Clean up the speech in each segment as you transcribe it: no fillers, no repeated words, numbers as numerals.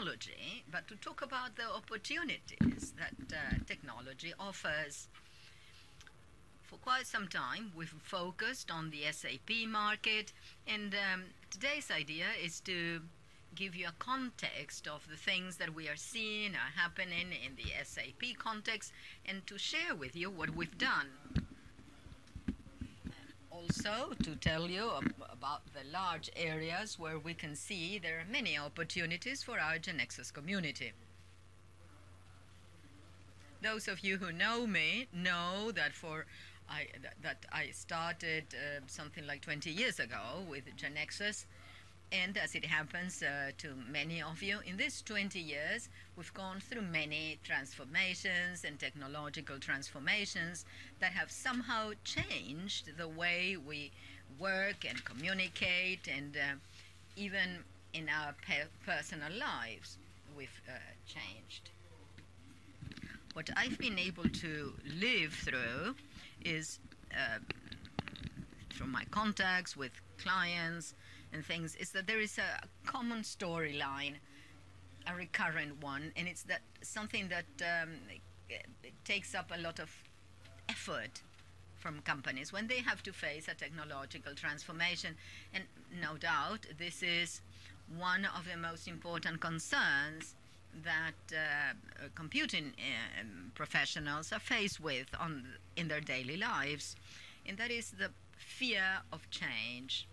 technology, but to talk about the opportunities that technology offers. For quite some time, we've focused on the SAP market, and today's idea is to give you a context of the things that we are seeing are happening in the SAP context, and to share with you what we've done. Also, to tell you about the large areas where we can see there are many opportunities for our GeneXus community. Those of you who know me know that I started something like 20 years ago with GeneXus, and as it happens to many of you, in these 20 years we've gone through many transformations and technological transformations that have somehow changed the way we work and communicate, and even in our personal lives we've changed. What I've been able to live through is from my contacts with clients and things, is that there is a common storyline, a recurrent one, and it's that something that it takes up a lot of effort from companies when they have to face a technological transformation. And no doubt this is one of the most important concerns that computing professionals are faced with in their daily lives, and that is the fear of change.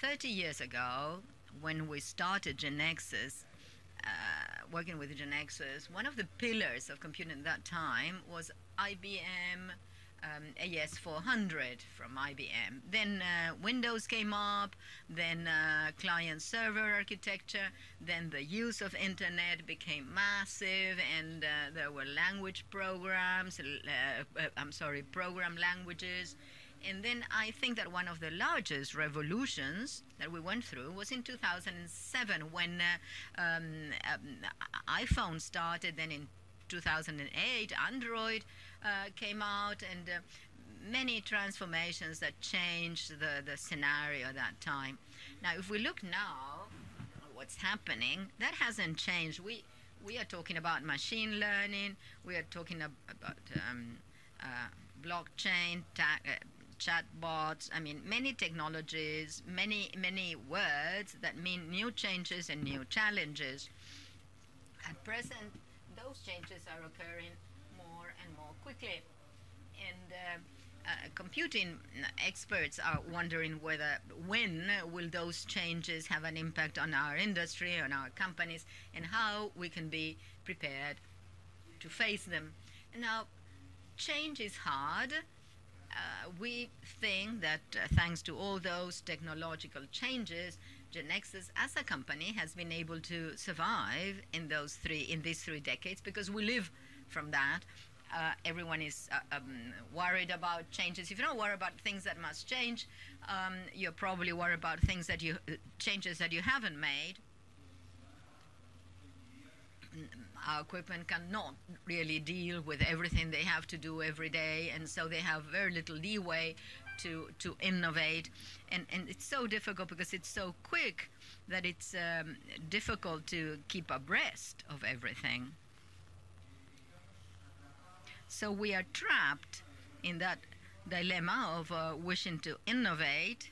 30 years ago, when we started GeneXus, working with GeneXus, one of the pillars of computing at that time was IBM AS400 from IBM. Then Windows came up, then client-server architecture, then the use of internet became massive, and there were language programs, program languages. And then I think that one of the largest revolutions that we went through was in 2007 when iPhone started. Then in 2008, Android came out, and many transformations that changed the scenario at that time. Now, if we look now at what's happening, that hasn't changed. We are talking about machine learning, we are talking about blockchain, chatbots, I mean, many technologies, many words that mean new changes and new challenges. At present, those changes are occurring more and more quickly, and computing experts are wondering when will those changes have an impact on our industry, on our companies, and how we can be prepared to face them. Now, change is hard. We think that thanks to all those technological changes, GeneXus as a company has been able to survive in these 3 decades, because we live from that. Everyone is worried about changes. If you're not worried about things that must change, you're probably worried about things changes that you haven't made. Our equipment cannot really deal with everything they have to do every day, and so they have very little leeway to innovate, and it's so difficult because it's so quick that it's difficult to keep abreast of everything. So we are trapped in that dilemma of wishing to innovate,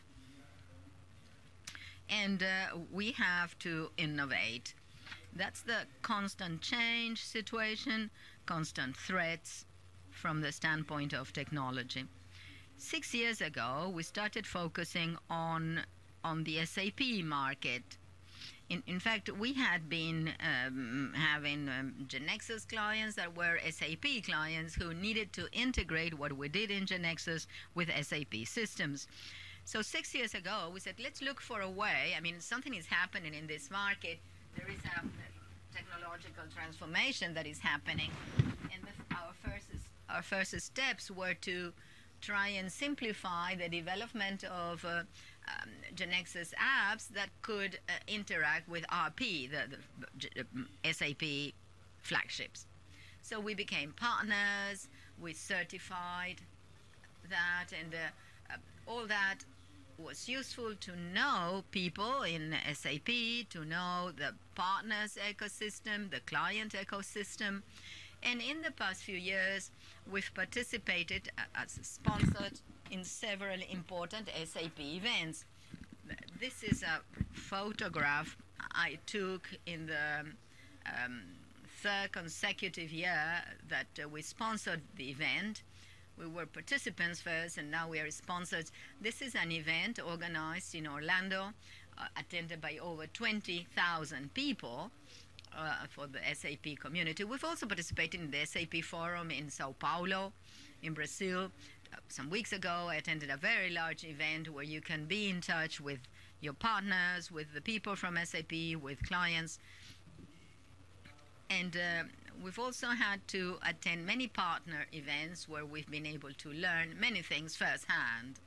and we have to innovate. That's the constant change situation, constant threats from the standpoint of technology. 6 years ago, we started focusing on the SAP market. In fact, we had been having GeneXus clients that were SAP clients who needed to integrate what we did in GeneXus with SAP systems. So 6 years ago, we said, let's look for a way. I mean, something is happening in this market. There is a technological transformation that is happening, and our first steps were to try and simplify the development of GeneXus apps that could interact with RP, the SAP flagships. So we became partners, we certified that, and all that was useful to know people in SAP, to know the partners ecosystem, the client ecosystem. And in the past few years, we've participated as sponsored in several important SAP events. This is a photograph I took in the third consecutive year that we sponsored the event. We were participants first, and now we are sponsors. This is an event organized in Orlando, attended by over 20,000 people for the SAP community. We've also participated in the SAP forum in Sao Paulo, in Brazil. Some weeks ago, I attended a very large event where you can be in touch with your partners, with the people from SAP, with clients. And we've also had to attend many partner events where we've been able to learn many things firsthand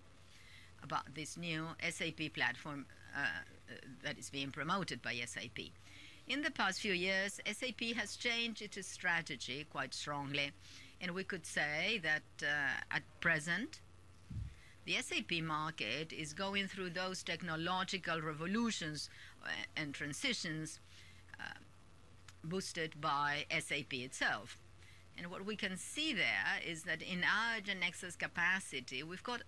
about this new SAP platform that is being promoted by SAP. In the past few years, SAP has changed its strategy quite strongly, and we could say that at present, the SAP market is going through those technological revolutions and transitions boosted by SAP itself. And what we can see there is that in our GeneXus capacity, we've got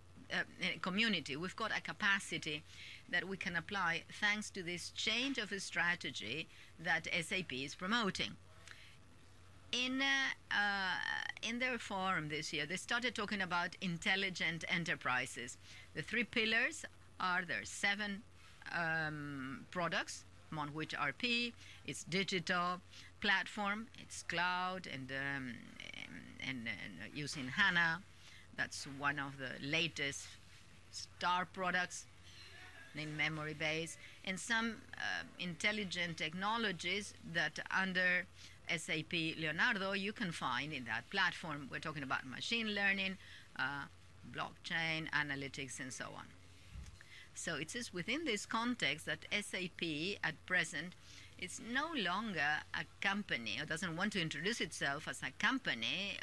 community, we've got a capacity that we can apply thanks to this change of a strategy that SAP is promoting. In their forum this year, they started talking about intelligent enterprises. The three pillars are their 7 products, among which RP, it's digital platform, it's cloud, and using HANA. That's one of the latest star products in memory base, and some intelligent technologies that under SAP Leonardo you can find in that platform. We're talking about machine learning, blockchain, analytics, and so on. So it is within this context that SAP at present is no longer a company, or doesn't want to introduce itself as a company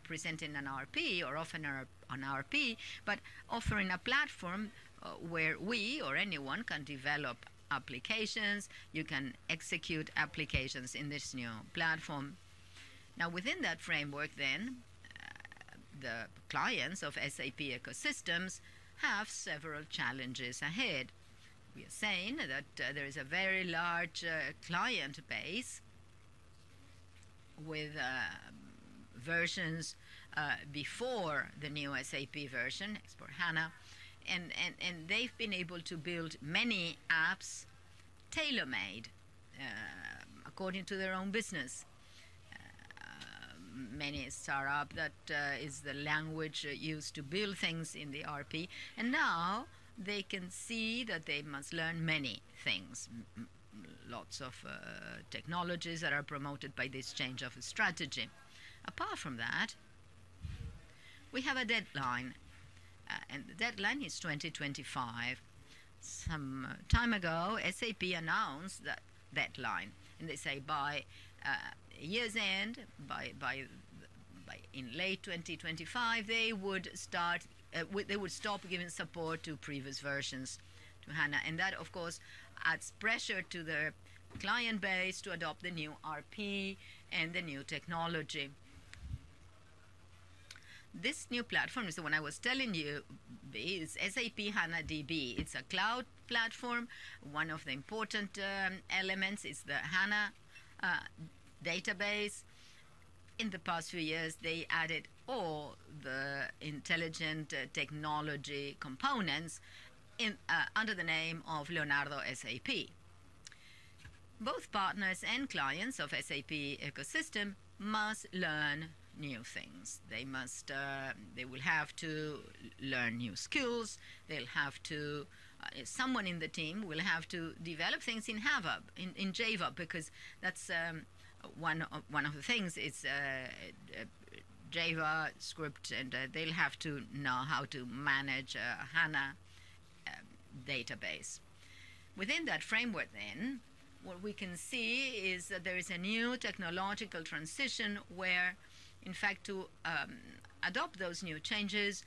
presenting an RP or offering an RP, but offering a platform where we or anyone can develop applications. You can execute applications in this new platform. Now, within that framework, then, the clients of SAP ecosystems have several challenges ahead. We are saying that there is a very large client base with versions before the new SAP version, S/4HANA, and they've been able to build many apps tailor-made according to their own business. Many startup that is the language used to build things in the RP, and now they can see that they must learn many things, lots of technologies that are promoted by this change of strategy. Apart from that, we have a deadline, and the deadline is 2025. Some time ago, SAP announced that deadline, and they say by year's end, by in late 2025, they would start. They would stop giving support to previous versions to HANA, and that, of course, adds pressure to the client base to adopt the new RP and the new technology. This new platform is the one I was telling you. Is SAP HANA DB. It's a cloud platform. One of the important elements is the HANA database. In the past few years, they added all the intelligent technology components under the name of Leonardo SAP. Both partners and clients of SAP ecosystem must learn new things. They will have to learn new skills. They'll have to, someone in the team will have to develop things in Java, because that's one of the things is JavaScript, and they'll have to know how to manage a HANA database. Within that framework, then, what we can see is that there is a new technological transition where, in fact, to adopt those new changes,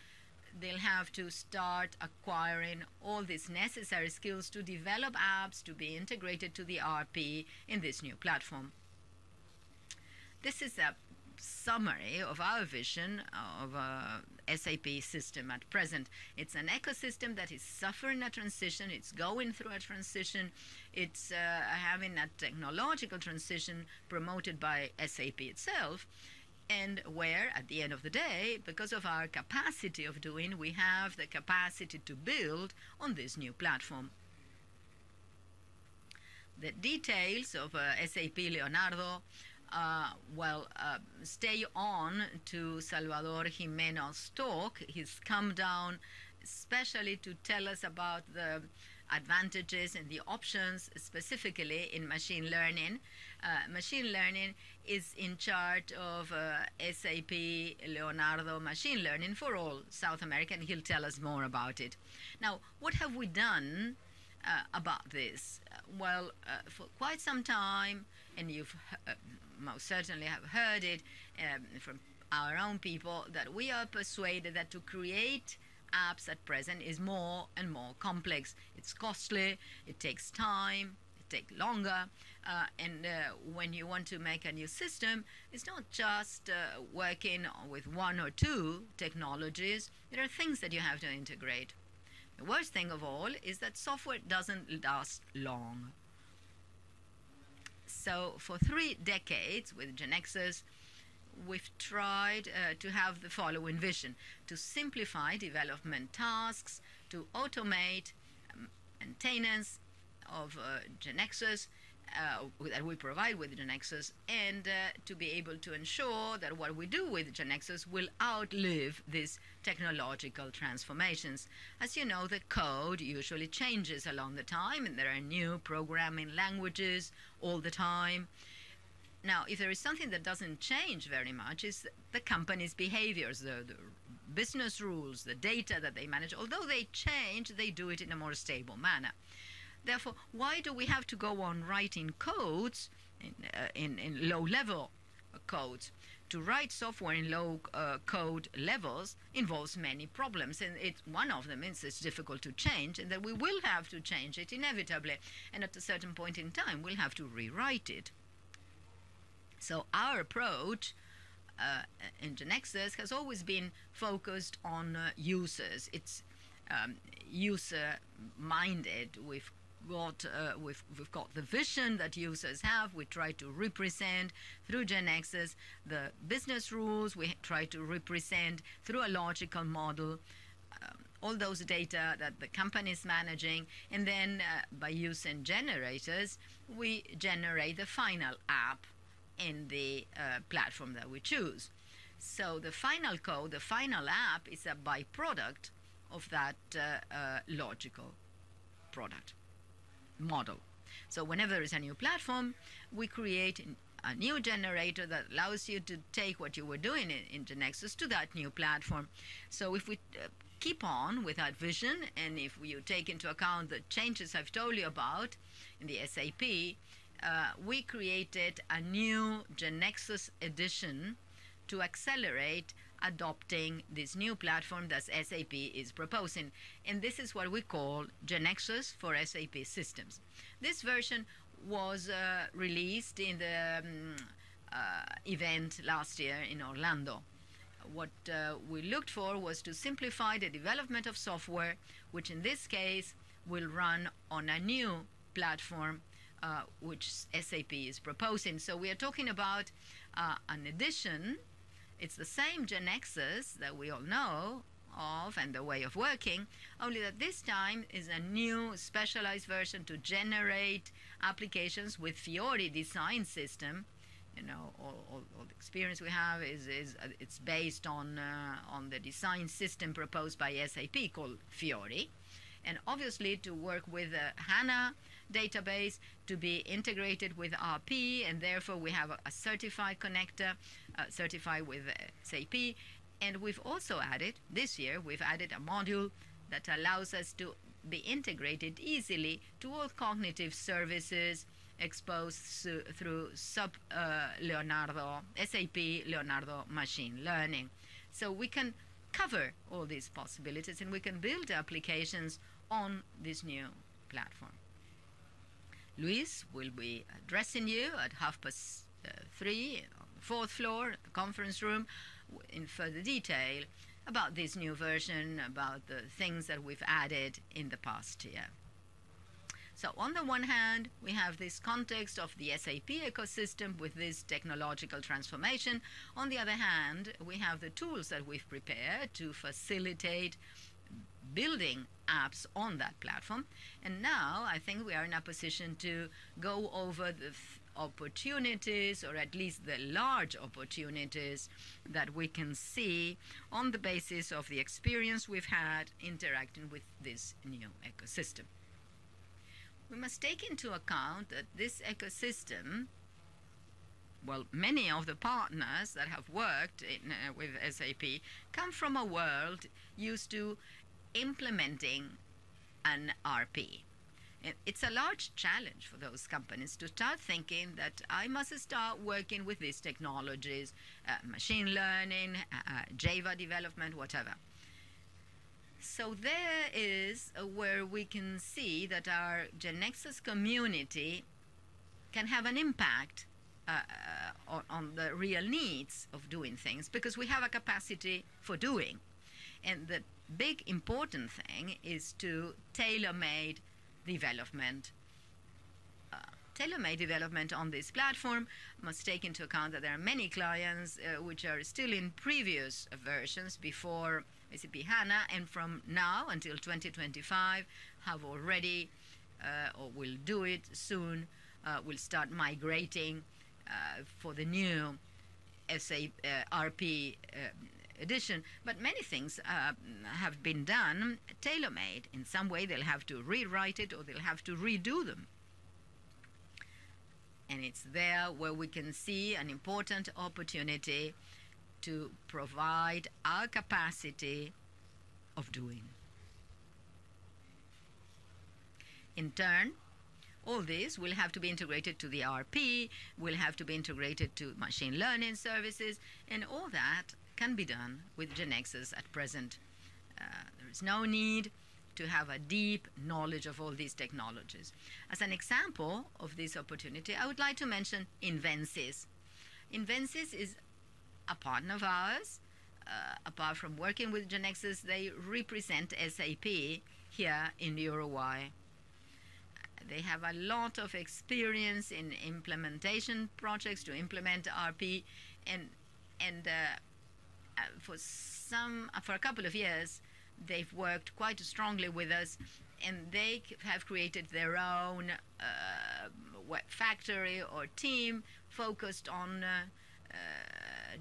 they'll have to start acquiring all these necessary skills to develop apps to be integrated to the RP in this new platform. This is a summary of our vision of a SAP system at present. It's an ecosystem that is suffering a transition, it's going through a transition, it's having a technological transition promoted by SAP itself, and where, at the end of the day, because of our capacity of doing, we have the capacity to build on this new platform. The details of SAP Leonardo, stay on to Salvador Jimeno's talk. He's come down especially to tell us about the advantages and the options specifically in machine learning. Machine learning is in charge of SAP Leonardo machine learning for all South America, and he'll tell us more about it. Now, what have we done about this? For quite some time, and you've most certainly have heard it from our own people, that we are persuaded that to create apps at present is more and more complex. It's costly, it takes time, it takes longer, and when you want to make a new system, it's not just working with one or two technologies. There are things that you have to integrate. The worst thing of all is that software doesn't last long. So for 3 decades with GeneXus, we've tried to have the following vision: to simplify development tasks, to automate maintenance of GeneXus that we provide with GeneXus, and to be able to ensure that what we do with GeneXus will outlive these technological transformations. As you know, the code usually changes along the time, and there are new programming languages all the time. Now, if there is something that doesn't change very much, is the company's behaviors, the business rules, the data that they manage. Although they change, they do it in a more stable manner. Therefore, why do we have to go on writing codes in low-level codes? To write software in low code levels involves many problems, and one of them is it's difficult to change, and that we will have to change it inevitably, and at a certain point in time we'll have to rewrite it. So our approach in GeneXus has always been focused on users. It's user-minded. We've got the vision that users have. We try to represent through GeneXus the business rules. We try to represent through a logical model all those data that the company is managing, and then by using generators, we generate the final app in the platform that we choose. So the final code, the final app, is a byproduct of that logical product model. So whenever there is a new platform, we create a new generator that allows you to take what you were doing in GeneXus to that new platform. So if we keep on with that vision, and if you take into account the changes I've told you about in the SAP, we created a new GeneXus edition to accelerate adopting this new platform that SAP is proposing. And this is what we call GeneXus for SAP systems. This version was released in the event last year in Orlando. What we looked for was to simplify the development of software, which in this case will run on a new platform which SAP is proposing. So we are talking about an addition. It's the same GeneXus that we all know of and the way of working, only that this time is a new specialized version to generate applications with Fiori design system. You know, all the experience we have it's based on the design system proposed by SAP called Fiori, and obviously to work with a HANA database, to be integrated with RP, and therefore we have a certified connector, certified with SAP. And we've also added, this year, we've added a module that allows us to be integrated easily to all cognitive services exposed through SAP Leonardo machine learning. So we can cover all these possibilities, and we can build applications on this new platform. Luis will be addressing you at 3:30 on the 4th floor, the conference room, in further detail about this new version, about the things that we've added in the past year. So on the one hand, we have this context of the SAP ecosystem with this technological transformation. On the other hand, we have the tools that we've prepared to facilitate building apps on that platform. And now I think we are in a position to go over the opportunities, or at least the large opportunities that we can see on the basis of the experience we've had interacting with this new ecosystem. We must take into account that this ecosystem, well, many of the partners that have worked with SAP come from a world used to implementing an RP. It's a large challenge for those companies to start thinking that I must start working with these technologies, machine learning, Java development, whatever. So there is where we can see that our GeneXus community can have an impact on the real needs of doing things, because we have a capacity for doing. And the big important thing is to tailor-made development. Tailor-made development on this platform must take into account that there are many clients which are still in previous versions before SAP HANA, and from now until 2025 have already or will do it soon, will start migrating for the new SAP RP edition. But many things have been done tailor-made. In some way they'll have to rewrite it, or they'll have to redo them. And it's there where we can see an important opportunity to provide our capacity of doing. In turn, all this will have to be integrated to the RP, will have to be integrated to machine learning services, and all that can be done with GeneXus at present. There is no need to have a deep knowledge of all these technologies. As an example of this opportunity, I would like to mention Invensys. Invensys is a partner of ours. Apart from working with GeneXus, they represent SAP here in Uruguay. They have a lot of experience in implementation projects to implement RP, and for a couple of years they've worked quite strongly with us, and they have created their own web factory or team focused on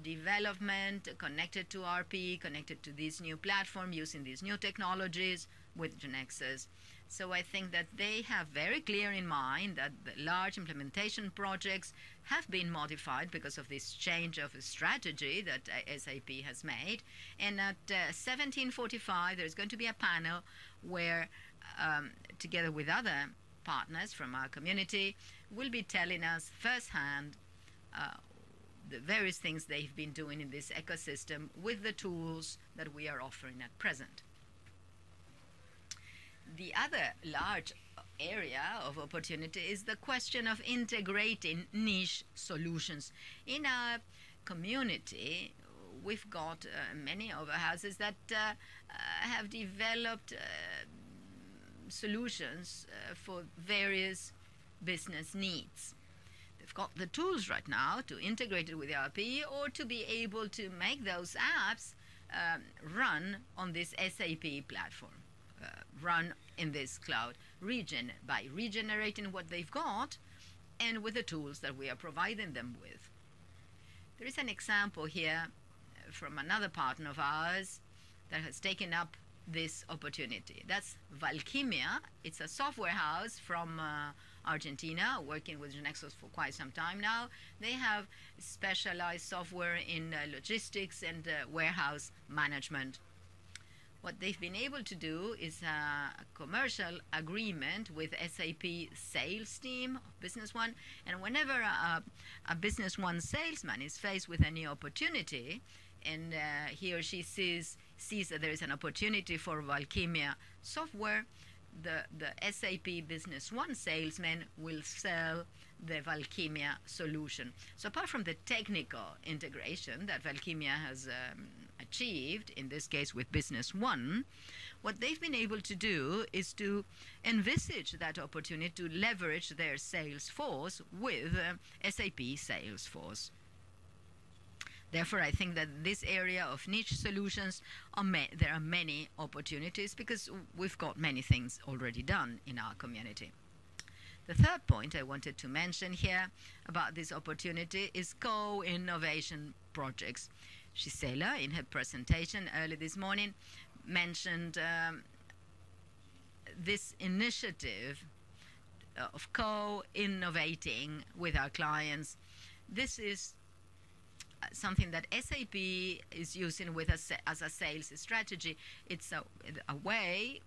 development connected to RP, connected to this new platform, using these new technologies with GeneXus. So I think that they have very clear in mind that the large implementation projects have been modified because of this change of strategy that SAP has made. And at 17:45, there's going to be a panel where, together with other partners from our community, will be telling us firsthand the various things they've been doing in this ecosystem with the tools that we are offering at present. The other large area of opportunity is the question of integrating niche solutions. In our community, we've got many of our houses that have developed solutions for various business needs. They've got the tools right now to integrate it with the RP, or to be able to make those apps run on this SAP platform, run in this cloud region, by regenerating what they've got and with the tools that we are providing them with. There is an example here from another partner of ours that has taken up this opportunity. That's Valkimia. It's a software house from Argentina, working with GeneXus for quite some time now. They have specialized software in logistics and warehouse management. What they've been able to do is a commercial agreement with SAP sales team, Business One, and whenever a Business One salesman is faced with any opportunity, and he or she sees sees that there is an opportunity for Valkymia software, the SAP Business One salesman will sell the Valkymia solution. So apart from the technical integration that Valkymia has achieved, in this case with Business One, what they've been able to do is to envisage that opportunity to leverage their sales force with SAP Salesforce. Therefore, I think that this area of niche solutions, there are many opportunities because we've got many things already done in our community. The third point I wanted to mention here about this opportunity is co-innovation projects. Gisela, in her presentation early this morning, mentioned this initiative of co-innovating with our clients. This is something that SAP is using with as a sales strategy. It's a way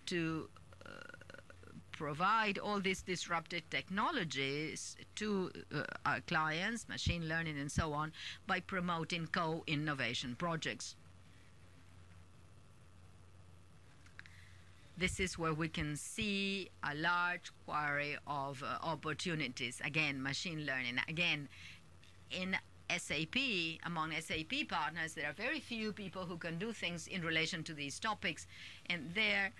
to provide all these disruptive technologies to our clients, machine learning and so on, by promoting co-innovation projects. This is where we can see a large quarry of opportunities. Again, machine learning. Again, in SAP, among SAP partners, there are very few people who can do things in relation to these topics. And there,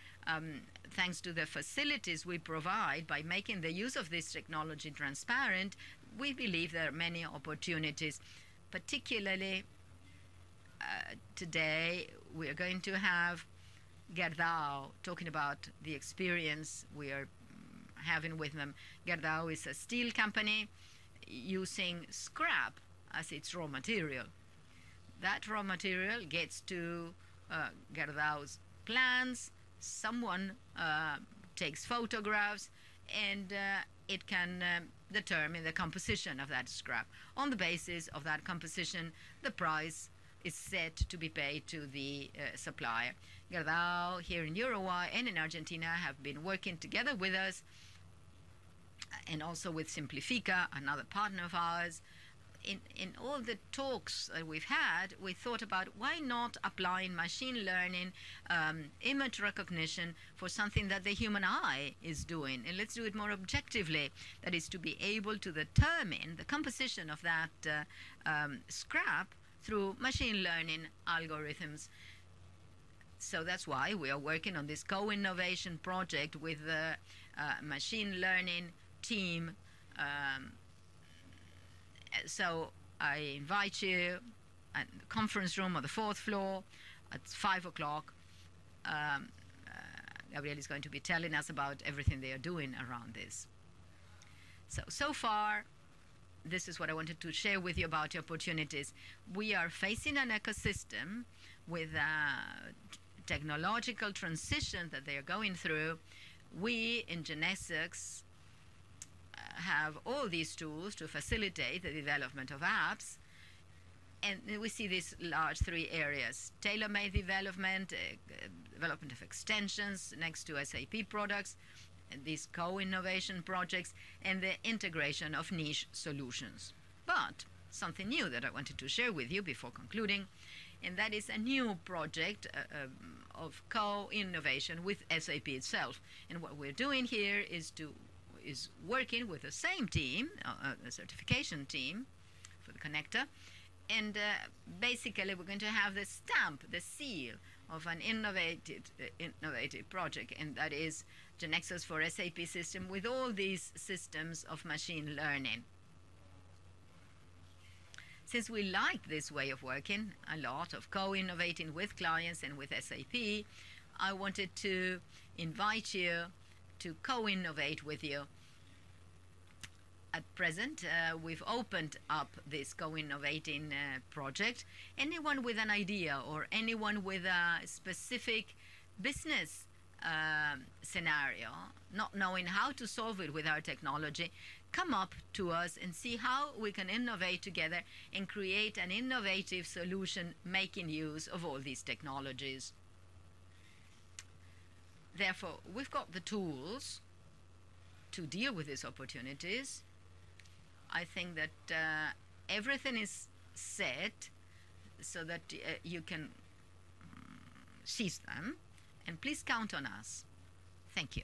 thanks to the facilities we provide by making the use of this technology transparent, we believe there are many opportunities. Particularly today, we are going to have Gerdau talking about the experience we are having with them. Gerdau is a steel company using scrap as its raw material. That raw material gets to Gerdau's plants, someone takes photographs, and it can determine the composition of that scrap. On the basis of that composition, the price is set to be paid to the supplier. Gerdau here in Uruguay and in Argentina have been working together with us, and also with Simplifica, another partner of ours. In all the talks that we've had, we thought about why not applying machine learning, image recognition for something that the human eye is doing. And let's do it more objectively. That is to be able to determine the composition of that scrap through machine learning algorithms. So that's why we are working on this co-innovation project with the machine learning team. So I invite you at the conference room on the 4th floor at 5 o'clock. Gabriel is going to be telling us about everything they are doing around this. So far, this is what I wanted to share with you about the opportunities. We are facing an ecosystem with technological transition that they are going through. We in GeneXus have all these tools to facilitate the development of apps, and we see these large three areas: tailor-made development, development of extensions next to SAP products, and these co-innovation projects, and the integration of niche solutions. But something new that I wanted to share with you before concluding, and that is a new project of co-innovation with SAP itself. And what we're doing here is working with the same team, a certification team for the connector, and basically we're going to have the stamp, the seal of an innovative project, and that is GeneXus for SAP system with all these systems of machine learning. Since we like this way of working a lot, of co-innovating with clients and with SAP, I wanted to invite you to co-innovate with you. At present, we've opened up this co-innovating project. Anyone with an idea or anyone with a specific business scenario, not knowing how to solve it with our technology, come up to us and see how we can innovate together and create an innovative solution making use of all these technologies. Therefore, we've got the tools to deal with these opportunities. I think that everything is set so that you can seize them. And please count on us. Thank you.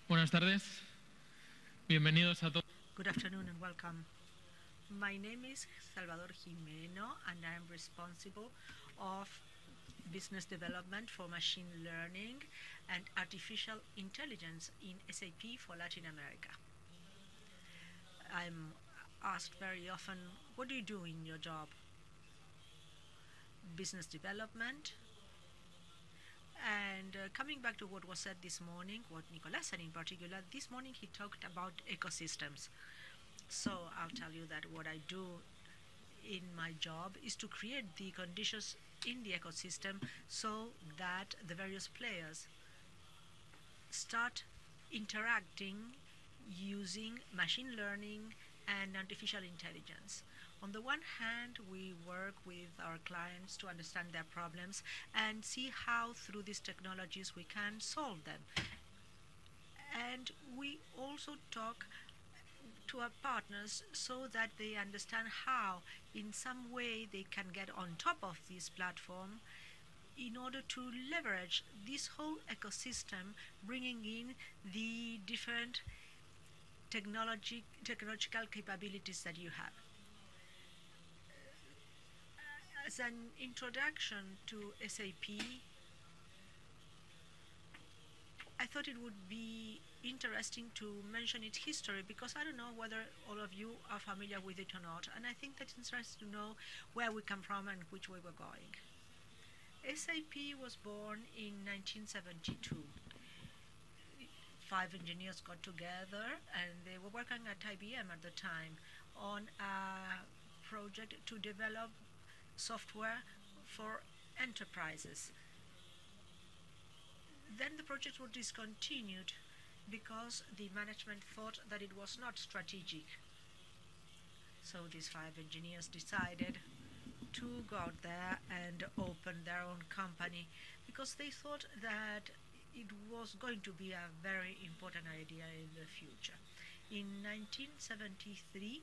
Buenas tardes. Bienvenidos a todos. Good afternoon and welcome. My name is Salvador Jimeno and I am responsible of business development for machine learning and artificial intelligence in SAP for Latin America. I'm asked very often, what do you do in your job? Business development. And coming back to what was said this morning, what Nicolas said in particular, this morning he talked about ecosystems. So I'll tell you that what I do in my job is to create the conditions in the ecosystem so that the various players start interacting using machine learning and artificial intelligence. On the one hand, we work with our clients to understand their problems and see how through these technologies we can solve them. And we also talk to our partners so that they understand how in some way they can get on top of this platform in order to leverage this whole ecosystem, bringing in the different technological capabilities that you have. As an introduction to SAP, I thought it would be interesting to mention its history, because I don't know whether all of you are familiar with it or not, and I think that's interesting to know where we come from and which way we're going. SAP was born in 1972. 5 engineers got together and they were working at IBM at the time on a project to develop software for enterprises. Then the project was discontinued because the management thought that it was not strategic. So these 5 engineers decided to go out there and open their own company, because they thought that it was going to be a very important idea in the future. In 1973,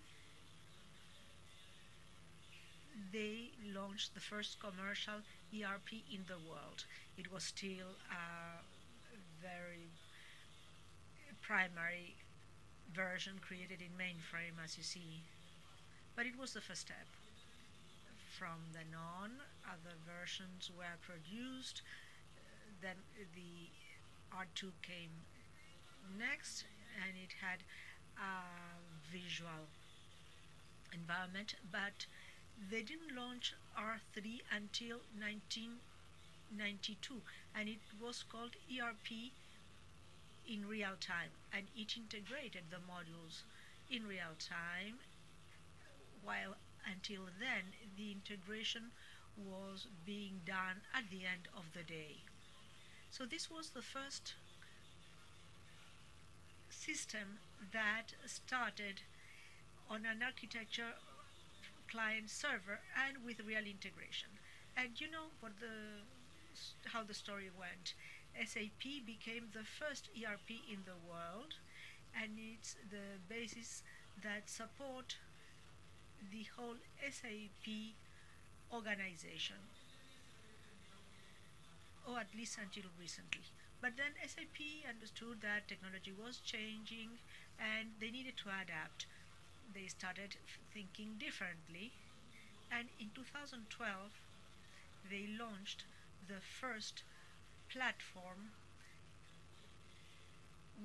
they launched the first commercial ERP in the world. It was still a very primary version created in mainframe, as you see, but it was the first step. From then on, other versions were produced. Then the R2 came next, and it had a visual environment, but they didn't launch R3 until 1992, and it was called ERP in real time, and it integrated the modules in real time, while until then the integration was being done at the end of the day. So this was the first system that started on an architecture client server and with real integration. And you know what how the story went. SAP became the first ERP in the world, and it's the basis that support the whole SAP organization, or at least until recently. But then SAP understood that technology was changing and they needed to adapt. They started thinking differently, and in 2012 they launched the first platform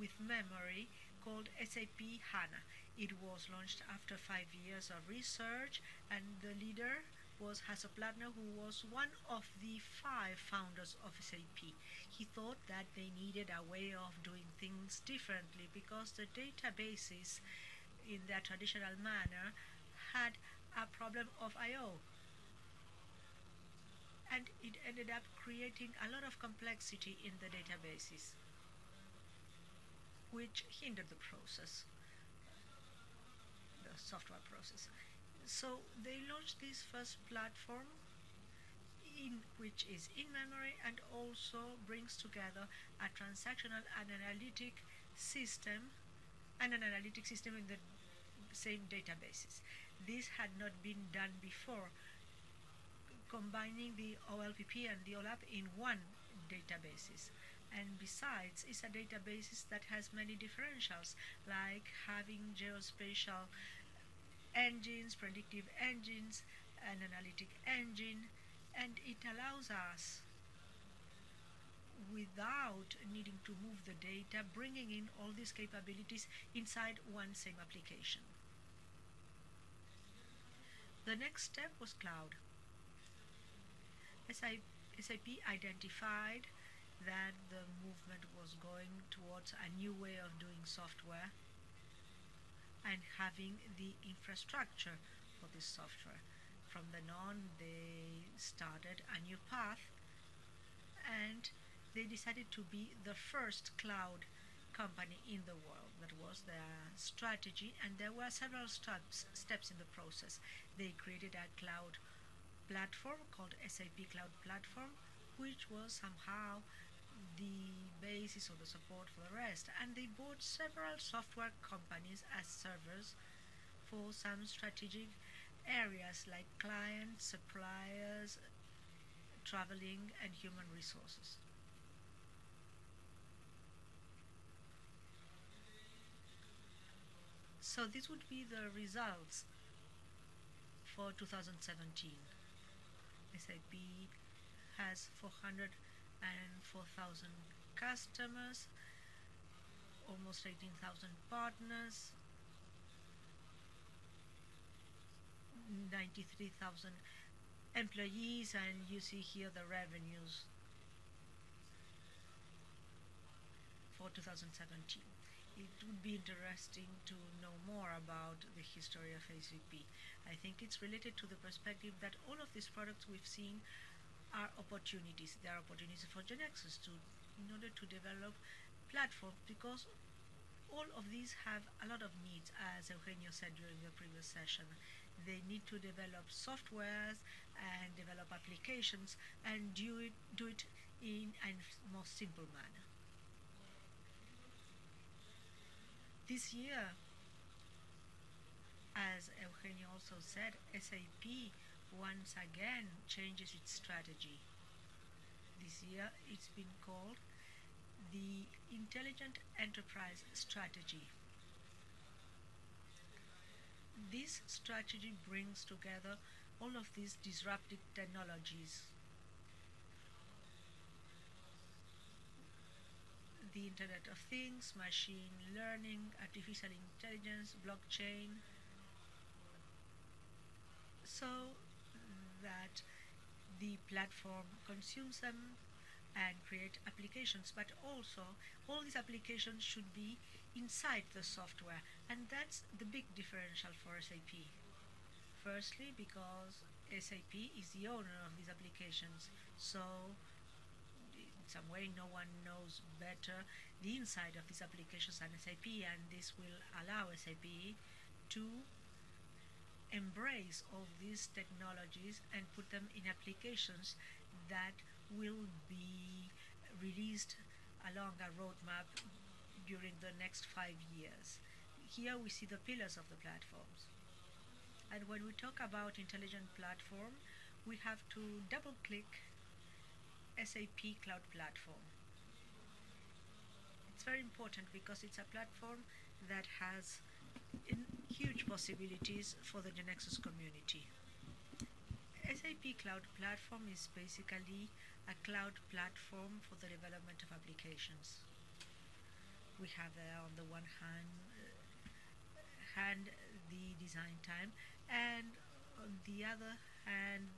with memory called SAP HANA. It was launched after 5 years of research, and the leader was Hasso Plattner, who was one of the 5 founders of SAP. He thought that they needed a way of doing things differently, because the databases in their traditional manner had a problem of I/O, and it ended up creating a lot of complexity in the databases, which hindered the process, the software process. So they launched this first platform, which is in memory and also brings together a transactional and analytic system, and an analytic system in the same databases. This had not been done before, combining the OLPP and the OLAP in one databases. And besides, it's a database that has many differentials, like having geospatial engines, predictive engines, an analytic engine, and it allows us, without needing to move the data, bringing in all these capabilities inside one same application. The next step was cloud. SAP identified that the movement was going towards a new way of doing software and having the infrastructure for this software. From then on, they started a new path, and they decided to be the first cloud company in the world. That was their strategy, and there were several steps in the process. They created a cloud platform called SAP Cloud Platform, which was somehow the basis or the support for the rest. And they bought several software companies as servers for some strategic areas like clients, suppliers, traveling, and human resources. So this would be the results for 2017. SAP has 404,000 customers, almost 18,000 partners, 93,000 employees, and you see here the revenues for 2017. It would be interesting to know more about the history of SAP. I think it's related to the perspective that all of these products we've seen are opportunities. They are opportunities for GeneXus in order to develop platforms, because all of these have a lot of needs, as Eugenio said during the previous session. They need to develop softwares and develop applications and do it in a more simple manner. This year, as Eugenio also said, SAP once again changes its strategy. This year it's been called the Intelligent Enterprise Strategy. This strategy brings together all of these disruptive technologies. The Internet of Things, machine learning, artificial intelligence, blockchain, so that the platform consumes them and create applications, but also all these applications should be inside the software, and that's the big differential for SAP. Firstly, because SAP is the owner of these applications, so in some way no one knows better the inside of these applications than SAP, and this will allow SAP to embrace all these technologies and put them in applications that will be released along a roadmap during the next 5 years. Here we see the pillars of the platforms. And when we talk about intelligent platform, we have to double click SAP Cloud Platform. It's very important because it's a platform that has huge possibilities for the GeneXus community. SAP Cloud Platform is basically a cloud platform for the development of applications. We have on the one hand the design time, and on the other hand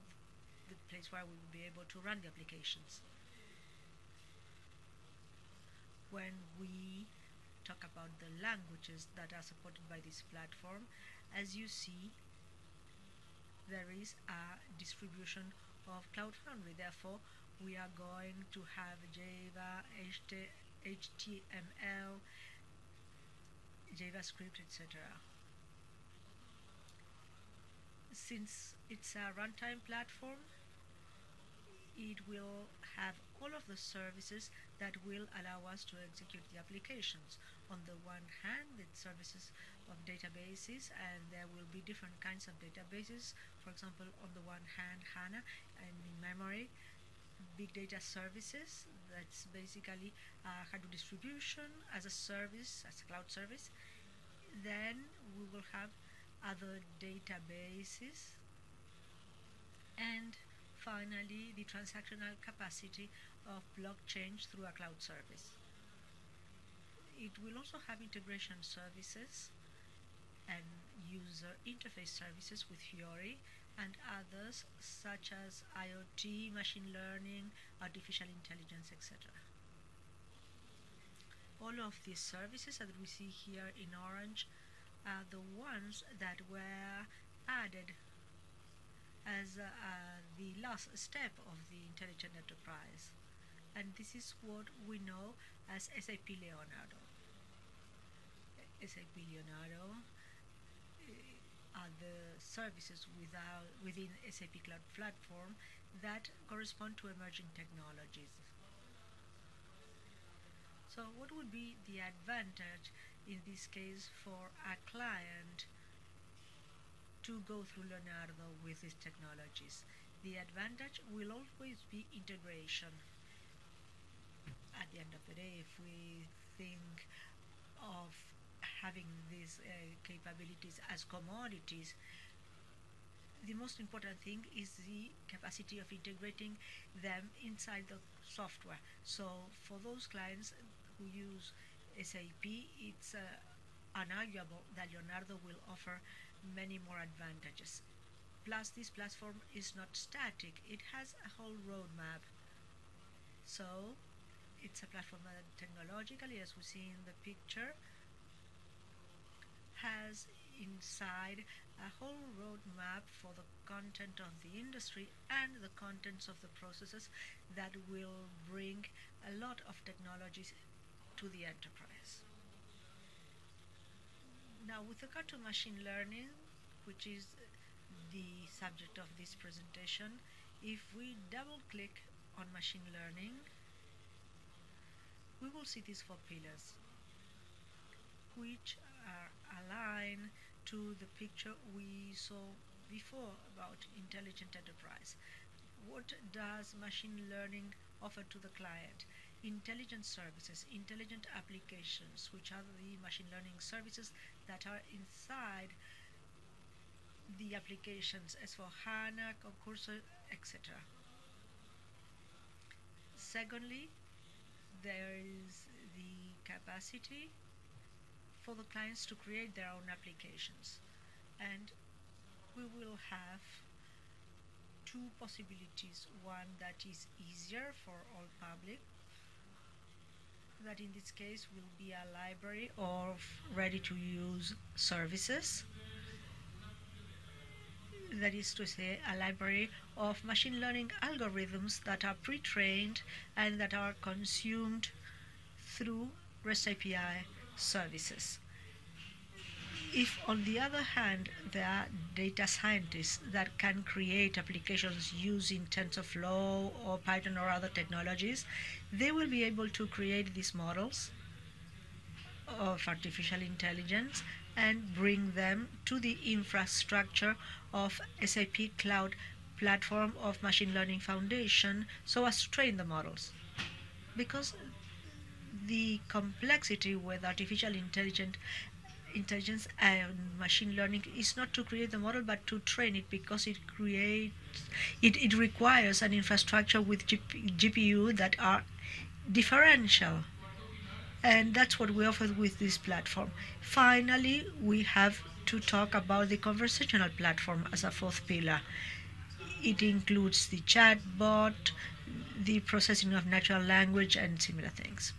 the place where we will be able to run the applications. When we talk about the languages that are supported by this platform, as you see, there is a distribution of Cloud Foundry. Therefore, we are going to have Java, HTML, JavaScript, etc. Since it's a runtime platform, it will have all of the services that will allow us to execute the applications. On the one hand, the services of databases, and there will be different kinds of databases. For example, on the one hand, HANA, and in memory, big data services. That's basically Hadoop distribution as a service, as a cloud service. Then we will have other databases, and finally the transactional capacity of blockchain through a cloud service. It will also have integration services and user interface services with Fiori and others such as IoT, machine learning, artificial intelligence, etc. All of these services that we see here in orange are the ones that were added as the last step of the intelligent enterprise, and this is what we know as SAP Leonardo. SAP Leonardo are the services within SAP Cloud Platform that correspond to emerging technologies. So what would be the advantage in this case for a client to go through Leonardo with these technologies? The advantage will always be integration. At the end of the day, if we think of having these capabilities as commodities, the most important thing is the capacity of integrating them inside the software. So for those clients who use SAP, it's unarguable that Leonardo will offer many more advantages. Plus, this platform is not static. It has a whole roadmap. So it's a platform that technologically, as we see in the picture, has inside a whole roadmap for the content of the industry and the contents of the processes that will bring a lot of technologies to the enterprise. Now, with regard to machine learning, which is the subject of this presentation, if we double click on machine learning, we will see these 4 pillars, which are aligned to the picture we saw before about intelligent enterprise. What does machine learning offer to the client? Intelligent services, intelligent applications, which are the machine learning services that are inside the applications as for HANA, Concurso, etc. Secondly, there is the capacity for the clients to create their own applications, and we will have 2 possibilities. One that is easier for all public, that in this case will be a library of ready-to-use services, that is to say, a library of machine learning algorithms that are pre-trained and that are consumed through REST API services. If, on the other hand, there are data scientists that can create applications using TensorFlow or Python or other technologies, they will be able to create these models of artificial intelligence and bring them to the infrastructure of SAP Cloud Platform of Machine Learning Foundation so as to train the models. Because the complexity with artificial intelligence and machine learning is not to create the model but to train it, because it requires an infrastructure with GPU that are differential, and that's what we offer with this platform. Finally, we have to talk about the conversational platform as a 4th pillar. It includes the chatbot, the processing of natural language, and similar things.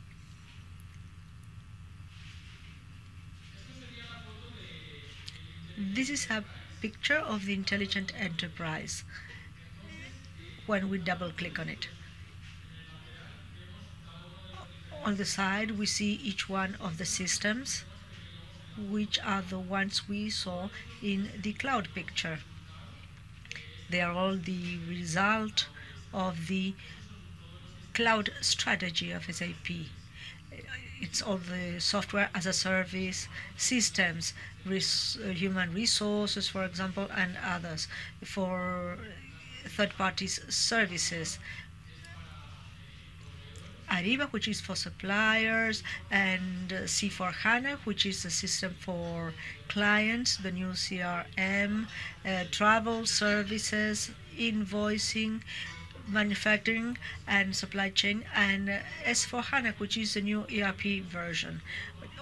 This is a picture of the intelligent enterprise when we double click on it. On the side, we see each one of the systems, which are the ones we saw in the cloud picture. They are all the result of the cloud strategy of SAP. It's all the software as a service systems, human resources, for example, and others for third parties services. Ariba, which is for suppliers, and C4HANA, which is a system for clients, the new CRM, travel services, invoicing, manufacturing, and supply chain, and S4HANA, which is the new ERP version.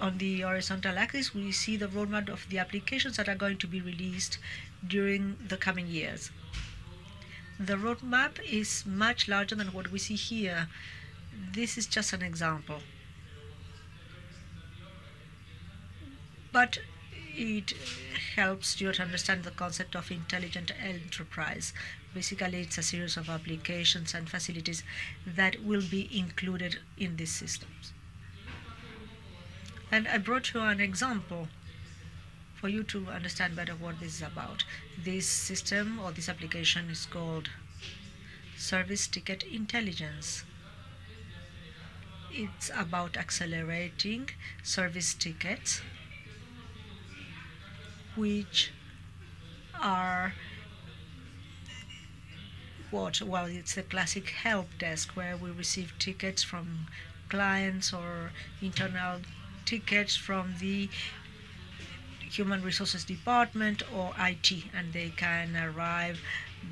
On the horizontal axis, we see the roadmap of the applications that are going to be released during the coming years. The roadmap is much larger than what we see here. This is just an example, but it helps you to understand the concept of intelligent enterprise. Basically, it's a series of applications and facilities that will be included in these systems. And I brought you an example for you to understand better what this is about. This system or this application is called Service Ticket Intelligence. It's about accelerating service tickets, which are what? Well, it's the classic help desk where we receive tickets from clients or internal tickets from the human resources department or IT, and they can arrive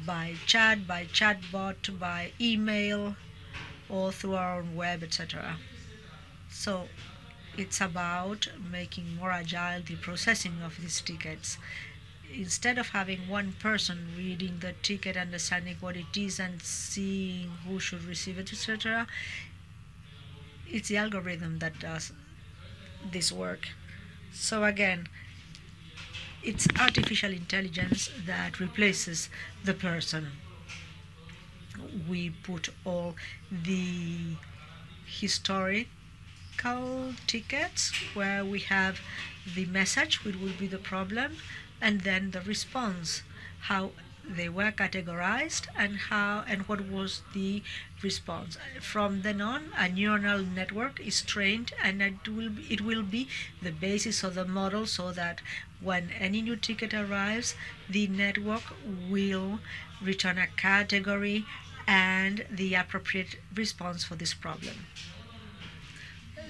by chat, by chatbot, by email, or through our own web, etc. So it's about making more agile the processing of these tickets. Instead of having one person reading the ticket, understanding what it is and seeing who should receive it, etc., it's the algorithm that does this work. So again, it's artificial intelligence that replaces the person. We put all the historical tickets where we have the message, which will be the problem, and then the response, how they were categorized and what was the response. From then on, a neural network is trained, and it will be the basis of the model, so that when any new ticket arrives, the network will return a category and the appropriate response for this problem.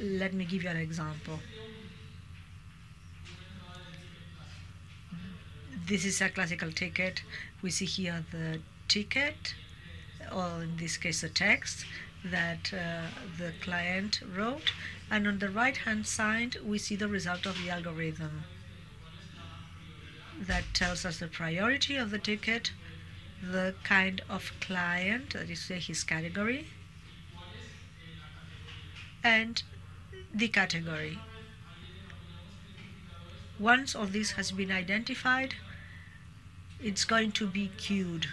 Let me give you an example. This is a classical ticket. We see here the ticket, or in this case the text that the client wrote, and on the right hand side we see the result of the algorithm that tells us the priority of the ticket, the kind of client, that is his category, and the category. Once all this has been identified, it's going to be queued,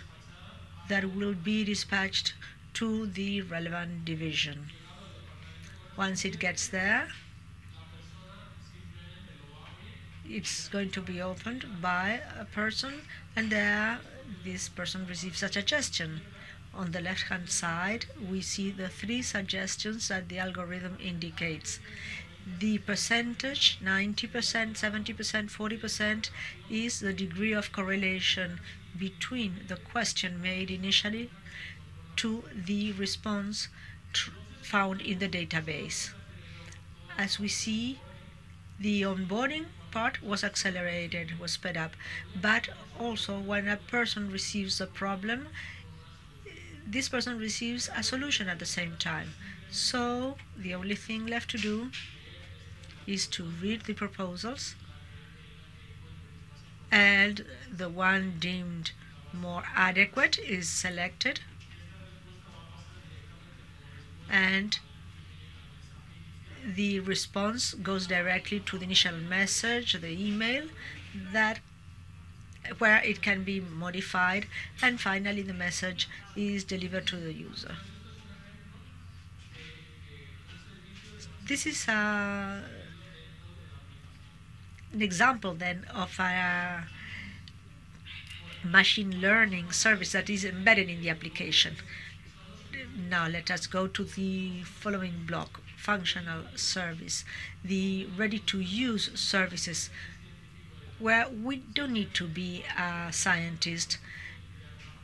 that will be dispatched to the relevant division. Once it gets there, it's going to be opened by a person, and there this person receives a suggestion. On the left hand side we see the 3 suggestions that the algorithm indicates. The percentage, 90%, 70%, 40%, is the degree of correlation between the question made initially to the response found in the database. As we see, the onboarding part was accelerated, was sped up, but also when a person receives a problem, this person receives a solution at the same time. So the only thing left to do is to read the proposals, and the one deemed more adequate is selected, and the response goes directly to the initial message, the email, that where it can be modified, and finally the message is delivered to the user. This is an example then of a machine learning service that is embedded in the application. Now let us go to the following block: functional service, the ready-to-use services, where we don't need to be a scientist.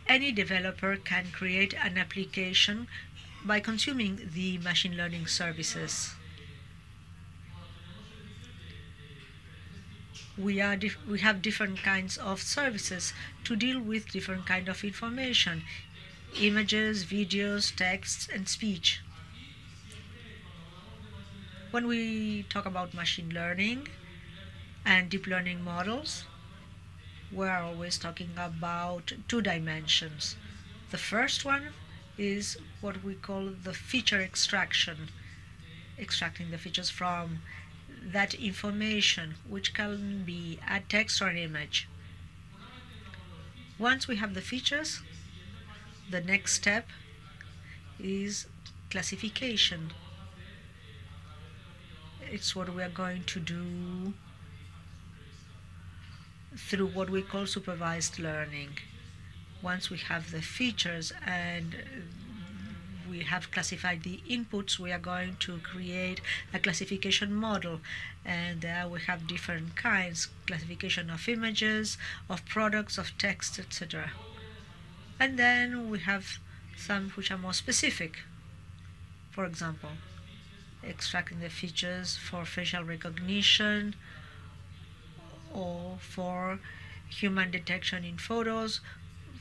Any developer can create an application by consuming the machine learning services. We have different kinds of services to deal with different kind of information: images, videos, texts, and speech. When we talk about machine learning and deep learning models, we're always talking about 2 dimensions. The first one is what we call the feature extraction, extracting the features from that information, which can be a text or an image. Once we have the features, the next step is classification. it's what we are going to do through what we call supervised learning. Once we have the features and we have classified the inputs, we are going to create a classification model, and we have different kinds: classification of images, of products, of text, etc. And then we have some which are more specific. For example, extracting the features for facial recognition or for human detection in photos,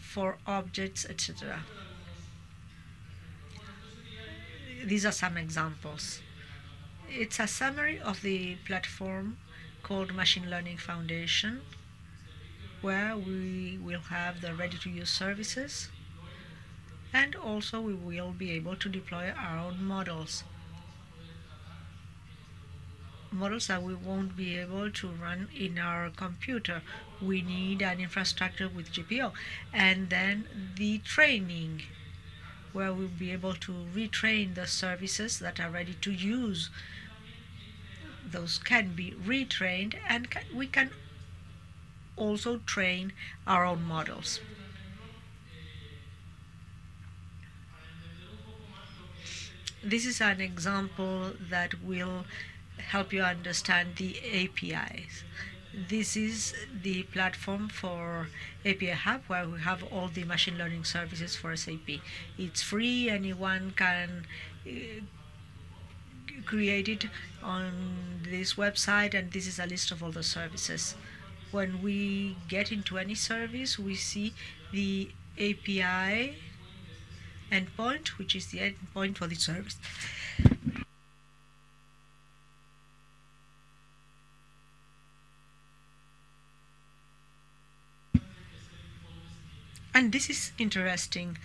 for objects, etc. These are some examples. It's a summary of the platform called Machine Learning Foundation, where we will have the ready-to-use services, and also we will be able to deploy our own models. Models that we won't be able to run in our computer. We need an infrastructure with GPO. And then the training, where we'll be able to retrain the services that are ready to use. Those can be retrained, and we can also train our own models. This is an example that will help you understand the APIs. This is the platform for API Hub, where we have all the machine learning services for SAP. It's free, anyone can create it on this website, and this is a list of all the services. When we get into any service, we see the API endpoint, which is the endpoint for the service. And this is interesting.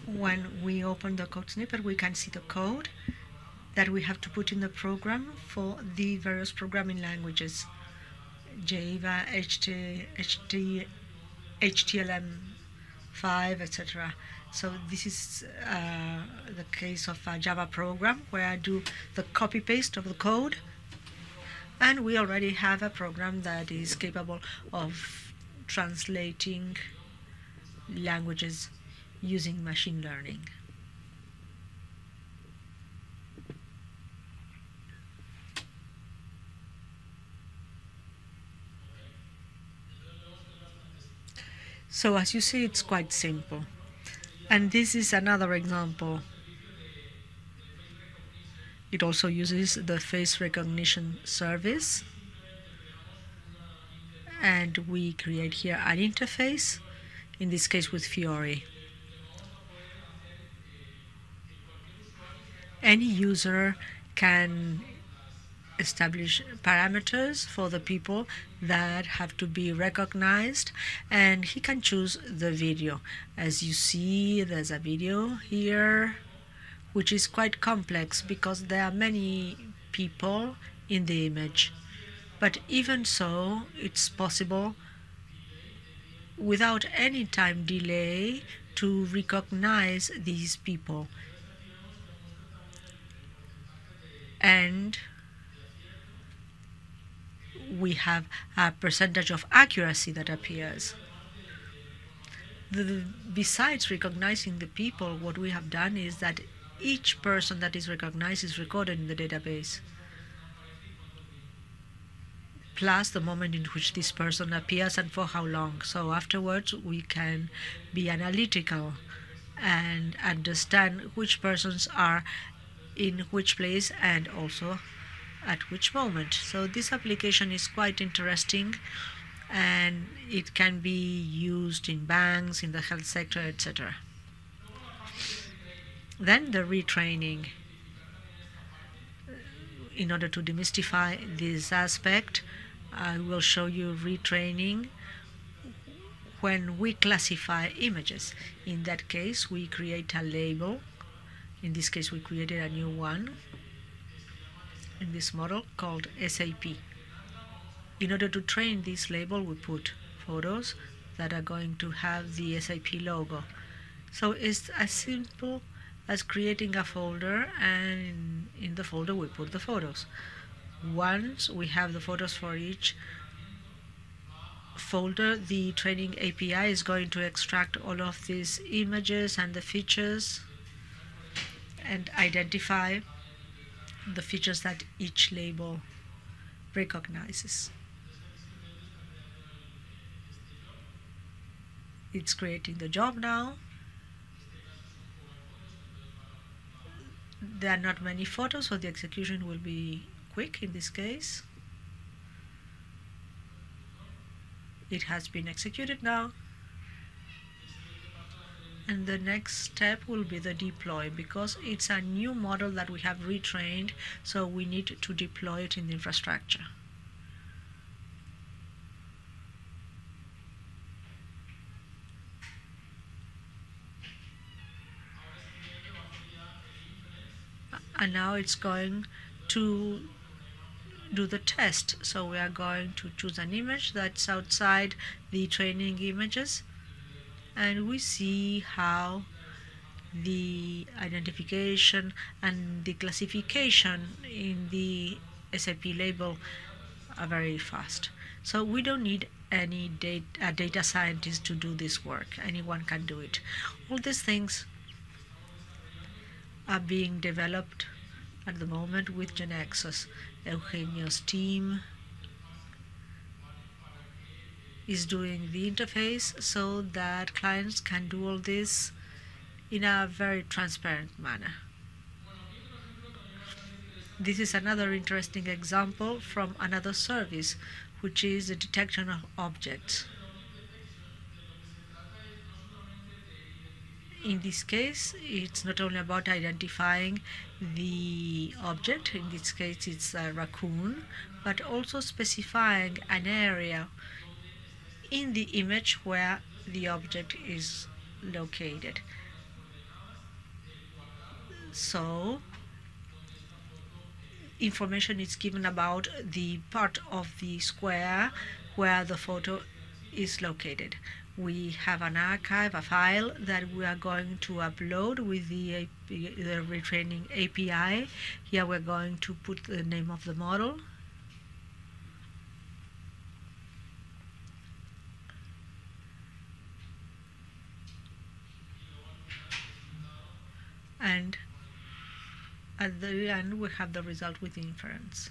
When we open the code snippet, we can see the code that we have to put in the program for the various programming languages: Java, HTML5, etc. So this is the case of a Java program where I do the copy-paste of the code, and we already have a program that is capable of translating languages using machine learning. So as you see, it's quite simple. And this is another example. It also uses the face recognition service. And we create here an interface, in this case with Fiori. Any user can establish parameters for the people that have to be recognized, and he can choose the video. As you see, there's a video here which is quite complex because there are many people in the image. But even so, it's possible without any time delay to recognize these people. And we have a percentage of accuracy that appears. Besides recognizing the people, what we have done is that each person that is recognized is recorded in the database, plus the moment in which this person appears and for how long. So afterwards, we can be analytical and understand which persons are in which place and also at which moment. So this application is quite interesting, and it can be used in banks, in the health sector, etc. Then the retraining. In order to demystify this aspect, I will show you retraining when we classify images. In that case, we create a label. In this case, we created a new one in this model called SAP. In order to train this label, we put photos that are going to have the SAP logo. So it's as simple as creating a folder, and in the folder we put the photos. Once we have the photos for each folder, the training API is going to extract all of these images and the features and identify the features that each label recognizes. It's creating the job now. There are not many photos, so the execution will be quick in this case. It has been executed now. And the next step will be the deploy, because it's a new model that we have retrained, so we need to deploy it in the infrastructure. And now it's going to do the test. So we are going to choose an image that's outside the training images, and we see how the identification and the classification in the SAP label are very fast. So we don't need any data scientist to do this work. Anyone can do it. All these things are being developed at the moment with GeneXus. Eugenio's team is doing the interface so that clients can do all this in a very transparent manner. This is another interesting example from another service, which is the detection of objects. In this case, it's not only about identifying the object, in this case it's a raccoon, but also specifying an area in the image where the object is located. So information is given about the part of the square where the photo is located. We have an archive, a file that we are going to upload with the retraining API. Here we're going to put the name of the model. And at the end we have the result with inference.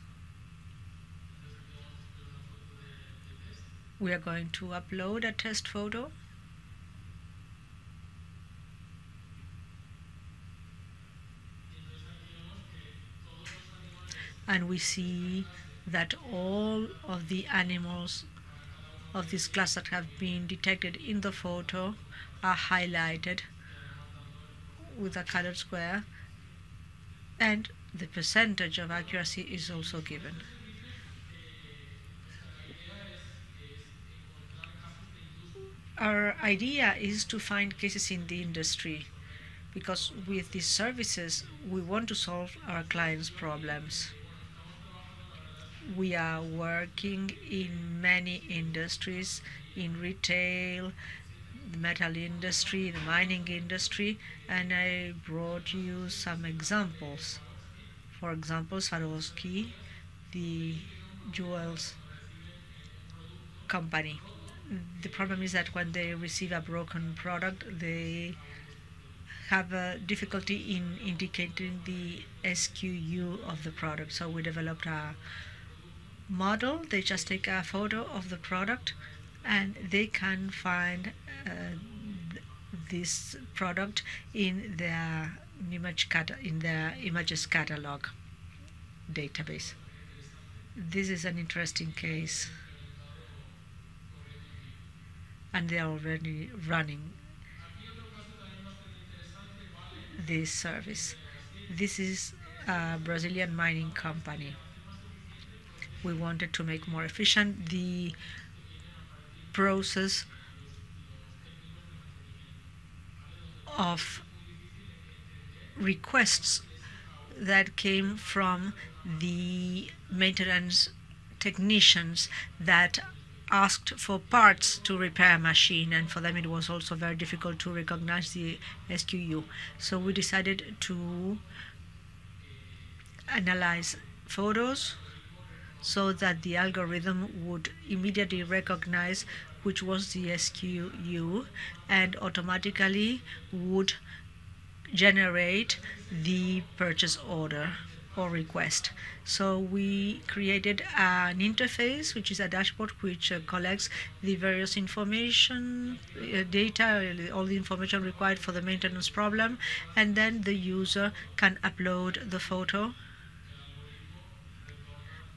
We are going to upload a test photo. And we see that all of the animals of this class that have been detected in the photo are highlighted with a colored square, and the percentage of accuracy is also given. Our idea is to find cases in the industry, because with these services we want to solve our clients' problems. We are working in many industries, in retail, the metal industry, the mining industry, and I brought you some examples. For example, Swarovski, the jewels company. The problem is that when they receive a broken product, they have a difficulty in indicating the SKU of the product. So we developed a model. They just take a photo of the product and they can find this product in their images catalog database. This is an interesting case, and they are already running this service. This is a Brazilian mining company. We wanted to make more efficient the process of requests that came from the maintenance technicians that asked for parts to repair a machine, and for them it was also very difficult to recognize the SQU. So we decided to analyze photos so that the algorithm would immediately recognize which was the SQU and automatically would generate the purchase order or request. So we created an interface, which is a dashboard which collects the various information, data, all the information required for the maintenance problem, and then the user can upload the photo,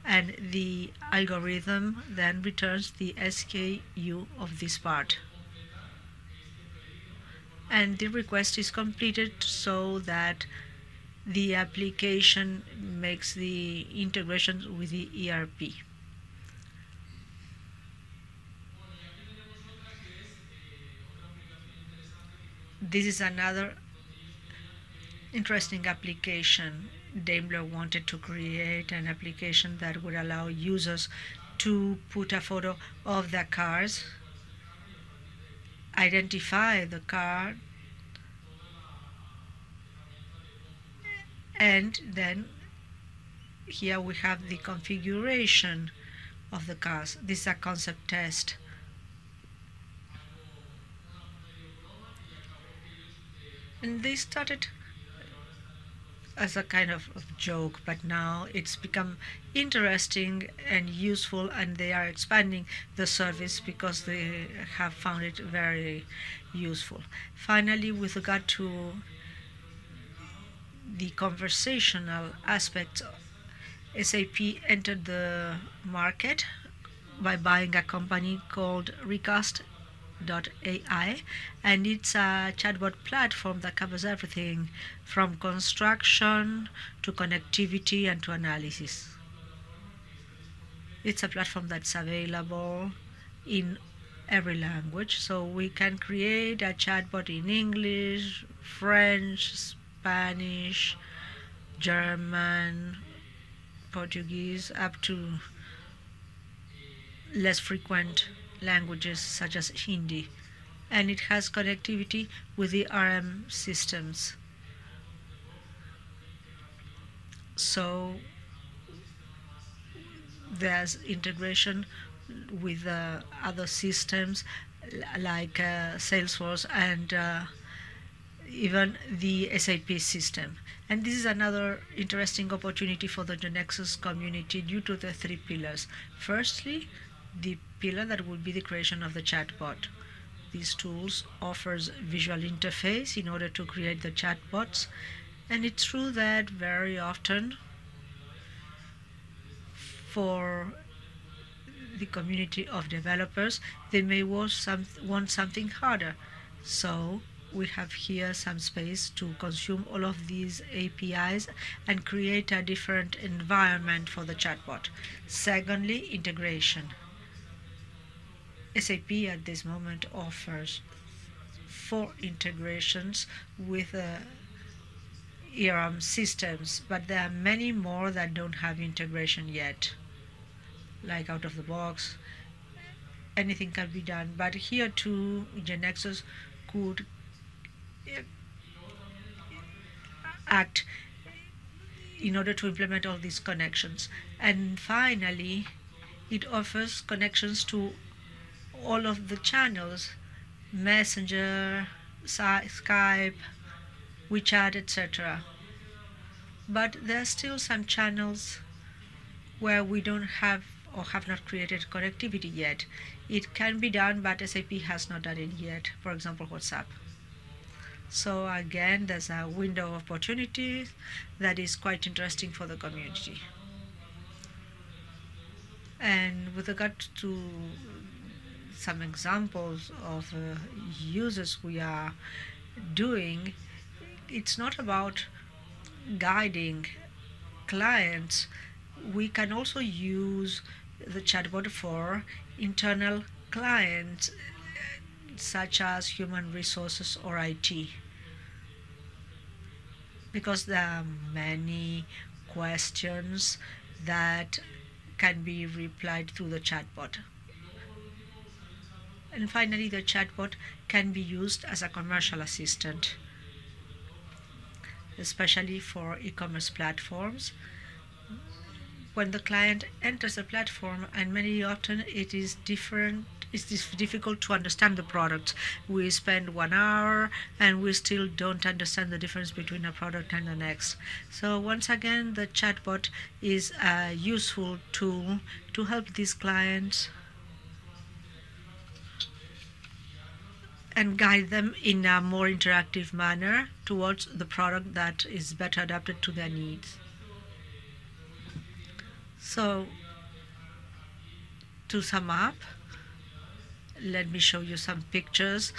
and the algorithm then returns the SKU of this part. And the request is completed so that the application makes the integration with the ERP. This is another interesting application. Daimler wanted to create an application that would allow users to put a photo of their cars, identify the car, and then here we have the configuration of the cars. This is a concept test. And they started as a kind of joke, but now it's become interesting and useful, and they are expanding the service because they have found it very useful. Finally, with regard to the conversational aspect, SAP entered the market by buying a company called Recast.ai, and it's a chatbot platform that covers everything from construction to connectivity and to analysis. It's a platform that's available in every language, so we can create a chatbot in English, French, Spanish, German, Portuguese, up to less frequent languages such as Hindi, and it has connectivity with the RM systems. So there's integration with other systems like Salesforce and even the SAP system. And this is another interesting opportunity for the GeneXus community due to the three pillars. Firstly, the pillar that will be the creation of the chatbot. These tools offers visual interface in order to create the chatbots, and it's true that very often for the community of developers they may want something harder. So we have here some space to consume all of these APIs and create a different environment for the chatbot. Secondly, integration. SAP at this moment offers 4 integrations with ERM systems, but there are many more that don't have integration yet, like out of the box. Anything can be done, but here too GeneXus could act in order to implement all these connections. And finally, it offers connections to all of the channels, Messenger, Skype, WeChat, etc. But there are still some channels where we don't have or have not created connectivity yet. It can be done, but SAP has not done it yet. For example, WhatsApp. So again, there's a window of opportunity that is quite interesting for the community. And with regard to some examples of uses we are doing, it's not about guiding clients. We can also use the chatbot for internal clients such as human resources or IT, because there are many questions that can be replied through the chatbot. And finally, the chatbot can be used as a commercial assistant, especially for e-commerce platforms. When the client enters a platform, and many often it is difficult to understand the product. We spend 1 hour and we still don't understand the difference between a product and the next. So once again, the chatbot is a useful tool to help these clients and guide them in a more interactive manner towards the product that is better adapted to their needs. So, to sum up, let me show you some pictures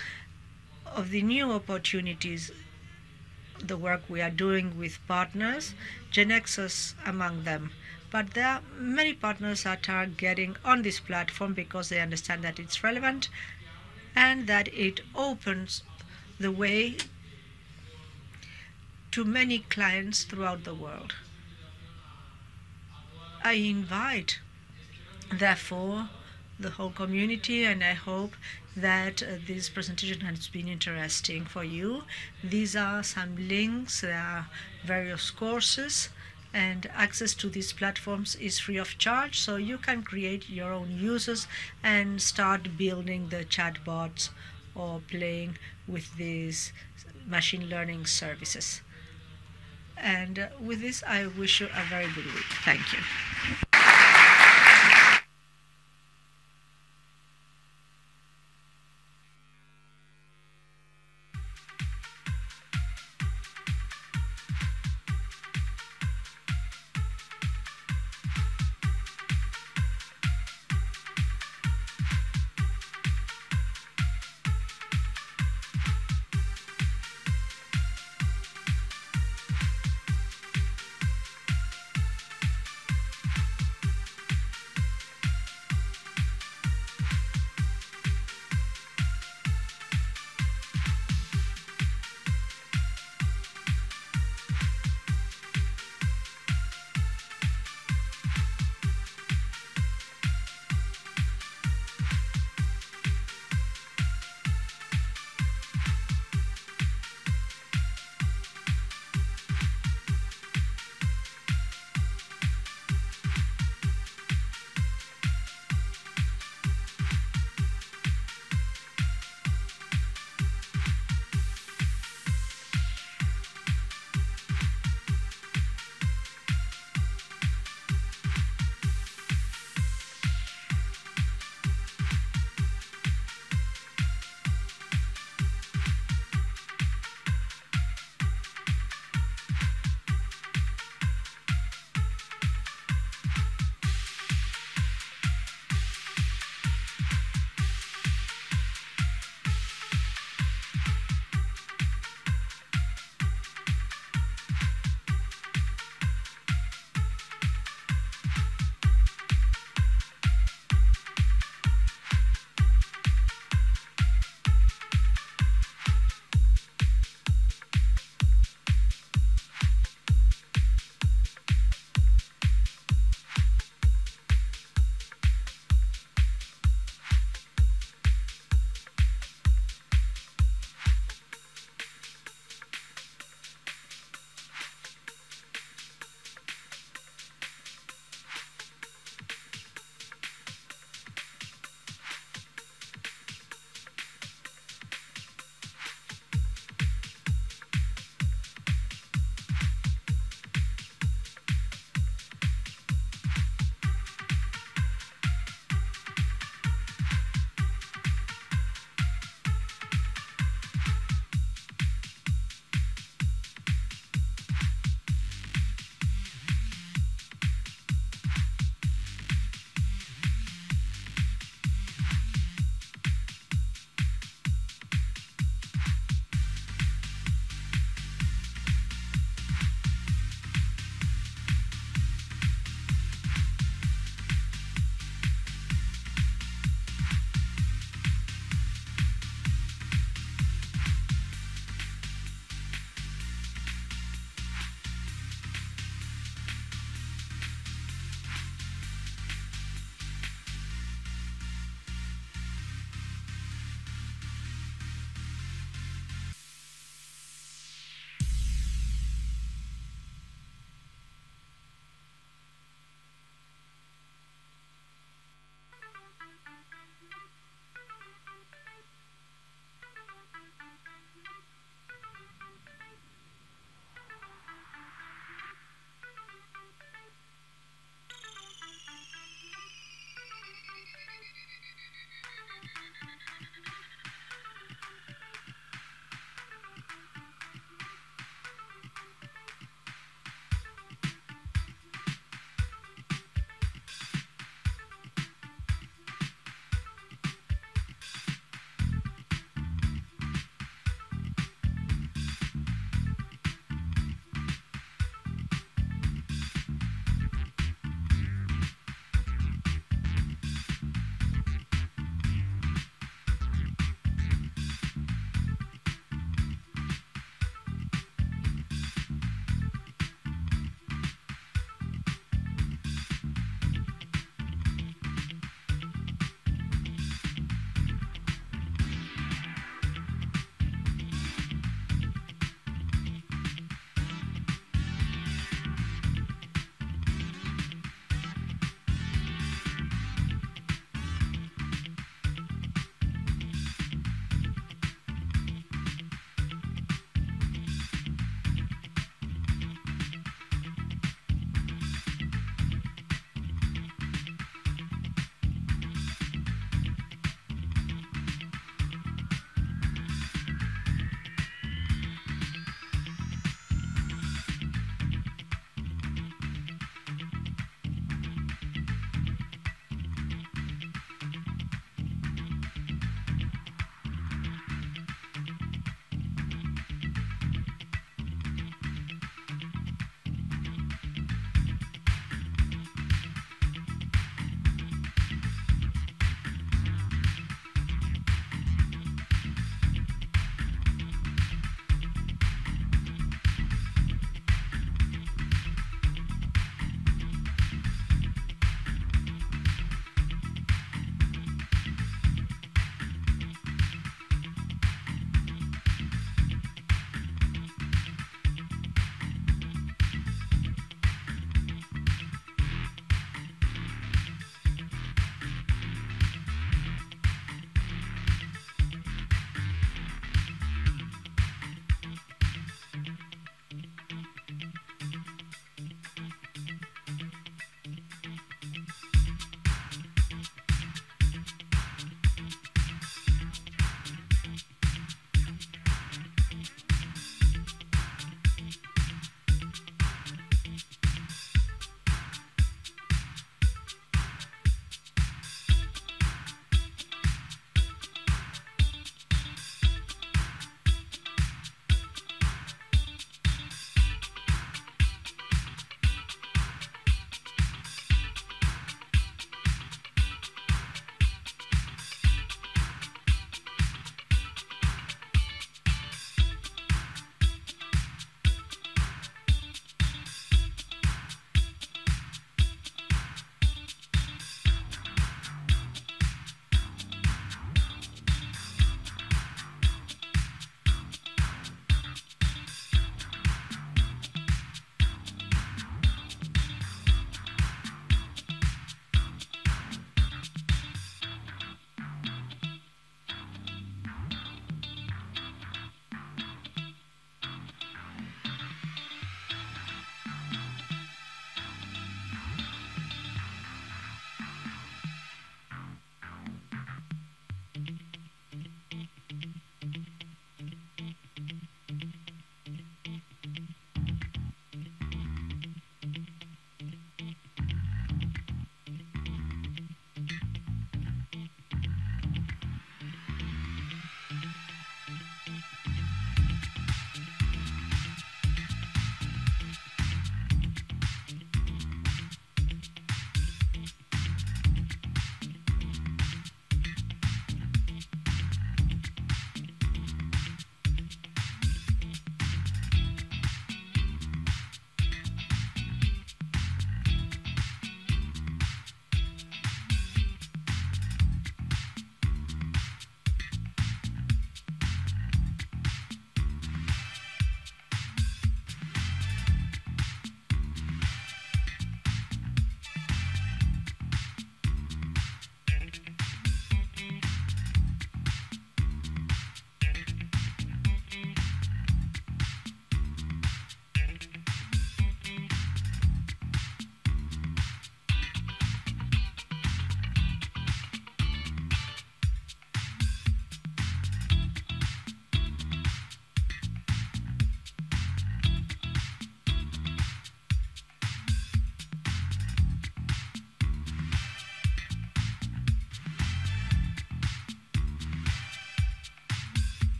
of the new opportunities, the work we are doing with partners, GeneXus among them. But there are many partners that are getting on this platform because they understand that it's relevant and that it opens the way to many clients throughout the world. I invite, therefore, the whole community, and I hope that this presentation has been interesting for you. These are some links, there are various courses, and access to these platforms is free of charge, so you can create your own users and start building the chatbots or playing with these machine learning services. And with this, I wish you a very good week. Thank you.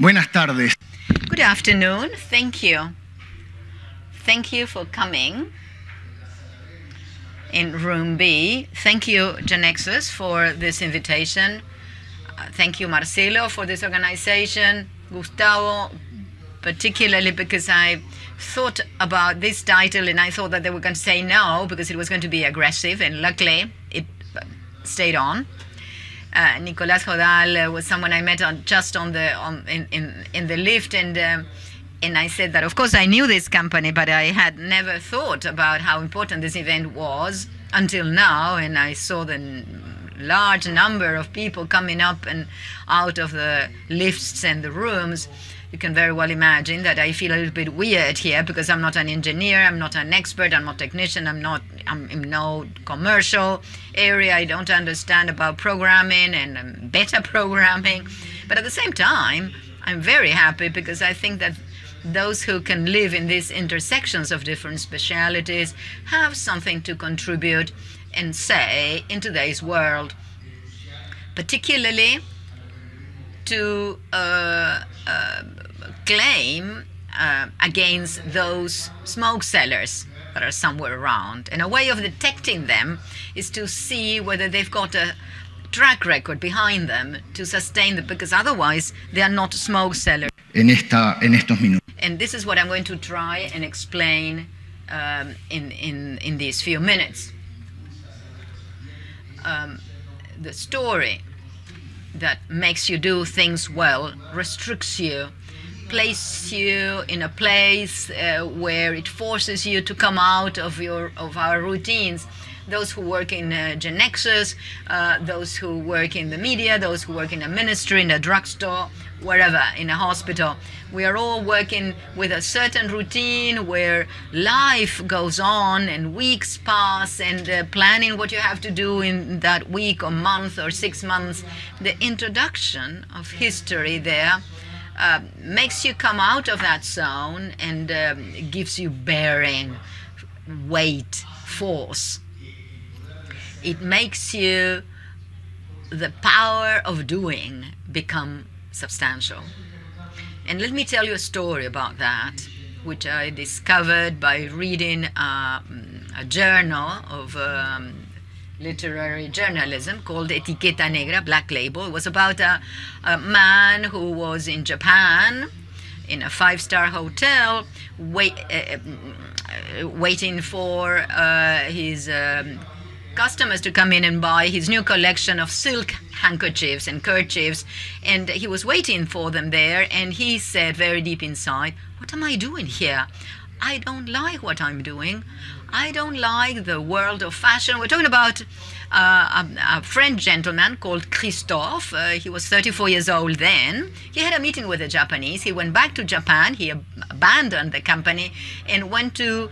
Buenas tardes. Good afternoon. Thank you. Thank you for coming in room B. Thank you, GeneXus, for this invitation. Thank you, Marcelo, for this organization. Gustavo, particularly because I thought about this title and I thought that they were going to say no because it was going to be aggressive, and luckily it stayed on. Nicolas Rodal was someone I met in the lift, and I said that of course I knew this company, but I had never thought about how important this event was until now, and I saw the large number of people coming up and out of the lifts and the rooms. You can very well imagine that I feel a little bit weird here because I'm not an engineer, I'm not an expert, I'm not a technician, I'm in no commercial area, I don't understand about programming and better programming. But at the same time, I'm very happy because I think that those who can live in these intersections of different specialities have something to contribute and say in today's world, particularly to claim against those smoke sellers that are somewhere around. And a way of detecting them is to see whether they've got a track record behind them to sustain them, because otherwise they are not smoke sellers. En estos minutos. And this is what I'm going to try and explain in these few minutes. The story that makes you do things well restricts you, places you in a place where it forces you to come out of our routines. Those who work in GeneXus, those who work in the media, those who work in a ministry, in a drugstore, wherever, in a hospital. We are all working with a certain routine where life goes on and weeks pass, and planning what you have to do in that week or month or 6 months. The introduction of history there makes you come out of that zone and gives you bearing, weight, force. It makes you, the power of doing become substantial. And let me tell you a story about that, which I discovered by reading a journal of literary journalism called Etiqueta Negra, Black Label. It was about a man who was in Japan in a 5-star hotel waiting for his customers to come in and buy his new collection of silk handkerchiefs and kerchiefs, and he was waiting for them there, and he said very deep inside, "What am I doing here? I don't like what I'm doing. I don't like the world of fashion." We're talking about a French gentleman called Christophe. He was 34 years old then. He had a meeting with the Japanese. He went back to Japan. He abandoned the company and went to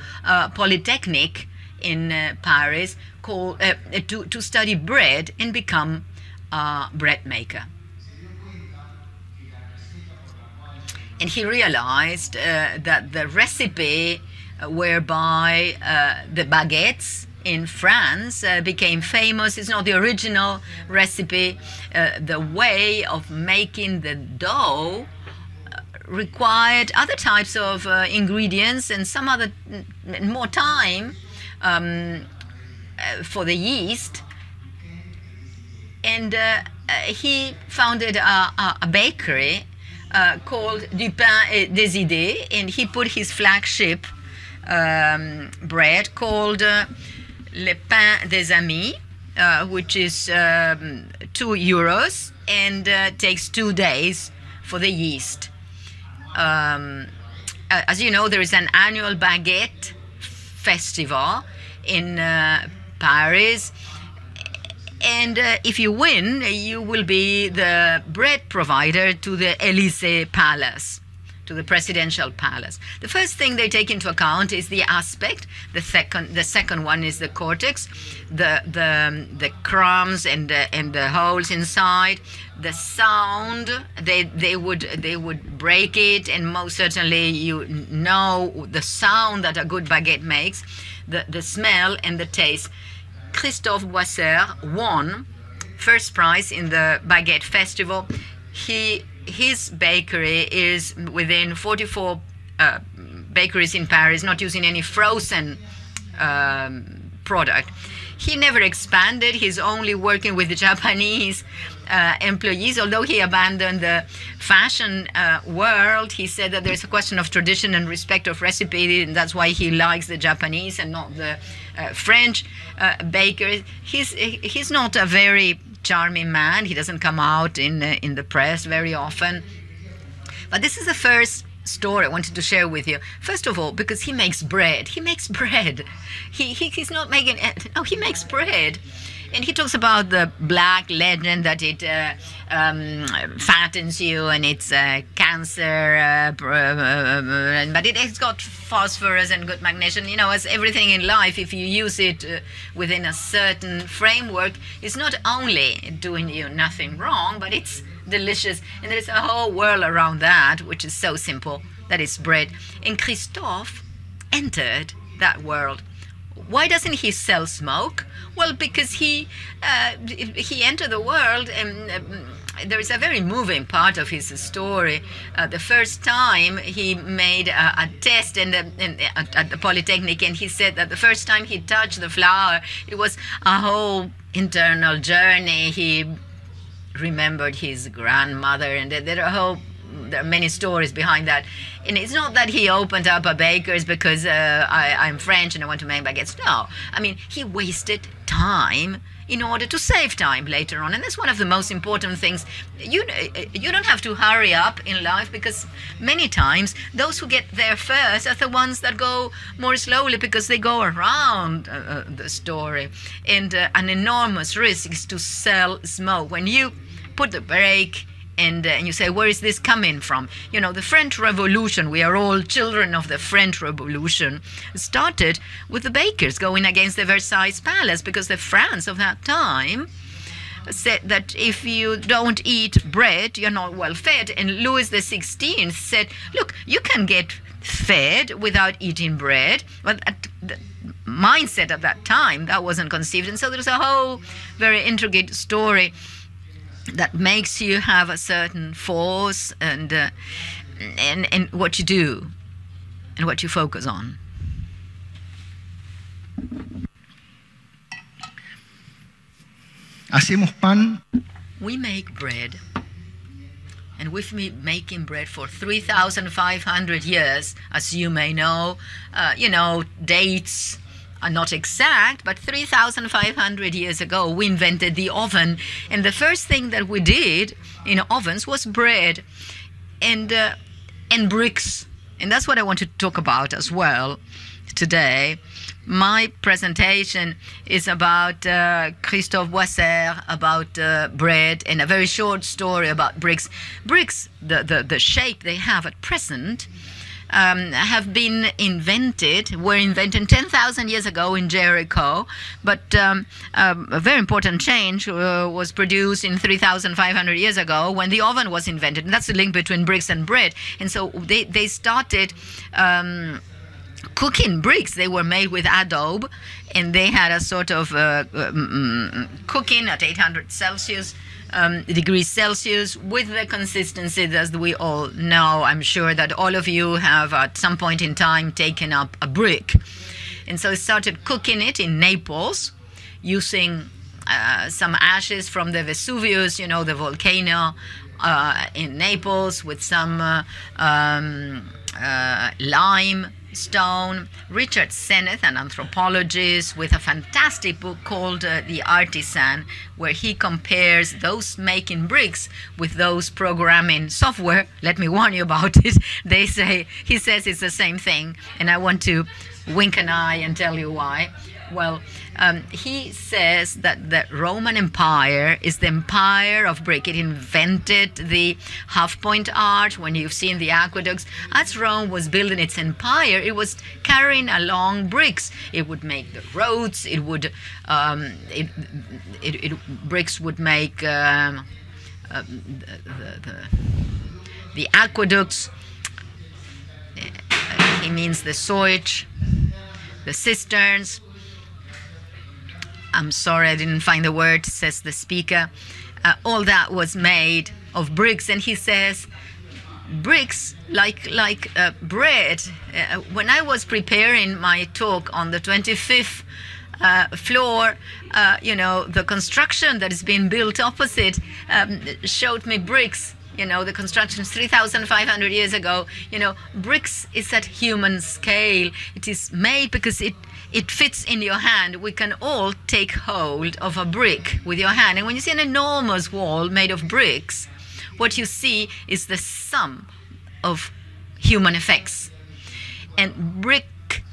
Polytechnic in Paris to study bread and become a bread maker. And he realized that the recipe whereby the baguettes in France became famous is not the original recipe. The way of making the dough required other types of ingredients and some other more time for the yeast, and he founded a bakery called Du Pain et des Idées, and he put his flagship bread called Le Pain des Amis, which is €2 and takes 2 days for the yeast. As you know, there is an annual baguette festival in Paris, and if you win, you will be the bread provider to the Élysée Palace, to the presidential palace. The first thing they take into account is the aspect. The second one is the cortex, the crumbs and the holes inside. The sound, they would break it, and most certainly you know the sound that a good baguette makes. The smell and the taste. Christophe Boisser won first prize in the Baguette Festival. He his bakery is within 44 bakeries in Paris, not using any frozen product. He never expanded. He's only working with the Japanese employees. Although he abandoned the fashion world, he said that there's a question of tradition and respect of recipe, and that's why he likes the Japanese and not the French bakers. He's not a very charming man. He doesn't come out in the press very often. But this is the first story I wanted to share with you. First of all, because he makes bread. He makes bread. He's not making... No, he makes bread. And he talks about the black legend that it fattens you and it's cancer, but it's got phosphorus and good magnesium. You know, as everything in life, if you use it within a certain framework, it's not only doing you nothing wrong, but it's delicious. And there's a whole world around that, which is so simple, that is bread. And Christophe entered that world. Why doesn't he sell smoke? Well, because he entered the world, and there is a very moving part of his story. The first time he made a test at the Polytechnic, and he said that the first time he touched the flour, it was a whole internal journey. He remembered his grandmother, and there are many stories behind that. And it's not that he opened up a baker's because I'm French and I want to make baguettes. No, I mean, he wasted time in order to save time later on. And that's one of the most important things. You don't have to hurry up in life, because many times those who get there first are the ones that go more slowly, because they go around the story. And an enormous risk is to sell smoke. When you put the brake and you say, where is this coming from? You know, the French Revolution, we are all children of the French Revolution, started with the bakers going against the Versailles Palace, because the France of that time said that if you don't eat bread, you're not well fed. And Louis XVI said, look, you can get fed without eating bread. But the mindset at that time, that wasn't conceived. And so there's a whole very intricate story that makes you have a certain force and what you do and what you focus on. Hacemos pan. We make bread, and we've been making bread for 3,500 years, as you may know. Dates are not exact, but 3,500 years ago, we invented the oven. And the first thing that we did in ovens was bread and bricks. And that's what I want to talk about as well today. My presentation is about Christophe Boisser, about bread, and a very short story about bricks. Bricks, the shape they have at present, have been were invented 10,000 years ago in Jericho, but a very important change was produced in 3,500 years ago when the oven was invented. And that's the link between bricks and bread. And so they started cooking bricks. They were made with adobe, and they had a sort of cooking at 800 degrees Celsius with the consistency that we all know. I'm sure that all of you have at some point in time taken up a brick. And so I started cooking it in Naples using some ashes from the Vesuvius, the volcano in Naples, with some limestone. Richard Sennett, an anthropologist, with a fantastic book called The Artisan, where he compares those making bricks with those programming software. Let me warn you about it. He says it's the same thing, and I want to wink an eye and tell you why. Well, he says that the Roman Empire is the empire of brick. It invented the half-point arch. When you've seen the aqueducts, as Rome was building its empire, it was carrying along bricks. It would make the roads. It would bricks would make the aqueducts. He means the sewage, the cisterns. I'm sorry, I didn't find the word, says the speaker. All that was made of bricks. And he says, bricks like bread. When I was preparing my talk on the 25th floor, the construction that is being built opposite showed me bricks. The construction 3,500 years ago. Bricks is at human scale. It is made because it fits in your hand. We can all take hold of a brick with your hand. And when you see an enormous wall made of bricks, what you see is the sum of human effects. And brick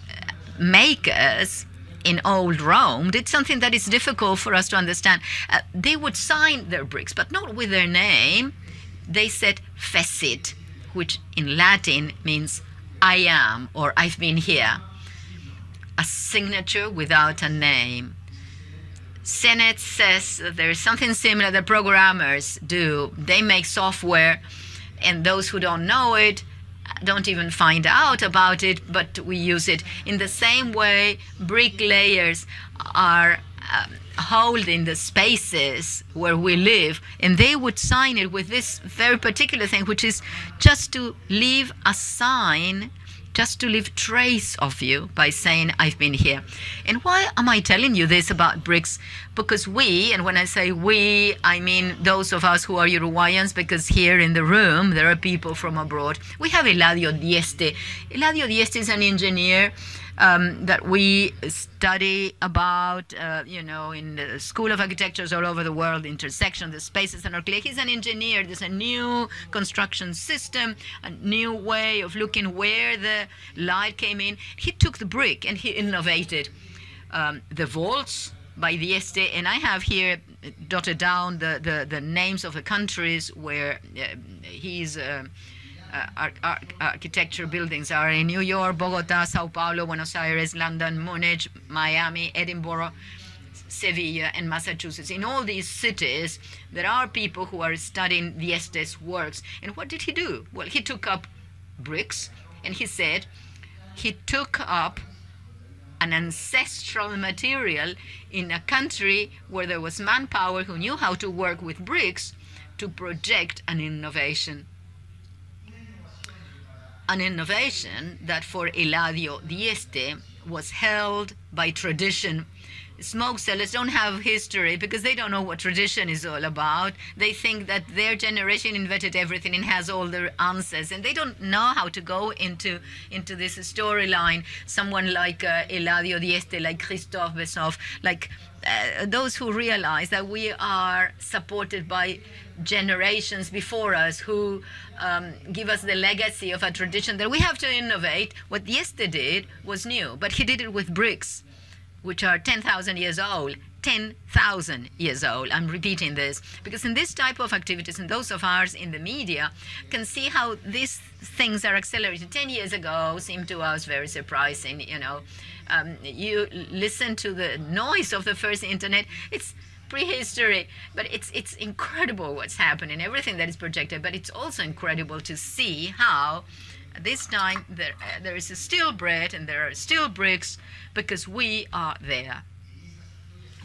makers in old Rome did something that is difficult for us to understand. They would sign their bricks, but not with their name. They said fecit, which in Latin means I am, or I've been here. A signature without a name. Sennett says that there is something similar that programmers do. They make software, and those who don't know it don't even find out about it, but we use it. In the same way, bricklayers are holding the spaces where we live, and they would sign it with this very particular thing, which is just to leave a sign, just to leave trace of you by saying, I've been here. And why am I telling you this about bricks? Because we, and when I say we, I mean those of us who are Uruguayans, because here in the room there are people from abroad. We have Eladio Dieste. Eladio Dieste is an engineer that we study about, in the School of Architectures all over the world, intersection, the spaces are clear. He's an engineer. There's a new construction system, a new way of looking where the light came in. He took the brick and he innovated the vaults by Dieste, and I have here dotted down the names of the countries where he's architecture buildings are in New York, Bogota, Sao Paulo, Buenos Aires, London, Munich, Miami, Edinburgh, Sevilla, and Massachusetts. In all these cities, there are people who are studying Dieste's works. And what did he do? Well, he took up bricks, and he said he took up an ancestral material in a country where there was manpower who knew how to work with bricks to project an innovation. An innovation that for Eladio Dieste was held by tradition. Smoke sellers don't have history because they don't know what tradition is all about. They think that their generation invented everything and has all the answers, and they don't know how to go into this storyline. Someone like Eladio Dieste, like Christophe Bessoff, like those who realize that we are supported by generations before us who give us the legacy of a tradition that we have to innovate. What Dieste did was new, but he did it with bricks, which are 10,000 years old. 10,000 years old. I'm repeating this because in this type of activities, and those of ours in the media, can see how these things are accelerated. 10 years ago seemed to us very surprising. You listen to the noise of the first internet. It's prehistory, but it's incredible what's happening, everything that is projected. But it's also incredible to see how this time there is still bread and there are still bricks, because we are there.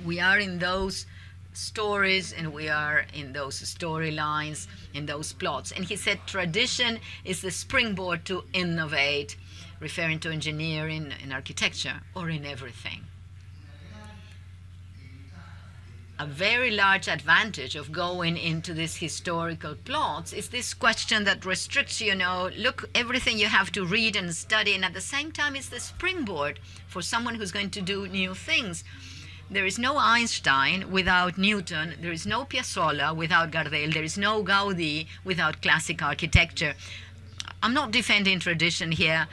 We are in those stories, and we are in those storylines, in those plots. And he said tradition is the springboard to innovate, referring to engineering, in architecture, or in everything. A very large advantage of going into these historical plots is this question that restricts, look, everything you have to read and study, and at the same time it's the springboard for someone who's going to do new things. There is no Einstein without Newton. There is no Piazzolla without Gardel. There is no Gaudí without classic architecture. I'm not defending tradition here.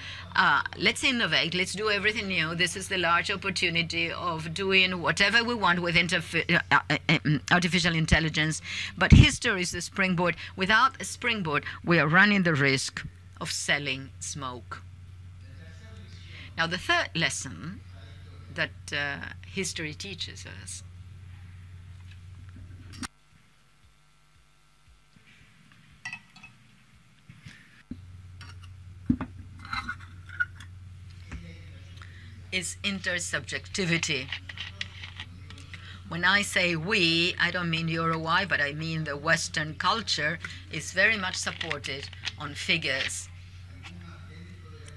Let's innovate. Let's do everything new. This is the large opportunity of doing whatever we want with artificial intelligence. But history is the springboard. Without a springboard, we are running the risk of selling smoke. Now, the third lesson that history teaches us is intersubjectivity. When I say we, I don't mean Uruguay, but I mean the Western culture is very much supported on figures.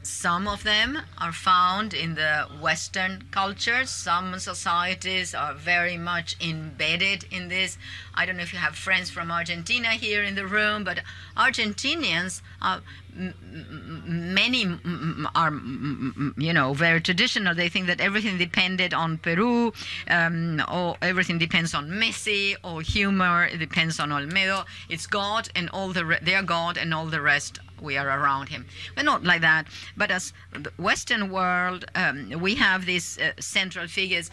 Some of them are found in the Western culture. Some societies are very much embedded in this. I don't know if you have friends from Argentina here in the room, but Argentinians are many are, very traditional. They think that everything depended on Peru, or everything depends on Messi, or humor it depends on Olmedo. It's God and all their God and all the rest. We are around him. We're not like that. But as the Western world, we have these central figures,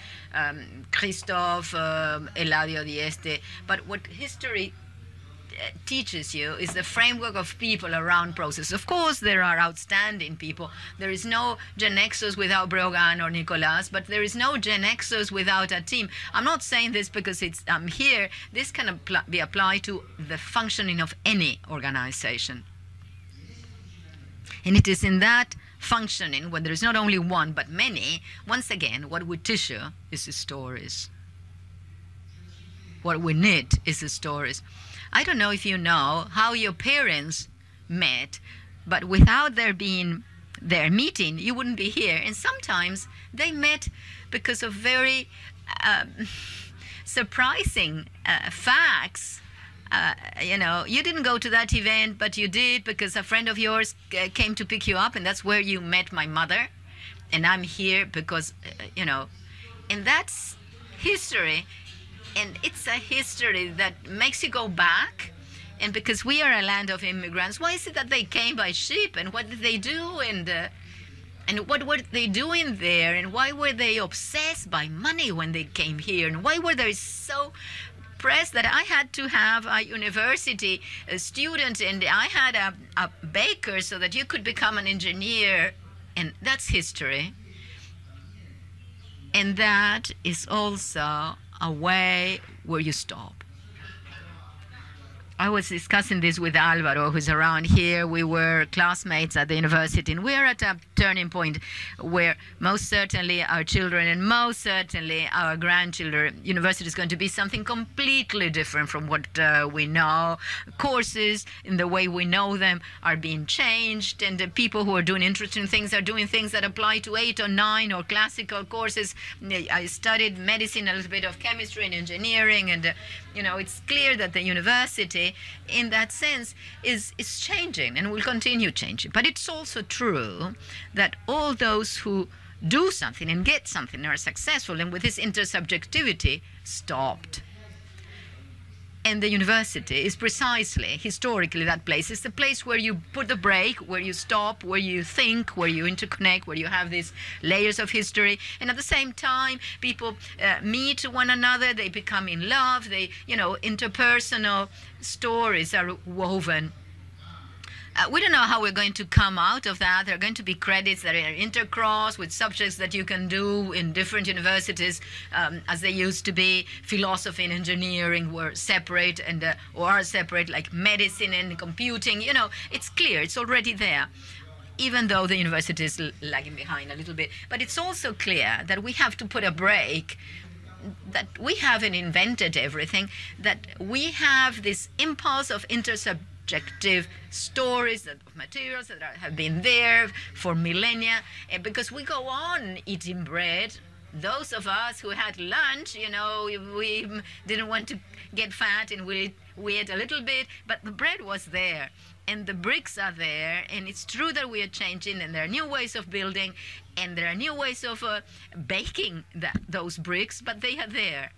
Christoph, Eladio Dieste. But what history teaches you is the framework of people around process. Of course, there are outstanding people. There is no GeneXus without Brogan or Nicolas, but there is no GeneXus without a team. I'm not saying this because I'm here. This can be applied to the functioning of any organization. And it is in that functioning, when there is not only one but many, once again, what we teach you is the stories. What we need is the stories. I don't know if you know how your parents met, but without their meeting, you wouldn't be here. And sometimes they met because of very surprising facts. You didn't go to that event, but you did because a friend of yours came to pick you up, and that's where you met my mother. And I'm here because, and that's history. And it's a history that makes you go back. And because we are a land of immigrants, why is it that they came by ship? And what did they do? And what were they doing there? And why were they obsessed by money when they came here? And why were they so pressed that I had to have a university student and I had a baker so that you could become an engineer? And that's history. And that is also a way where you stop. I was discussing this with Alvaro, who's around here. We were classmates at the university, and we're at a turning point where most certainly our children and most certainly our grandchildren, university is going to be something completely different from what we know. Courses, in the way we know them, are being changed, and the people who are doing interesting things are doing things that apply to 8 or 9 or classical courses. I studied medicine, a little bit of chemistry and engineering, and it's clear that the university, in that sense, is changing and will continue changing. But it's also true that all those who do something and get something are successful, and with this intersubjectivity, stopped. And the university is precisely, historically, that place. It's the place where you put the brake, where you stop, where you think, where you interconnect, where you have these layers of history. And at the same time, people meet one another, they become in love, interpersonal stories are woven. We don't know how we're going to come out of that. There are going to be credits that are intercrossed with subjects that you can do in different universities, as they used to be. Philosophy and engineering were separate or are separate, like medicine and computing. It's clear. It's already there, even though the university is lagging behind a little bit. But it's also clear that we have to put a brake, that we haven't invented everything, that we have this impulse of intersubjective stories, of materials that have been there for millennia, because we go on eating bread. Those of us who had lunch, we didn't want to get fat, and we ate a little bit, but the bread was there, and the bricks are there, and it's true that we are changing, and there are new ways of building, and there are new ways of baking those bricks, but they are there.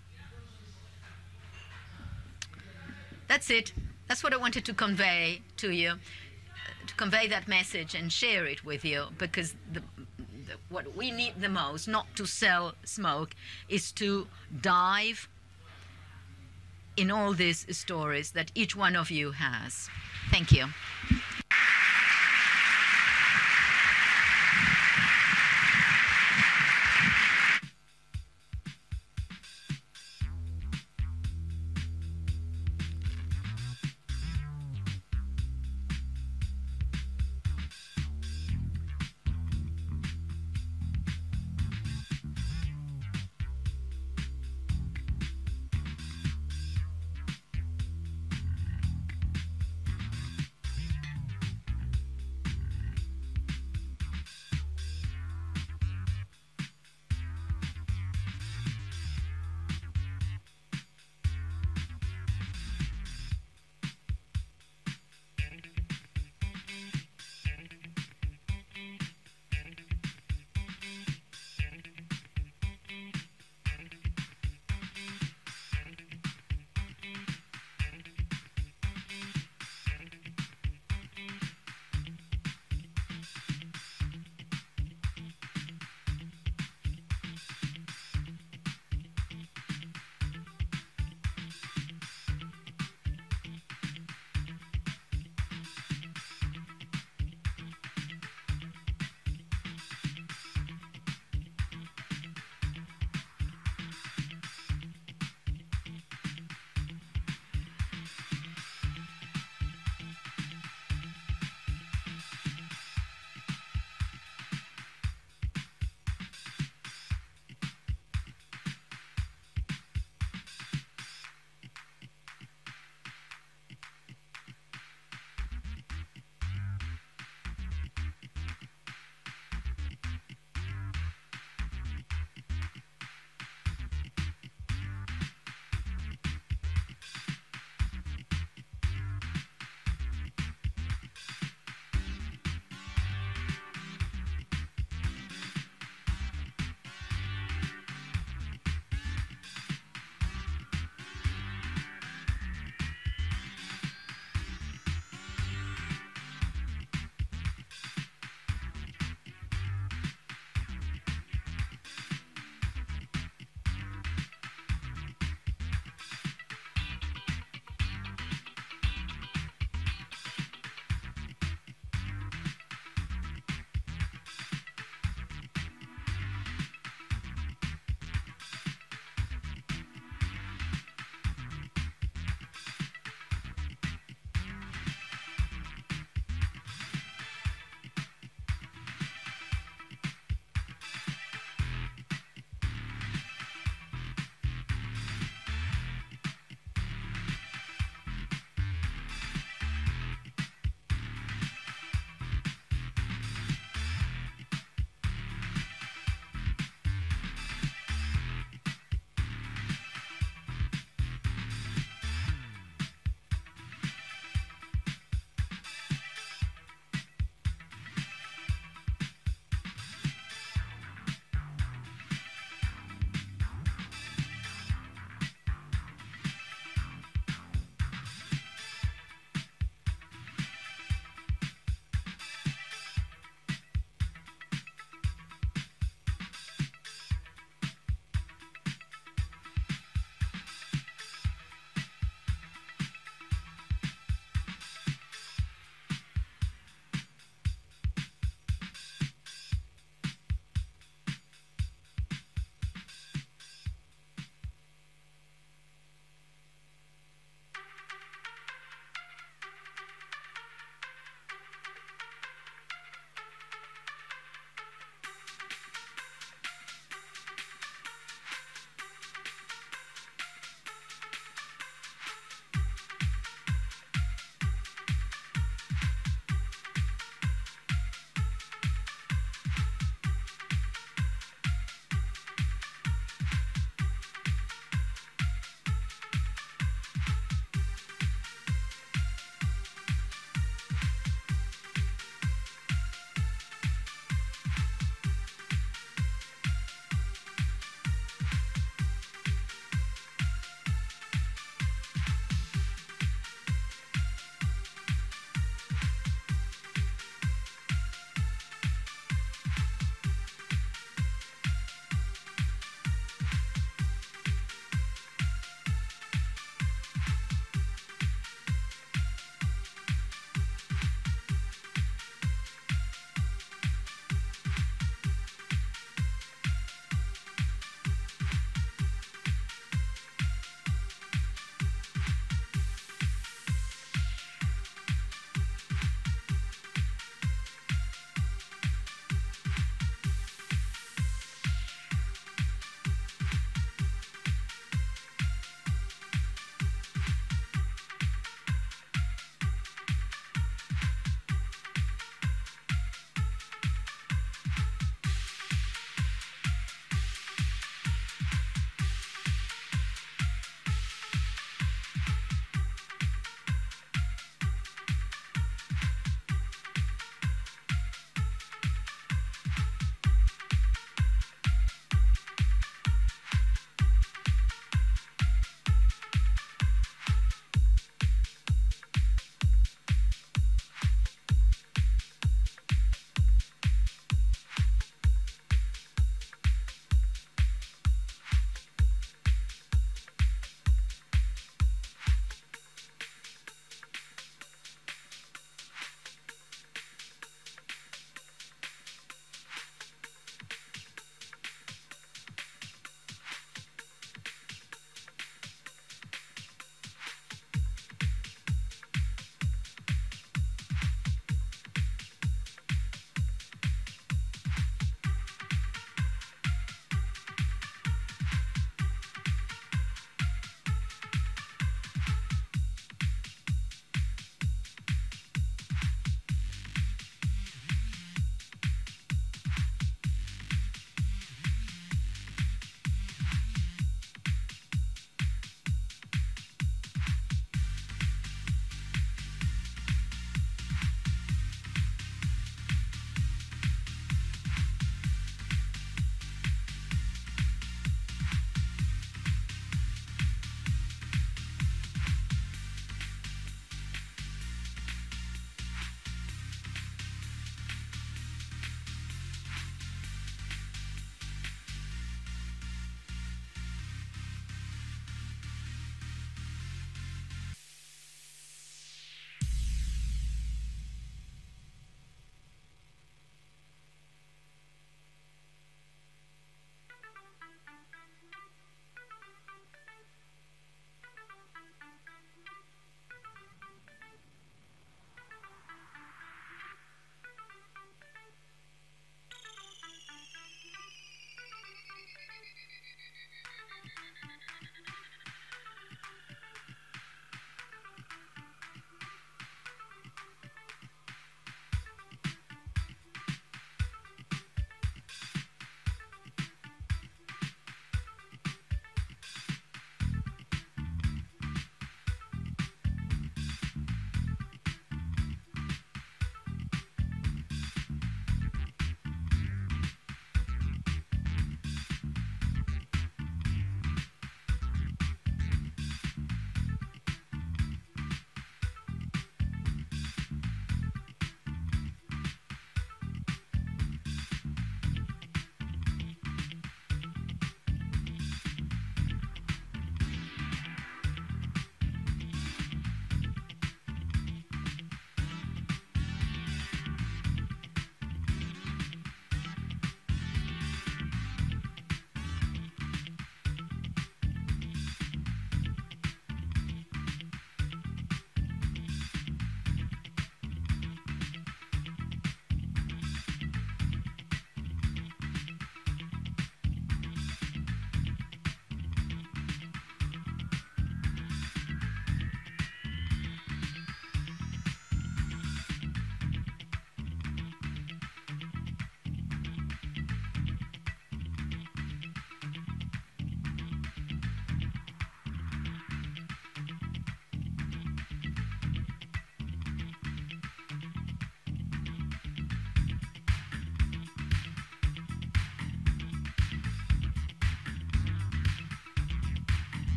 That's it. That's what I wanted to convey to you, to convey that message and share it with you, because what we need the most, not to sell smoke, is to dive in all these stories that each one of you has. Thank you.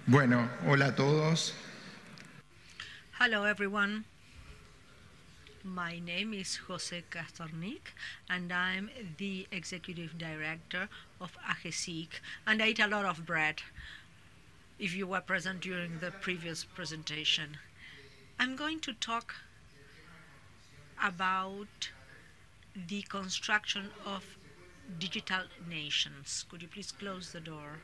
Bueno, hola a todos. Hello, everyone. My name is Jose Castornik, and I'm the Executive Director of AGESIC, and I ate a lot of bread, if you were present during the previous presentation. I'm going to talk about the construction of digital nations. Could you please close the door?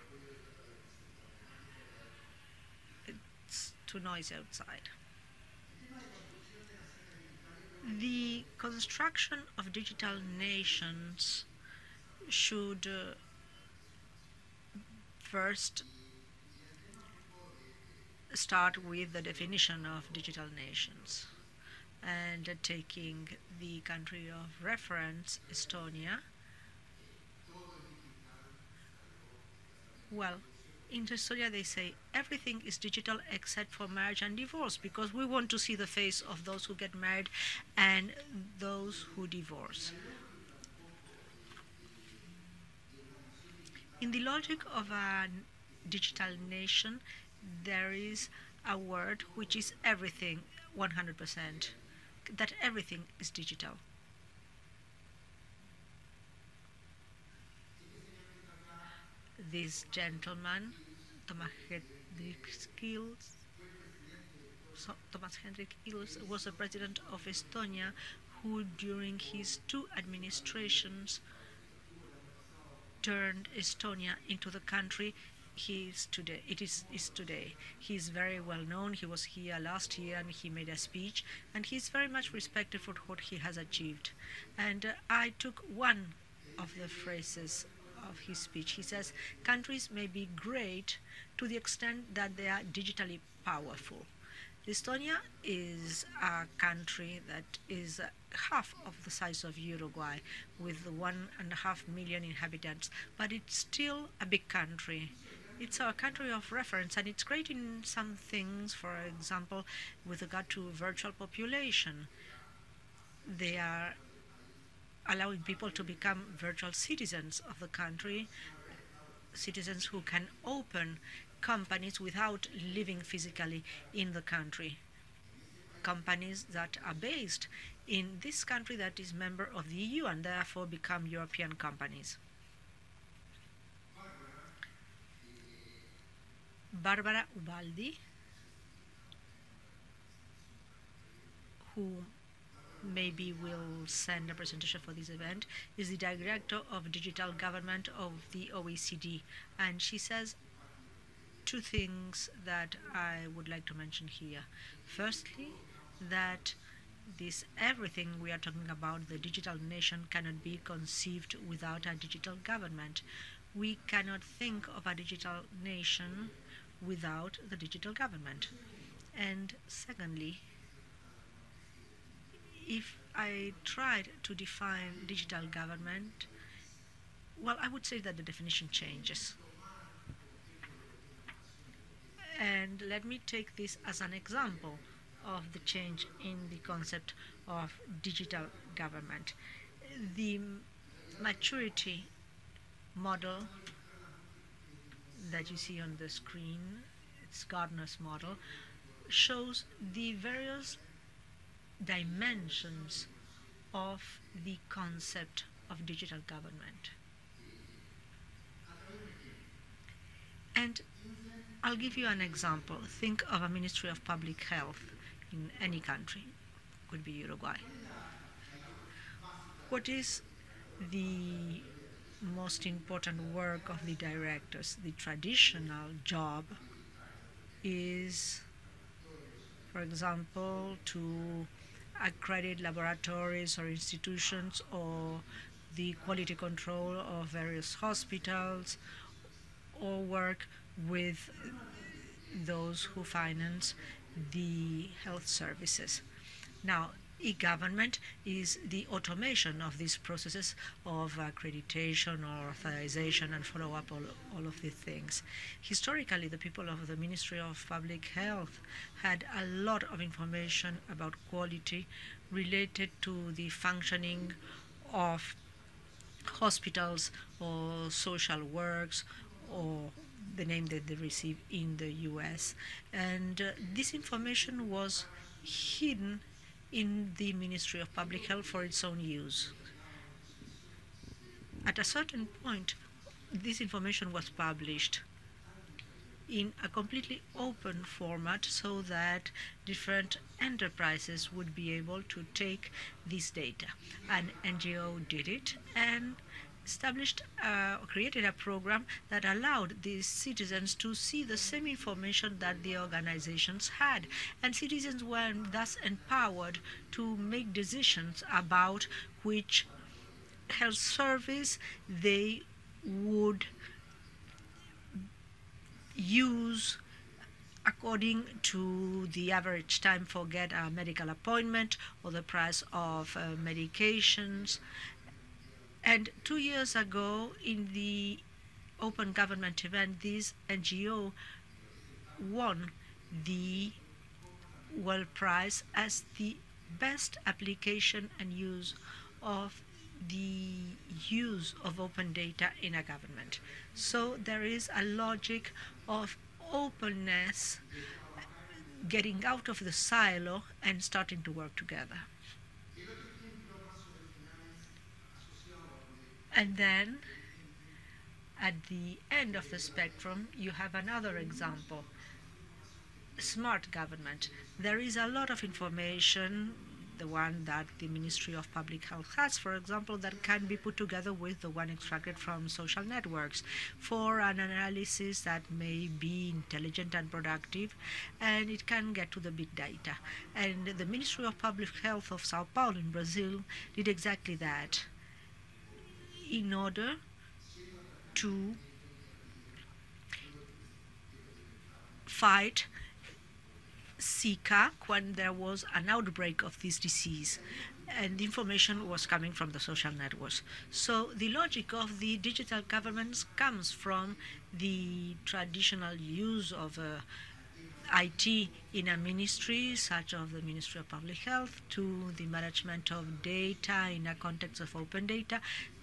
It's too noisy outside. The construction of digital nations should first start with the definition of digital nations. And taking the country of reference, Estonia, well, in Estonia they say everything is digital except for marriage and divorce, because we want to see the face of those who get married and those who divorce. In the logic of a digital nation, there is a word which is everything, 100%, that everything is digital. This gentleman, Thomas Hendrik Ills, was the president of Estonia, who during his 2 administrations turned Estonia into the country it is today. He is very well known. He was here last year and he made a speech, and he's very much respected for what he has achieved. And I took one of the phrases of his speech. He says, countries may be great to the extent that they are digitally powerful. Estonia is a country that is half of the size of Uruguay, with 1.5 million inhabitants, but it's still a big country. It's our country of reference, and it's great in some things, for example, with regard to virtual population. They are allowing people to become virtual citizens of the country, citizens who can open companies without living physically in the country. Companies that are based in this country that is member of the EU and therefore become European companies. Barbara Ubaldi, who maybe will send a presentation for this event, is the Director of Digital Government of the OECD, and she says 2 things that I would like to mention here. Firstly, that this everything we are talking about, the digital nation, cannot be conceived without a digital government. We cannot think of a digital nation without the digital government. And secondly, if I tried to define digital government, well, I would say that the definition changes. And let me take this as an example of the change in the concept of digital government. The maturity model that you see on the screen, it's Gardner's model, shows the various dimensions of the concept of digital government. And I'll give you an example. Think of a Ministry of Public Health in any country, could be Uruguay. What is the most important work of the directors? The traditional job is, for example, to accredit laboratories or institutions, or the quality control of various hospitals, or work with those who finance the health services. Now, e-government is the automation of these processes of accreditation or authorization and follow-up, all of these things. Historically, the people of the Ministry of Public Health had a lot of information about quality related to the functioning of hospitals or social works or the name that they receive in the US. And this information was hidden in the Ministry of Public Health for its own use. At a certain point, this information was published in a completely open format so that different enterprises would be able to take this data. An NGO did it and created a program that allowed these citizens to see the same information that the organizations had. And citizens were thus empowered to make decisions about which health service they would use according to the average time for get a medical appointment or the price of medications. And 2 years ago, in the open government event, this NGO won the World Prize as the best application and use of open data in a government. So there is a logic of openness, getting out of the silo and starting to work together. And then, at the end of the spectrum, you have another example, smart government. There is a lot of information, the one that the Ministry of Public Health has, for example, that can be put together with the one extracted from social networks for an analysis that may be intelligent and productive, and it can get to the big data. And the Ministry of Public Health of Sao Paulo in Brazil did exactly that in order to fight Zika when there was an outbreak of this disease, and the information was coming from the social networks. So the logic of the digital governments comes from the traditional use of IT in a ministry, such as the Ministry of Public Health, to the management of data in a context of open data,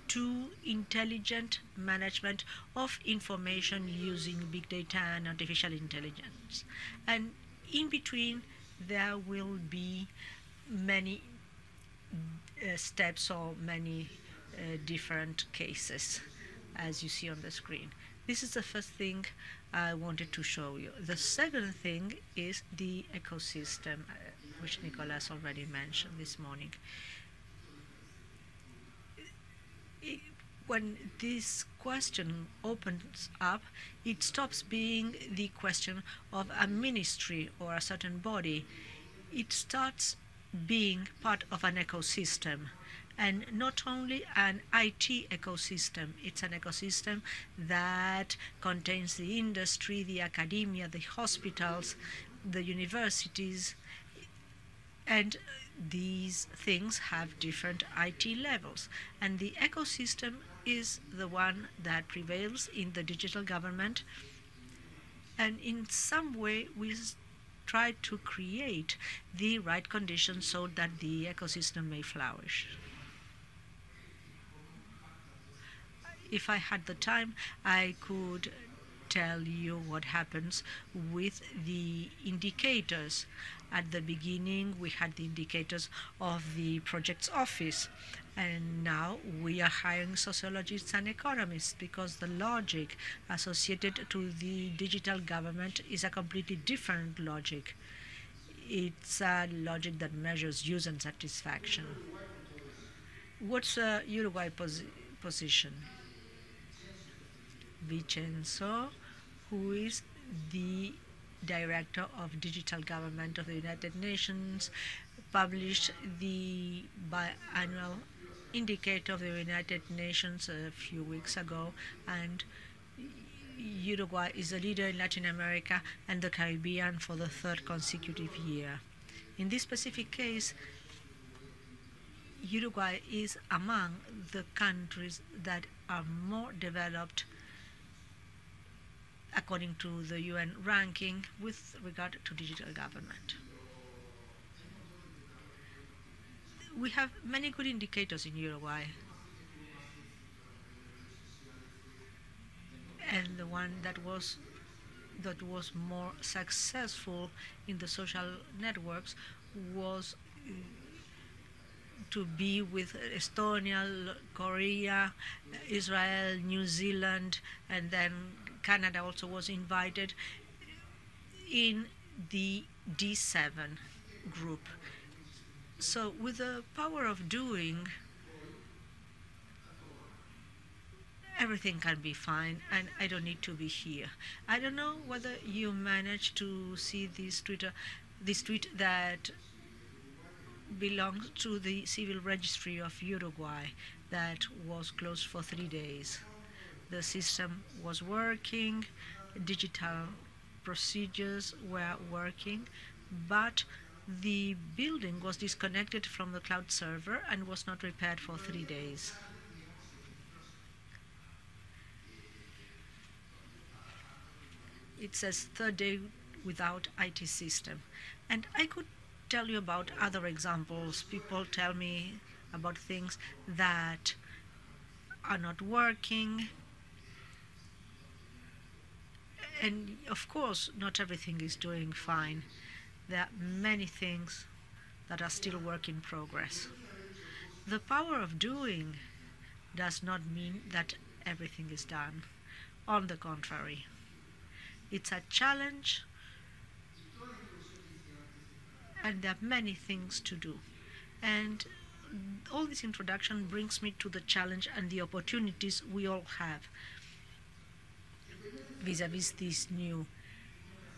to intelligent management of information using big data and artificial intelligence. And in between, there will be many steps or many different cases, as you see on the screen. This is the first thing I wanted to show you. The second thing is the ecosystem, which Nicolas already mentioned this morning. When this question opens up, it stops being the question of a ministry or a certain body. It starts being part of an ecosystem, and not only an IT ecosystem. It's an ecosystem that contains the industry, the academia, the hospitals, the universities, and these things have different IT levels. And the ecosystem is the one that prevails in the digital government, and in some way we try to create the right conditions so that the ecosystem may flourish. If I had the time, I could tell you what happens with the indicators. At the beginning, we had the indicators of the project's office, and now we are hiring sociologists and economists because the logic associated to the digital government is a completely different logic. It's a logic that measures user satisfaction. What's Uruguay position? Vincenzo, who is the Director of Digital Government of the United Nations, published the biannual indicator of the United Nations a few weeks ago, and Uruguay is a leader in Latin America and the Caribbean for the third consecutive year. In this specific case, Uruguay is among the countries that are more developed according to the UN ranking with regard to digital government. We have many good indicators in Uruguay. and the one that was more successful in the social networks was to be with Estonia, Korea, Israel, New Zealand, and then Canada also was invited in the D7 group. So with the power of doing, everything can be fine, and I don't need to be here. I don't know whether you managed to see this tweet that belongs to the civil registry of Uruguay that was closed for 3 days. The system was working, digital procedures were working, but the building was disconnected from the cloud server and was not repaired for 3 days. It says third day without IT system. And I could tell you about other examples. People tell me about things that are not working. And of course, not everything is doing fine. There are many things that are still work in progress. The power of doing does not mean that everything is done. On the contrary, it's a challenge, and there are many things to do. And all this introduction brings me to the challenge and the opportunities we all have vis-a-vis this new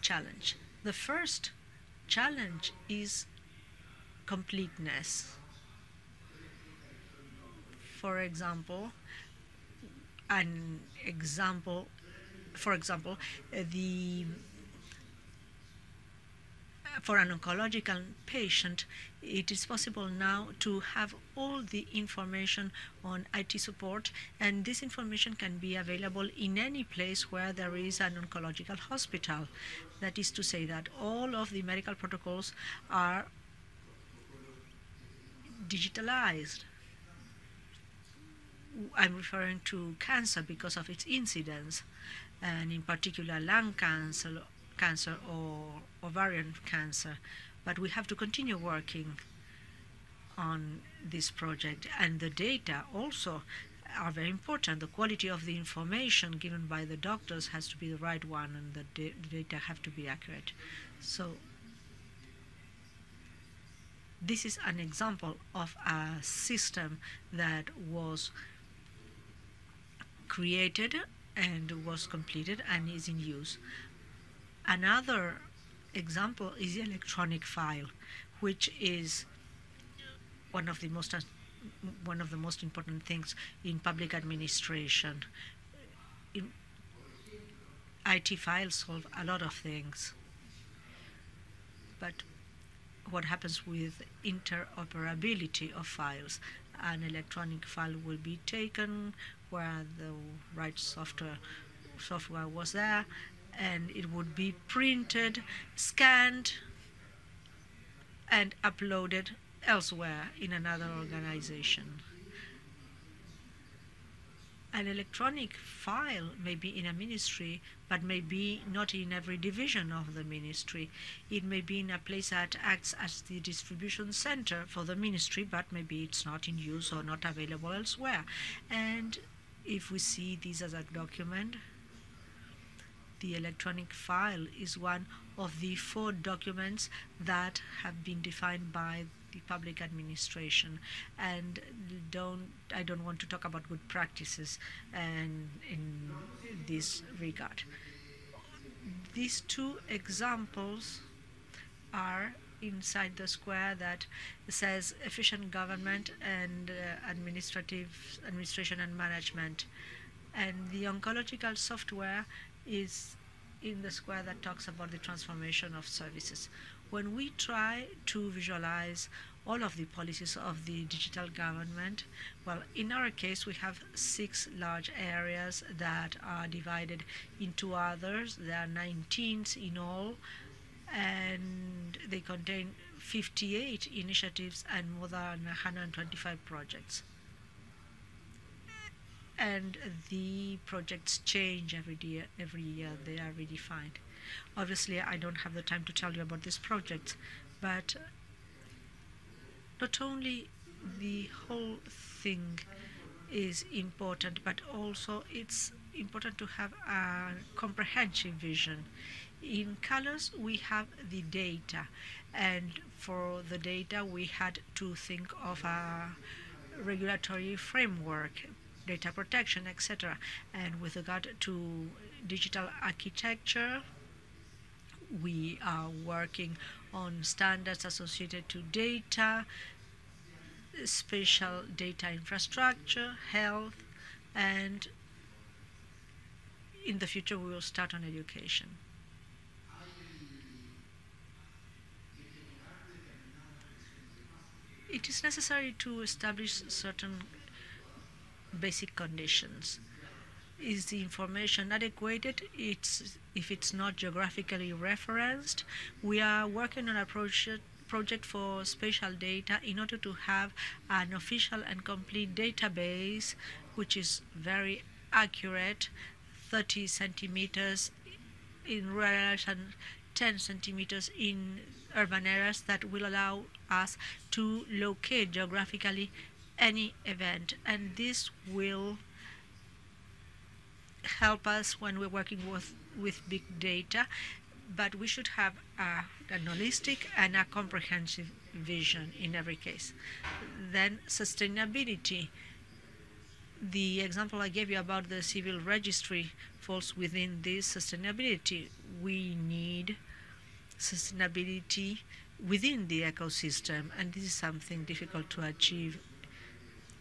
challenge. The first challenge is completeness. For example, for an oncological patient, it is possible now to have all the information on IT support, and this information can be available in any place where there is an oncological hospital. That is to say that all of the medical protocols are digitalized. I'm referring to cancer because of its incidence, and in particular lung cancer or ovarian cancer. But we have to continue working on this project, and the data also are very important. The quality of the information given by the doctors has to be the right one, and the data have to be accurate. So this is an example of a system that was created and was completed and is in use. Another example is the electronic file, which is one of the most important things in public administration. IT files solve a lot of things, but what happens with interoperability of files? An electronic file will be taken where the right software was there, and it would be printed, scanned, and uploaded elsewhere in another organization. An electronic file may be in a ministry, but may be not in every division of the ministry. It may be in a place that acts as the distribution center for the ministry, but maybe it's not in use or not available elsewhere. And if we see this as a document, the electronic file is one of the 4 documents that have been defined by the public administration. And I don't want to talk about good practices and in this regard. These 2 examples are inside the square that says efficient government and administration and management. And the oncological software is in the square that talks about the transformation of services. When we try to visualize all of the policies of the digital government, well, in our case, we have 6 large areas that are divided into others. There are 19 in all, and they contain 58 initiatives and more than 125 projects. and the projects change every year. They are redefined. Obviously, I don't have the time to tell you about this project, but not only the whole thing is important, but also it's important to have a comprehensive vision. In colors, we have the data, and for the data, we had to think of a regulatory framework, data protection, etc. And with regard to digital architecture, we are working on standards associated to data, spatial data infrastructure, health, and in the future we will start on education. It is necessary to establish certain basic conditions. Is the information adequate? If it's not geographically referenced, we are working on a project for spatial data in order to have an official and complete database which is very accurate, 30 centimeters in rural areas and 10 centimeters in urban areas, that will allow us to locate geographically any event, and this will help us when we're working with big data, but we should have an holistic and a comprehensive vision in every case. Then sustainability. The example I gave you about the civil registry falls within this sustainability. We need sustainability within the ecosystem, and this is something difficult to achieve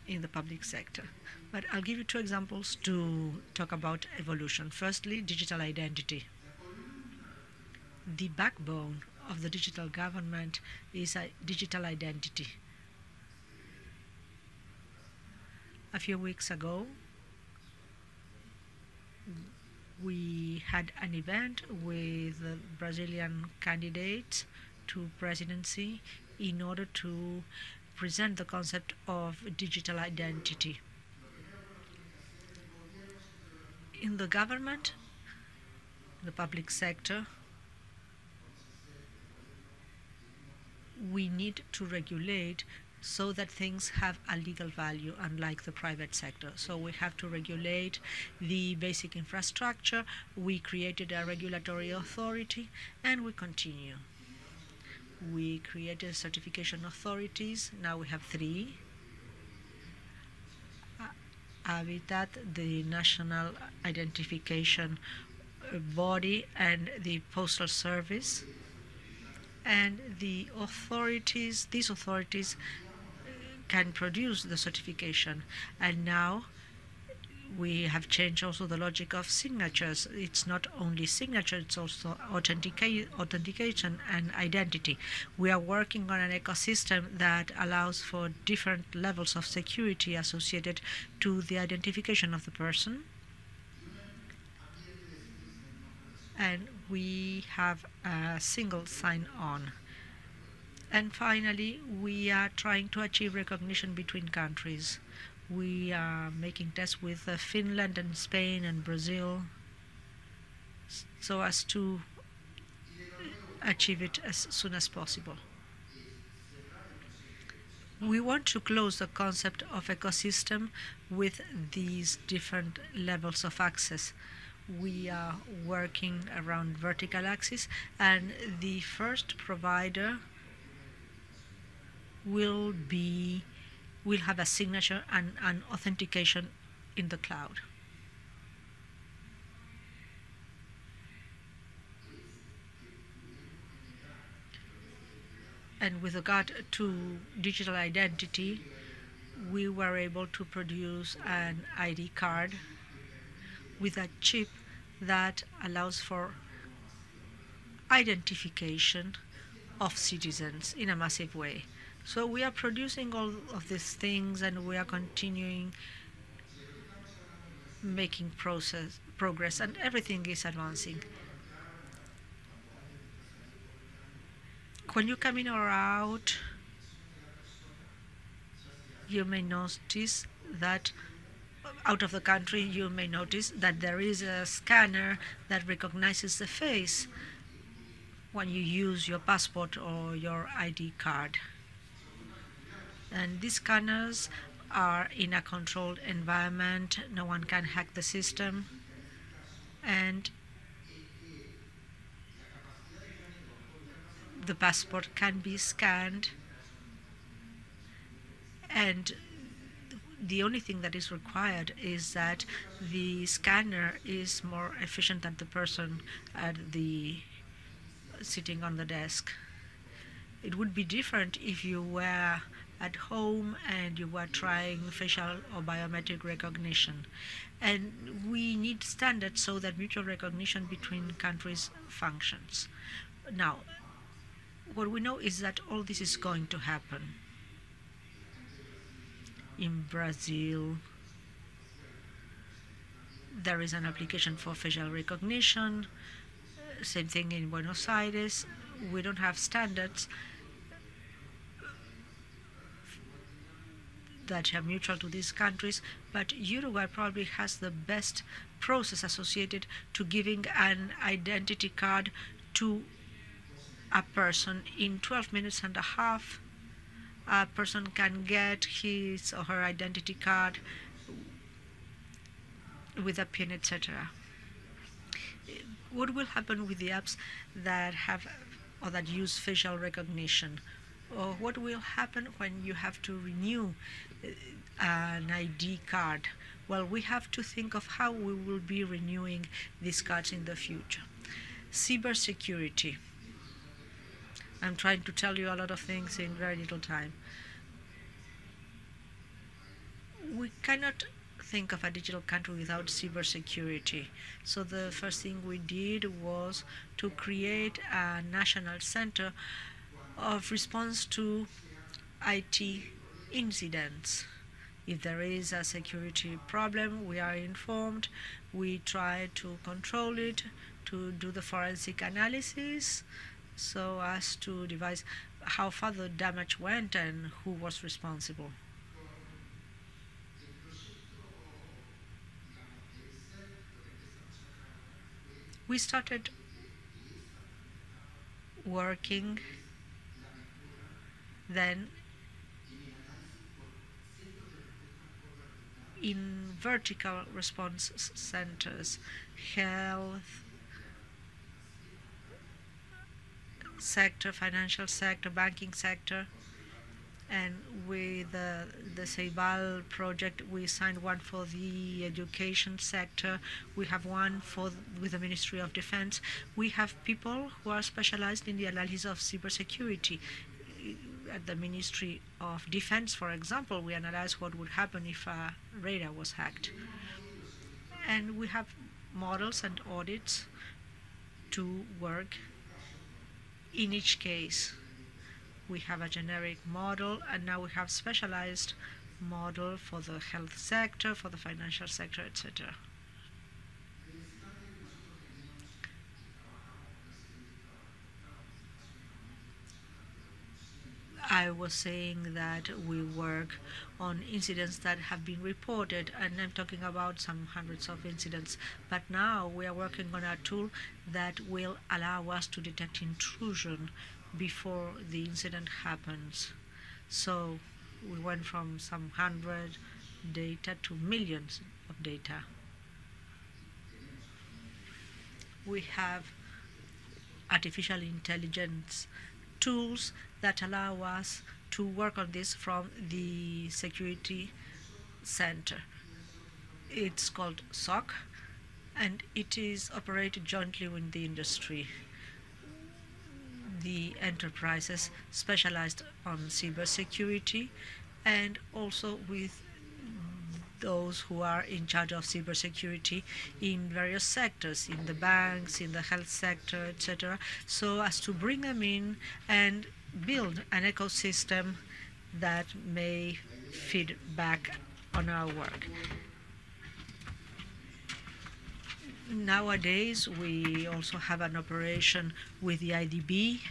in the public sector. But I'll give you two examples to talk about evolution. Firstly, digital identity. The backbone of the digital government is a digital identity. A few weeks ago, we had an event with the Brazilian candidates to presidency in order to present the concept of digital identity. In the government, the public sector, we need to regulate so that things have a legal value, unlike the private sector. So we have to regulate the basic infrastructure. We created a regulatory authority, and we continue. We created certification authorities. Now we have 3. Habitat, the national identification body, and the postal service. And these authorities can produce the certification. And now we have changed also the logic of signatures. It's not only signature, it's also authentication and identity. We are working on an ecosystem that allows for different levels of security associated to the identification of the person. And we have a single sign-on. And finally, we are trying to achieve recognition between countries. We are making tests with Finland and Spain and Brazil so as to achieve it as soon as possible. We want to close the concept of ecosystem with these different levels of access. We are working around vertical axis, and the first provider will have a signature and an authentication in the cloud. And with regard to digital identity, we were able to produce an ID card with a chip that allows for identification of citizens in a massive way. So we are producing all of these things, and we are continuing making progress, and everything is advancing. When you come in or out, you may notice that out of the country, you may notice that there is a scanner that recognizes the face when you use your passport or your ID card. And these scanners are in a controlled environment. No one can hack the system. And the passport can be scanned. And the only thing that is required is that the scanner is more efficient than the person sitting on the desk. It would be different if you were at home and you were trying facial or biometric recognition. And we need standards so that mutual recognition between countries functions. Now, what we know is that all this is going to happen. In Brazil, there is an application for facial recognition. Same thing in Buenos Aires. We don't have standards that are mutual to these countries, but Uruguay probably has the best process associated to giving an identity card to a person. In 12 minutes and a half, a person can get his or her identity card with a PIN, etc. What will happen with the apps that have or that use facial recognition? Or what will happen when you have to renew an ID card? Well, we have to think of how we will be renewing these cards in the future. Cybersecurity. I'm trying to tell you a lot of things in very little time. We cannot think of a digital country without cybersecurity. So the first thing we did was to create a national center of response to IT incidents. If there is a security problem, we are informed. We try to control it, to do the forensic analysis, so as to devise how far the damage went and who was responsible. We started working then in vertical response centers, health sector, financial sector, banking sector, and with the Ceibal project, we signed one for the education sector. We have one with the Ministry of Defense. We have people who are specialized in the analysis of cybersecurity. At the Ministry of Defense, for example, we analyze what would happen if a radar was hacked. And we have models and audits to work in each case. We have a generic model, and now we have specialized model for the health sector, for the financial sector, etc. I was saying that we work on incidents that have been reported, and I'm talking about some hundreds of incidents. But now we are working on a tool that will allow us to detect intrusion before the incident happens. So we went from some 100 data to millions of data. We have artificial intelligence tools that allow us to work on this from the security center. It's called SOC, and it is operated jointly with the industry. The enterprises specialized on cybersecurity, and also with those who are in charge of cybersecurity in various sectors, in the banks, in the health sector, etc., so as to bring them in and build an ecosystem that may feed back on our work. Nowadays, we also have an operation with the IDB,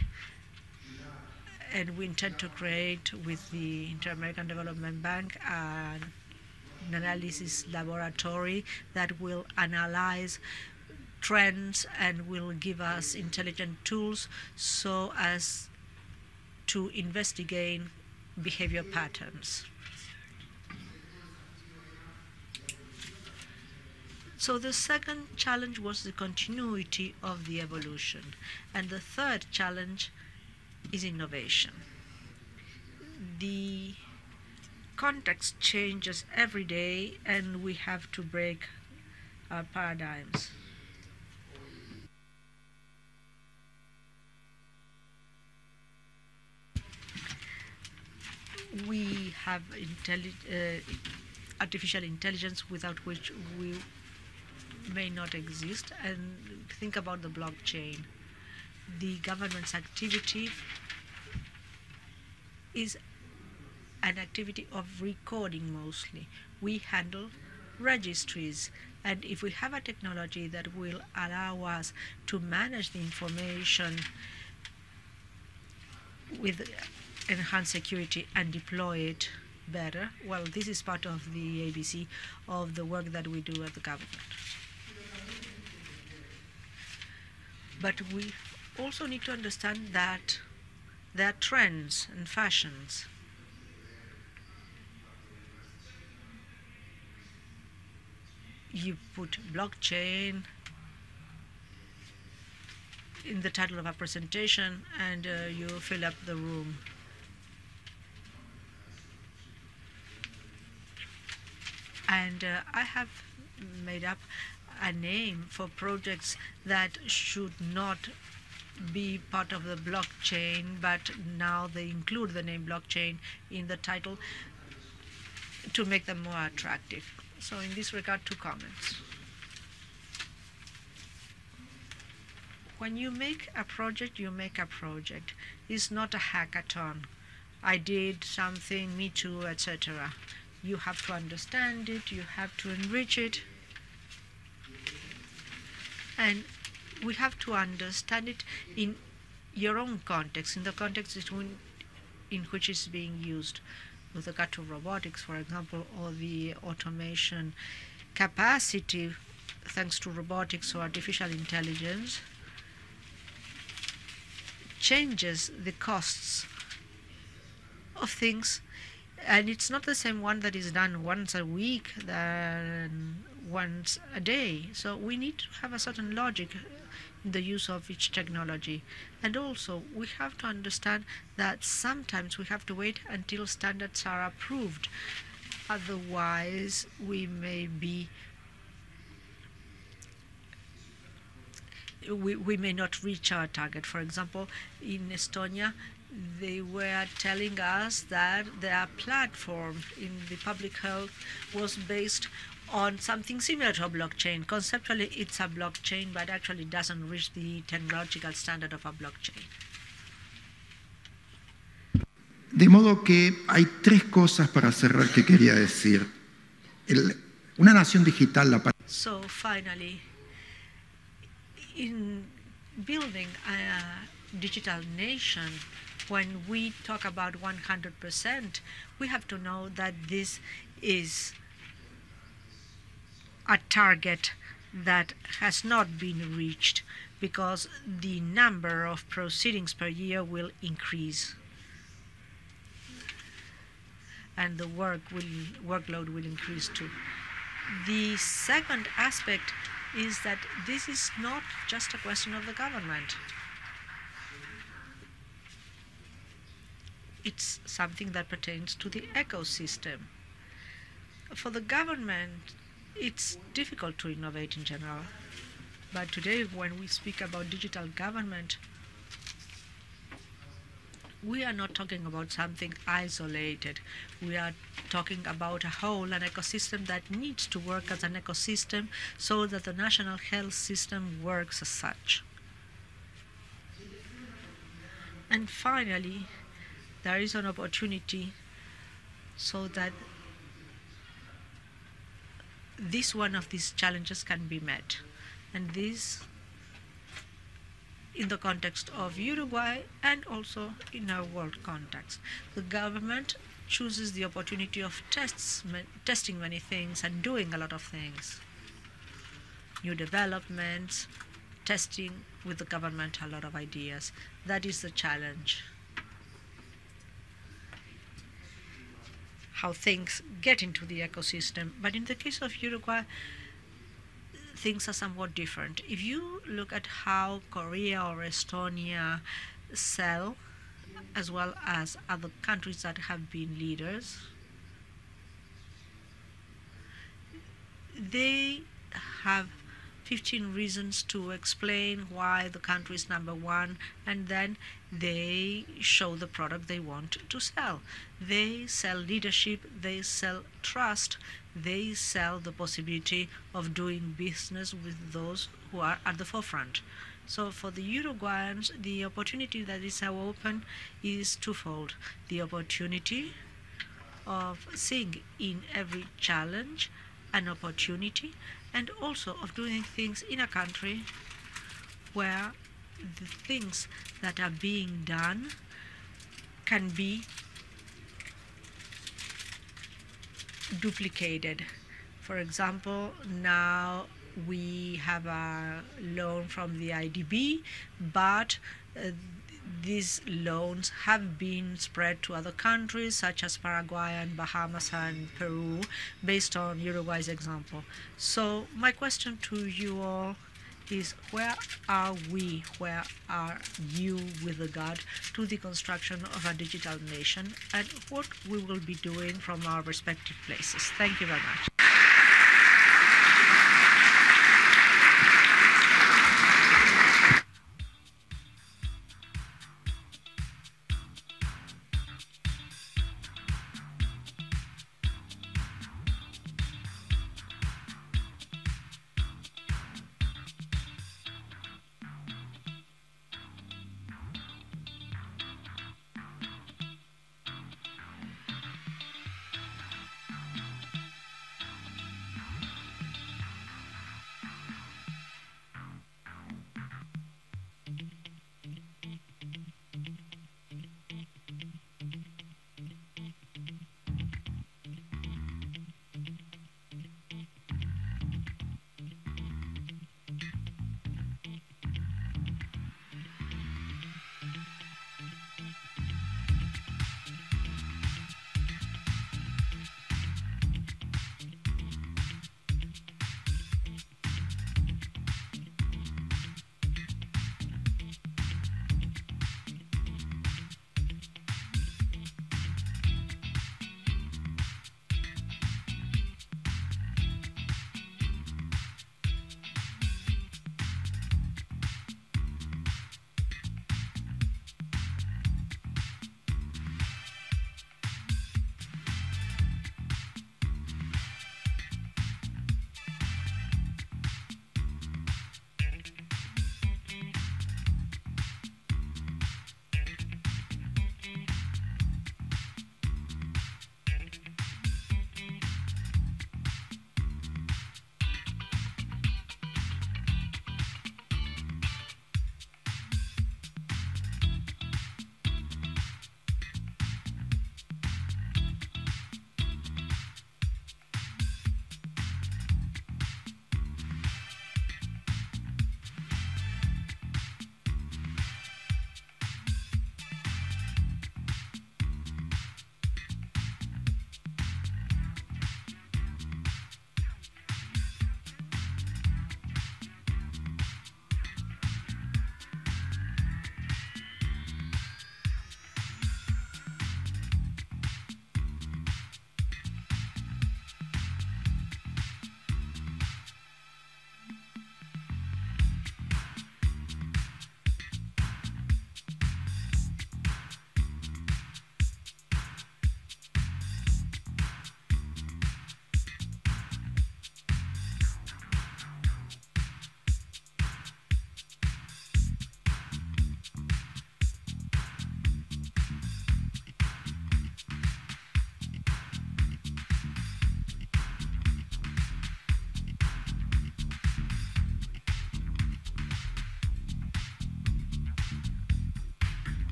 and we intend to create with the Inter-American Development Bank an analysis laboratory that will analyze trends and will give us intelligent tools so as to investigate behavior patterns. So the second challenge was the continuity of the evolution. And the third challenge is innovation. The context changes every day, and we have to break our paradigms. We have artificial intelligence without which we may not exist. And think about the blockchain. The government's activity is an activity of recording mostly. We handle registries, and if we have a technology that will allow us to manage the information with enhanced security and deploy it better, well, this is part of the ABC of the work that we do at the government. But we also need to understand that there are trends and fashions. You put blockchain in the title of a presentation and you fill up the room. And I have made up a name for projects that should not be part of the blockchain, but now they include the name blockchain in the title to make them more attractive. So in this regard, 2 comments. When you make a project, you make a project. It's not a hackathon. I did something, me too, etc. You have to understand it, you have to enrich it, and we have to understand it in your own context, in the context in which it's being used. With regard to robotics, for example, or the automation capacity thanks to robotics or artificial intelligence, changes the costs of things, and it's not the same one that is done once a week than once a day. So we need to have a certain logic in the use of each technology. And also we have to understand that sometimes we have to wait until standards are approved. Otherwise we may be we may not reach our target. For example, in Estonia, they were telling us that their platform in the public health was based on something similar to a blockchain. Conceptually, it's a blockchain, but actually doesn't reach the technological standard of a blockchain. De modo que hay 3 cosas para cerrar que quería decir. Una nación digital, So finally, in building a digital nation, when we talk about 100%, we have to know that this is a target that has not been reached because the number of proceedings per year will increase and the workload will increase too. The second aspect is that this is not just a question of the government. It's something that pertains to the ecosystem. For the government, it's difficult to innovate in general. But today, when we speak about digital government, we are not talking about something isolated. We are talking about a whole, an ecosystem that needs to work as an ecosystem so that the national health system works as such. And finally, there is an opportunity so that one of these challenges can be met. And this in the context of Uruguay and also in our world context. The government chooses the opportunity of testing many things and doing a lot of things. New developments, testing with the government a lot of ideas. That is the challenge. How things get into the ecosystem. But in the case of Uruguay, things are somewhat different. If you look at how Korea or Estonia sell, as well as other countries that have been leaders, they have 15 reasons to explain why the country is number one, and then they show the product they want to sell. They sell leadership, they sell trust, they sell the possibility of doing business with those who are at the forefront. So for the Uruguayans, the opportunity that is now open is twofold. The opportunity of seeing in every challenge an opportunity, and also of doing things in a country where the things that are being done can be duplicated. For example, now we have a loan from the IDB, but these loans have been spread to other countries such as Paraguay and Bahamas and Peru based on Uruguay's example. So my question to you all is, where are we, where are you with regard to the construction of a digital nation, and what we will be doing from our respective places? Thank you very much.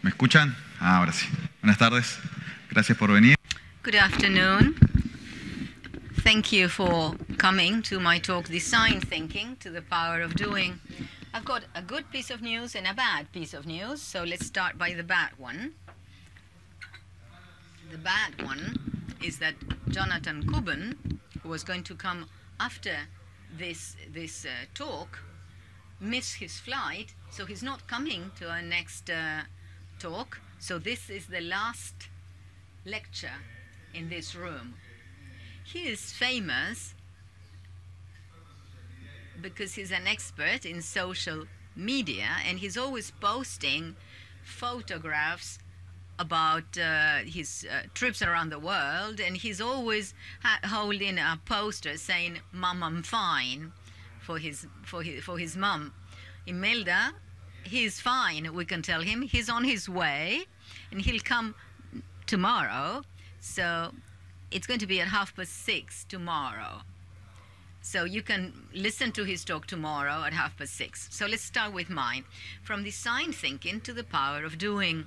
¿Me escuchan? Ahora sí. Buenas tardes. Gracias por venir. Good afternoon. Thank you for coming to my talk, Design Thinking to the Power of Doing. I've got a good piece of news and a bad piece of news, so let's start by the bad one. The bad one is that Jonathan Kuban, who was going to come after this talk, missed his flight, so he's not coming to our next talk. So this is the last lecture in this room. He is famous because he's an expert in social media, and he's always posting photographs about his trips around the world, and he's always holding a poster saying "Mom, I'm fine" for his mom. Imelda, he's fine, we can tell him. He's on his way, and he'll come tomorrow. So it's going to be at 6:30 tomorrow. So you can listen to his talk tomorrow at 6:30. So let's start with mine. From design thinking to the power of doing.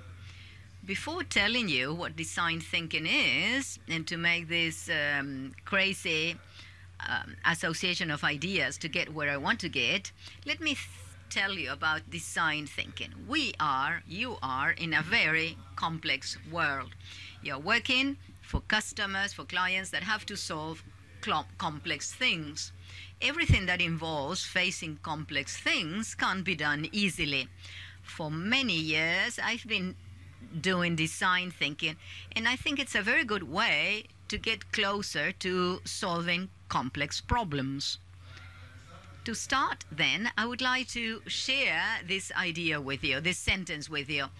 Before telling you what design thinking is, and to make this crazy association of ideas to get where I want to get, let me tell you about design thinking. You are in a very complex world. You're working for customers, for clients that have to solve complex things. Everything that involves facing complex things can't be done easily. For many years, I've been doing design thinking, and I think it's a very good way to get closer to solving complex problems. To start, then, I would like to share this idea with you, this sentence with you.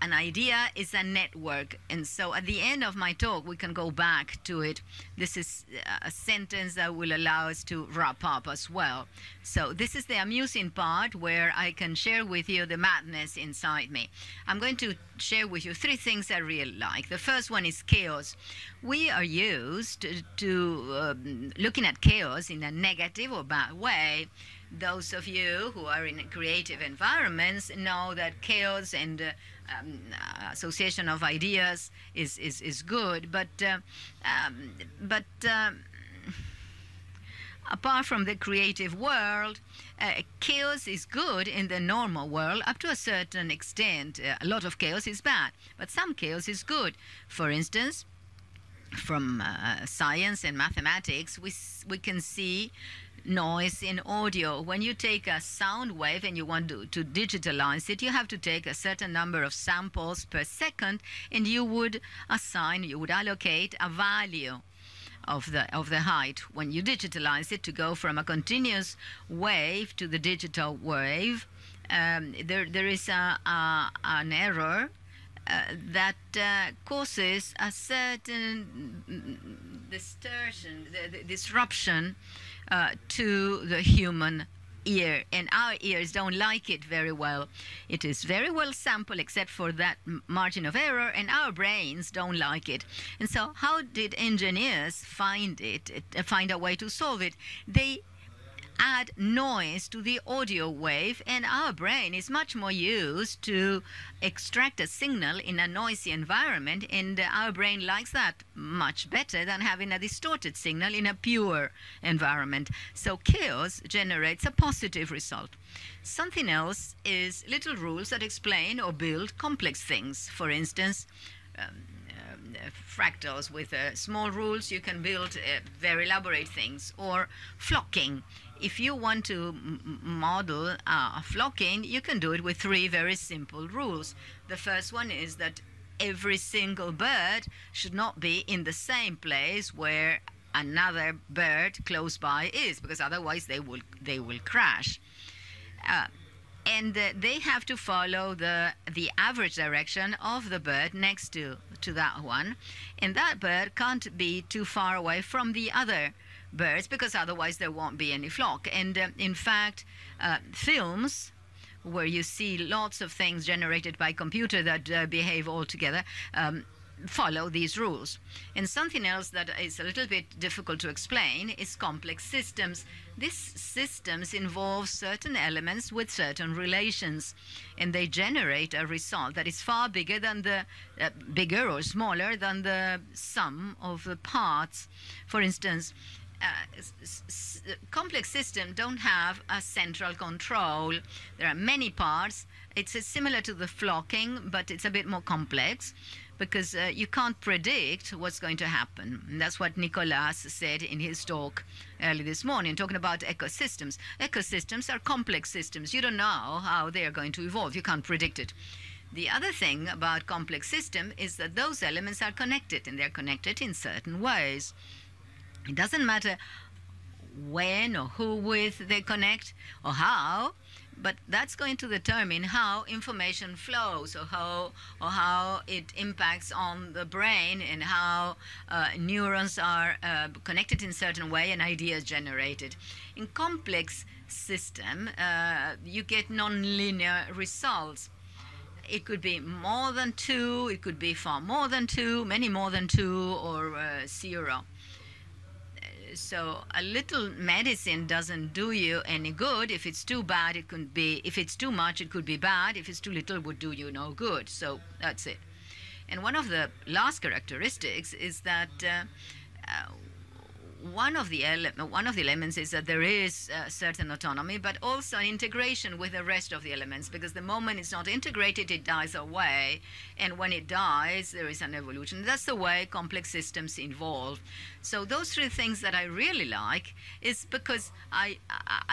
An idea is a network, and so at the end of my talk, we can go back to it. This is a sentence that will allow us to wrap up as well. So this is the amusing part where I can share with you the madness inside me. I'm going to share with you 3 things I really like. The first one is chaos. We are used to looking at chaos in a negative or bad way. Those of you who are in creative environments know that chaos and association of ideas is good, but apart from the creative world, chaos is good in the normal world up to a certain extent. A lot of chaos is bad, but some chaos is good. For instance, from science and mathematics, we can see noise in audio. When you take a sound wave and you want to digitalize it, you have to take a certain number of samples per second, and you would allocate a value of the height when you digitalize it to go from a continuous wave to the digital wave. There is an error that causes a certain disruption to the human ear, and our ears don't like it very well. It is very well sampled except for that margin of error, and our brains don't like it. And so how did engineers find a way to solve it? They add noise to the audio wave, and our brain is much more used to extract a signal in a noisy environment, and our brain likes that much better than having a distorted signal in a pure environment. So chaos generates a positive result. Something else is little rules that explain or build complex things. For instance, fractals. With small rules, you can build very elaborate things. Or flocking. If you want to model flocking, you can do it with 3 very simple rules. The first one is that every single bird should not be in the same place where another bird close by is, because otherwise they will crash. And they have to follow the average direction of the bird next to that one, and that bird can't be too far away from the other birds, because otherwise there won't be any flock. And in fact, films where you see lots of things generated by computer that behave all together, follow these rules. And something else that is a little bit difficult to explain is complex systems. These systems involve certain elements with certain relations, and they generate a result that is far bigger than the bigger or smaller than the sum of the parts. For instance, complex systems don't have a central control. There are many parts. It's similar to the flocking, but it's a bit more complex because you can't predict what's going to happen. And that's what Nicolas said in his talk early this morning, talking about ecosystems. Ecosystems are complex systems. You don't know how they are going to evolve. You can't predict it. The other thing about complex system is that those elements are connected, and they're connected in certain ways. It doesn't matter when or who with they connect or how, but that's going to determine how information flows or how it impacts on the brain and how neurons are connected in a certain way and ideas generated. In complex system, you get nonlinear results. It could be more than 2, it could be far more than 2, many more than 2, or 0. So a little medicine doesn't do you any good. If it's too bad, it could be, if it's too much, it could be bad. If it's too little, it would do you no good. So that's it. And one of the last characteristics is that one of the elements is that there is certain autonomy, but also integration with the rest of the elements, because the moment it's not integrated, it dies away. And when it dies, there is an evolution. That's the way complex systems evolve. So those 3 things that I really like is because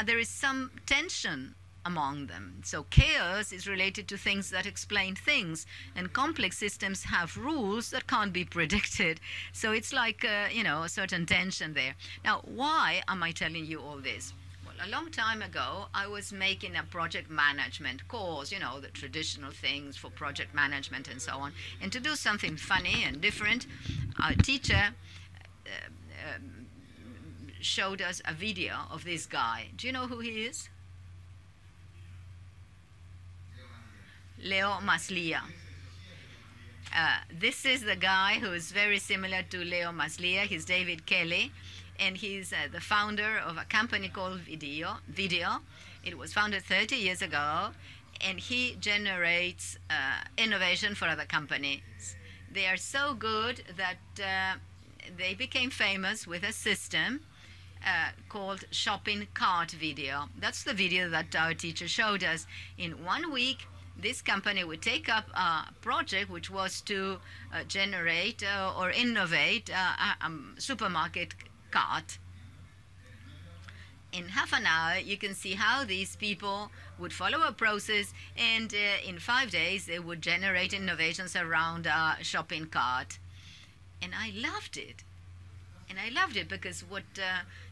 there is some tension among them. So chaos is related to things that explain things, and complex systems have rules that can't be predicted. So it's like, a certain tension there. Now, why am I telling you all this? Well, a long time ago, I was making a project management course, the traditional things for project management and so on. And to do something funny and different, our teacher showed us a video of this guy. Do you know who he is? Leo Maslia. This is the guy who is very similar to Leo Maslia. He's David Kelly, and he's the founder of a company called Video. It was founded 30 years ago, and he generates innovation for other companies. They are so good that they became famous with a system called shopping cart video. That's the video that our teacher showed us. In 1 week, this company would take up a project which was to generate or innovate a supermarket cart. In half an hour, you can see how these people would follow a process, and in 5 days, they would generate innovations around a shopping cart. And I loved it. And I loved it because what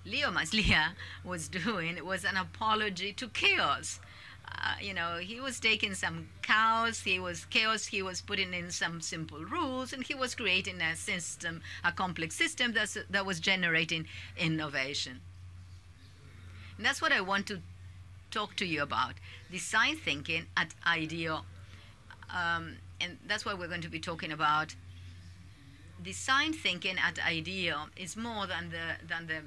Leo Maslia was doing was an apology to chaos. He was taking some chaos, he was putting in some simple rules, and he was creating a system, a complex system that was generating innovation. And that's what I want to talk to you about, design thinking at IDEO. And that's what we're going to be talking about. Design thinking at IDEO is more than the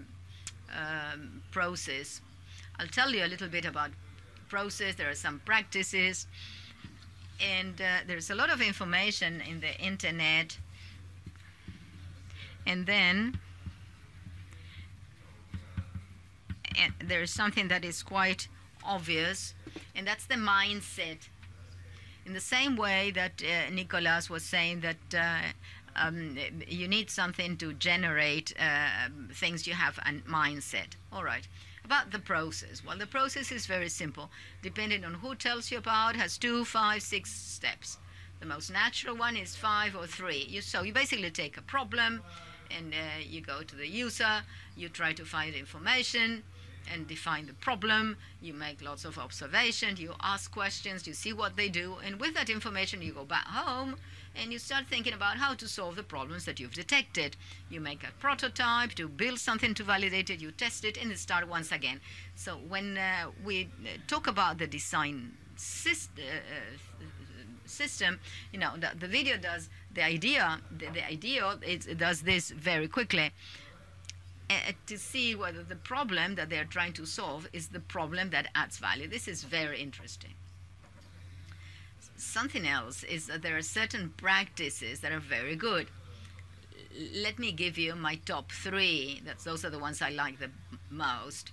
process. I'll tell you a little bit about process. There are some practices, and there's a lot of information in the internet. And then there's something that is quite obvious, and that's the mindset. In the same way that Nicolas was saying that you need something to generate things, you have a mindset. All right. About the process. Well, the process is very simple. Depending on who tells you about, has 2, 5, 6 steps. The most natural one is 5 or 3. So you basically take a problem, and you go to the user, you try to find information and define the problem, you make lots of observations, you ask questions, you see what they do, and with that information you go back home and you start thinking about how to solve the problems that you've detected. You make a prototype to build something to validate it, you test it, and you start once again. So when we talk about the design system, you know, the video does the idea, it does this very quickly to see whether the problem that they're trying to solve is the problem that adds value. This is very interesting. Something else is that there are certain practices that are very good. Let me give you my top 3. Those are the ones I like the most.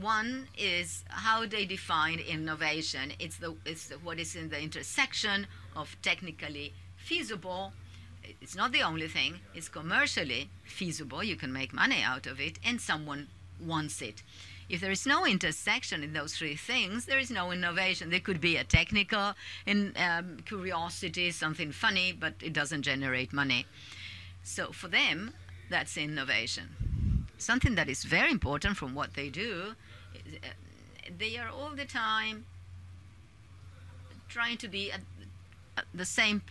One is how they define innovation. It's what is in the intersection of technically feasible. It's not the only thing. It's commercially feasible. You can make money out of it, and someone wants it. If there is no intersection in those 3 things, there is no innovation. There could be a technical curiosity, something funny, but it doesn't generate money. So for them, that's innovation. Something that is very important from what they do, they are all the time trying to be at the same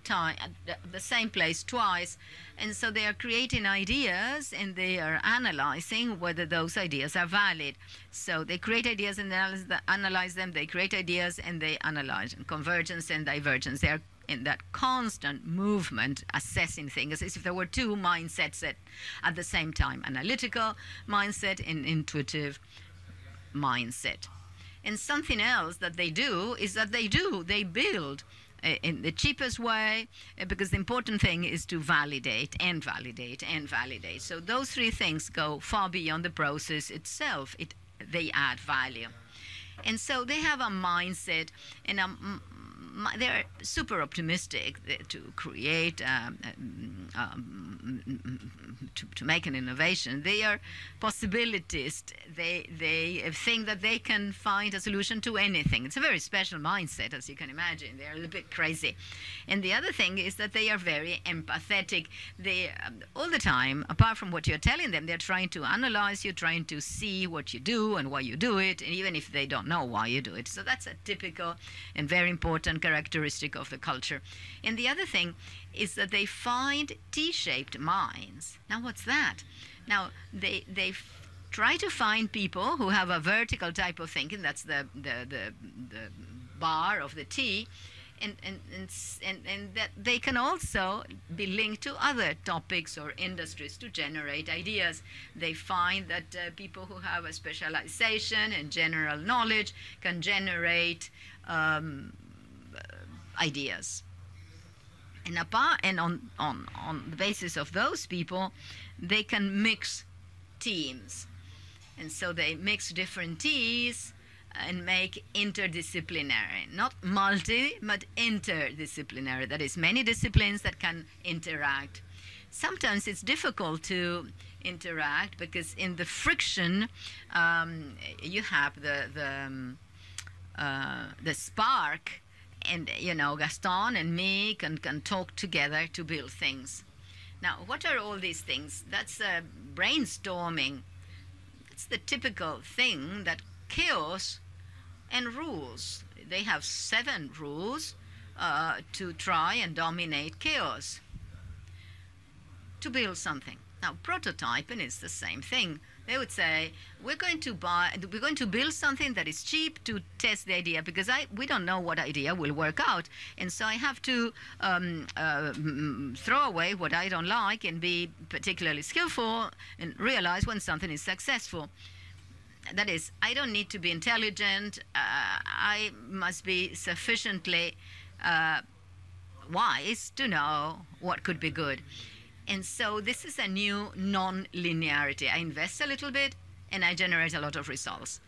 time, at the same place twice. And so they are creating ideas and they are analyzing whether those ideas are valid. So they create ideas and they analyze them. They create ideas and they analyze them. Convergence and divergence. They are in that constant movement, assessing things as if there were 2 mindsets at the same time, analytical mindset and intuitive mindset. And something else that they do is that they build in the cheapest way, because the important thing is to validate and validate and validate. So those 3 things go far beyond the process itself. They add value. And so they have a mindset, and they're super optimistic to create, to make an innovation. They are possibilists. They think that they can find a solution to anything. It's a very special mindset, as you can imagine. They're a little bit crazy. And the other thing is that they are very empathetic. They, all the time, apart from what you're telling them, they're trying to analyze you, trying to see what you do and why you do it, and even if they don't know why you do it. So that's a typical and very important characteristic of the culture. And the other thing is that they find T-shaped minds. Now, what's that? Now, they try to find people who have a vertical type of thinking. That's the bar of the T, and that they can also be linked to other topics or industries to generate ideas. They find that people who have a specialization and general knowledge can generate ideas. And on the basis of those people, they can mix teams. And so they mix different T's and make interdisciplinary, not multi, but interdisciplinary. That is, many disciplines that can interact. Sometimes it's difficult to interact because in the friction, you have the spark, and you know, Gaston and me can talk together to build things. Now, what are all these things? That's brainstorming. It's the typical thing that chaos and rules. They have 7 rules to try and dominate chaos, to build something. Now, prototyping is the same thing. They would say, we're going to build something that is cheap to test the idea, because we don't know what idea will work out. And so I have to throw away what I don't like and be particularly skillful and realize when something is successful. That is, I don't need to be intelligent. I must be sufficiently wise to know what could be good. And so this is a new non-linearity. I invest a little bit and I generate a lot of results.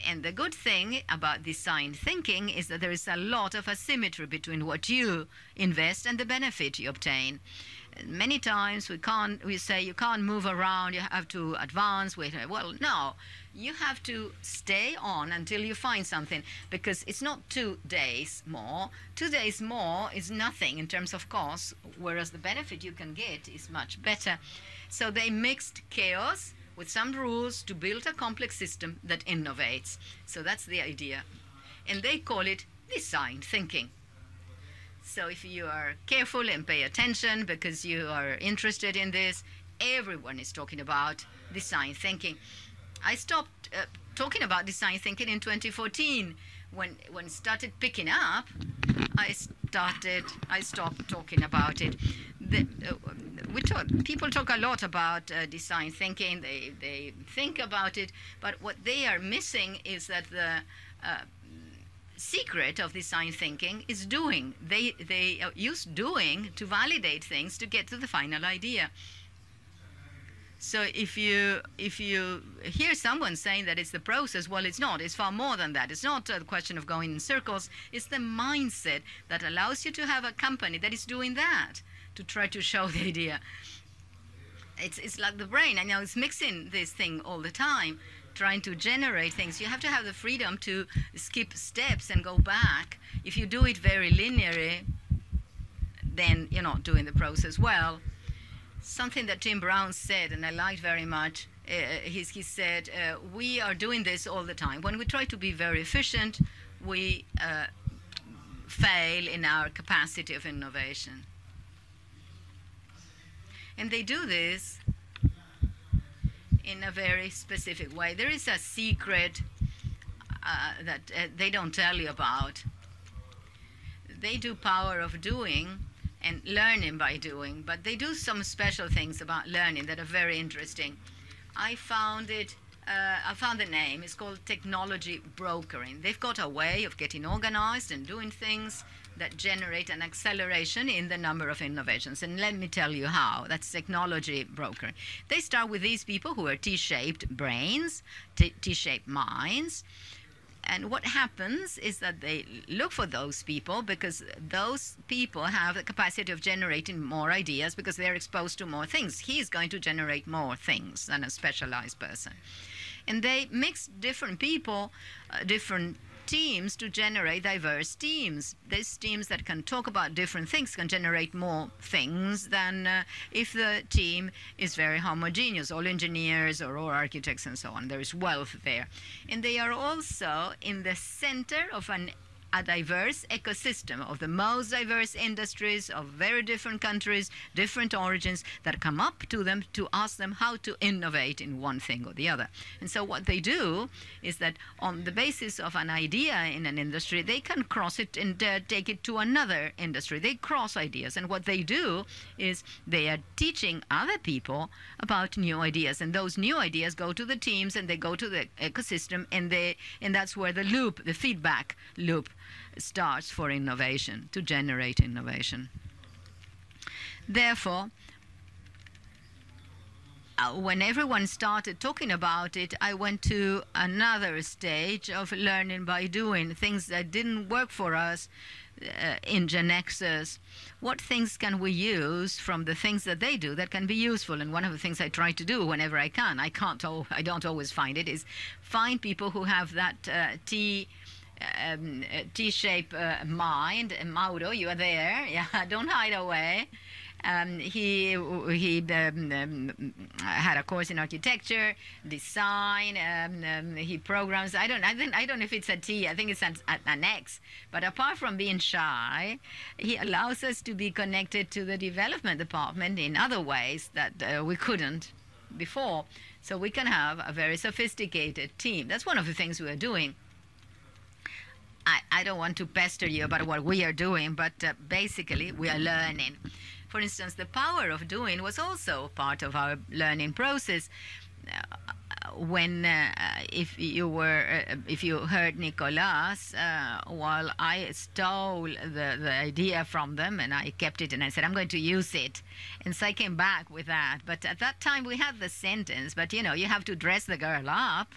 And the good thing about design thinking is that there is a lot of asymmetry between what you invest and the benefit you obtain. Many times we say you can't move around, you have to advance. Well, no, you have to stay on until you find something, because it's not 2 days more. 2 days more is nothing in terms of cost, whereas the benefit you can get is much better. So they mixed chaos with some rules to build a complex system that innovates. So that's the idea. And they call it design thinking. So if you are careful and pay attention because you are interested in this, everyone is talking about design thinking. I stopped talking about design thinking in 2014 when it started picking up, I stopped talking about it. People talk a lot about design thinking. They think about it, but what they are missing is that the secret of design thinking is doing. They use doing to validate things to get to the final idea. So if you hear someone saying that it's the process, well, it's not. It's far more than that. It's not a question of going in circles. It's the mindset that allows you to have a company that is doing that, to try to show the idea. It's like the brain. I know it's mixing this thing all the time, trying to generate things. You have to have the freedom to skip steps and go back. If you do it very linearly, then you're not doing the process well. Something that Tim Brown said, and I liked very much, he said, we are doing this all the time. When we try to be very efficient, we fail in our capacity of innovation. And they do this in a very specific way. There is a secret that they don't tell you about. They do power of doing and learning by doing, but they do some special things about learning that are very interesting. I found the name. It's called technology brokering. They've got a way of getting organized and doing things that generate an acceleration in the number of innovations. And let me tell you how. That's technology brokering. They start with these people who are T-shaped brains, T-shaped minds. And what happens is that they look for those people because those people have the capacity of generating more ideas because they're exposed to more things. He's going to generate more things than a specialized person. And they mix different people, different teams to generate diverse teams. These teams that can talk about different things can generate more things than if the team is very homogeneous, all engineers or all architects and so on. There is wealth there. And they are also in the center of a diverse ecosystem of the most diverse industries of very different countries, different origins that come up to them to ask them how to innovate in one thing or the other. And so what they do is that on the basis of an idea in an industry, they can cross it and take it to another industry. They cross ideas. And what they do is they are teaching other people about new ideas. And those new ideas go to the teams and they go to the ecosystem, and that's where the loop, the feedback loop, starts for innovation, to generate innovation. Therefore, when everyone started talking about it, I went to another stage of learning by doing, things that didn't work for us in GeneXus. What things can we use from the things that they do that can be useful? And one of the things I try to do whenever I can, I don't always find it, is find people who have that T-shaped mind. Mauro, you are there. Yeah, don't hide away. He had a course in architecture, design. He programs. I don't know if it's a T. I think it's an X. But apart from being shy, he allows us to be connected to the development department in other ways that we couldn't before. So we can have a very sophisticated team. That's one of the things we are doing. I don't want to pester you about what we are doing, but basically we are learning. For instance, the power of doing was also part of our learning process. If you heard Nicolas, while I stole the idea from them and I kept it and I said, I'm going to use it. And so I came back with that. But at that time we had the sentence, but you have to dress the girl up.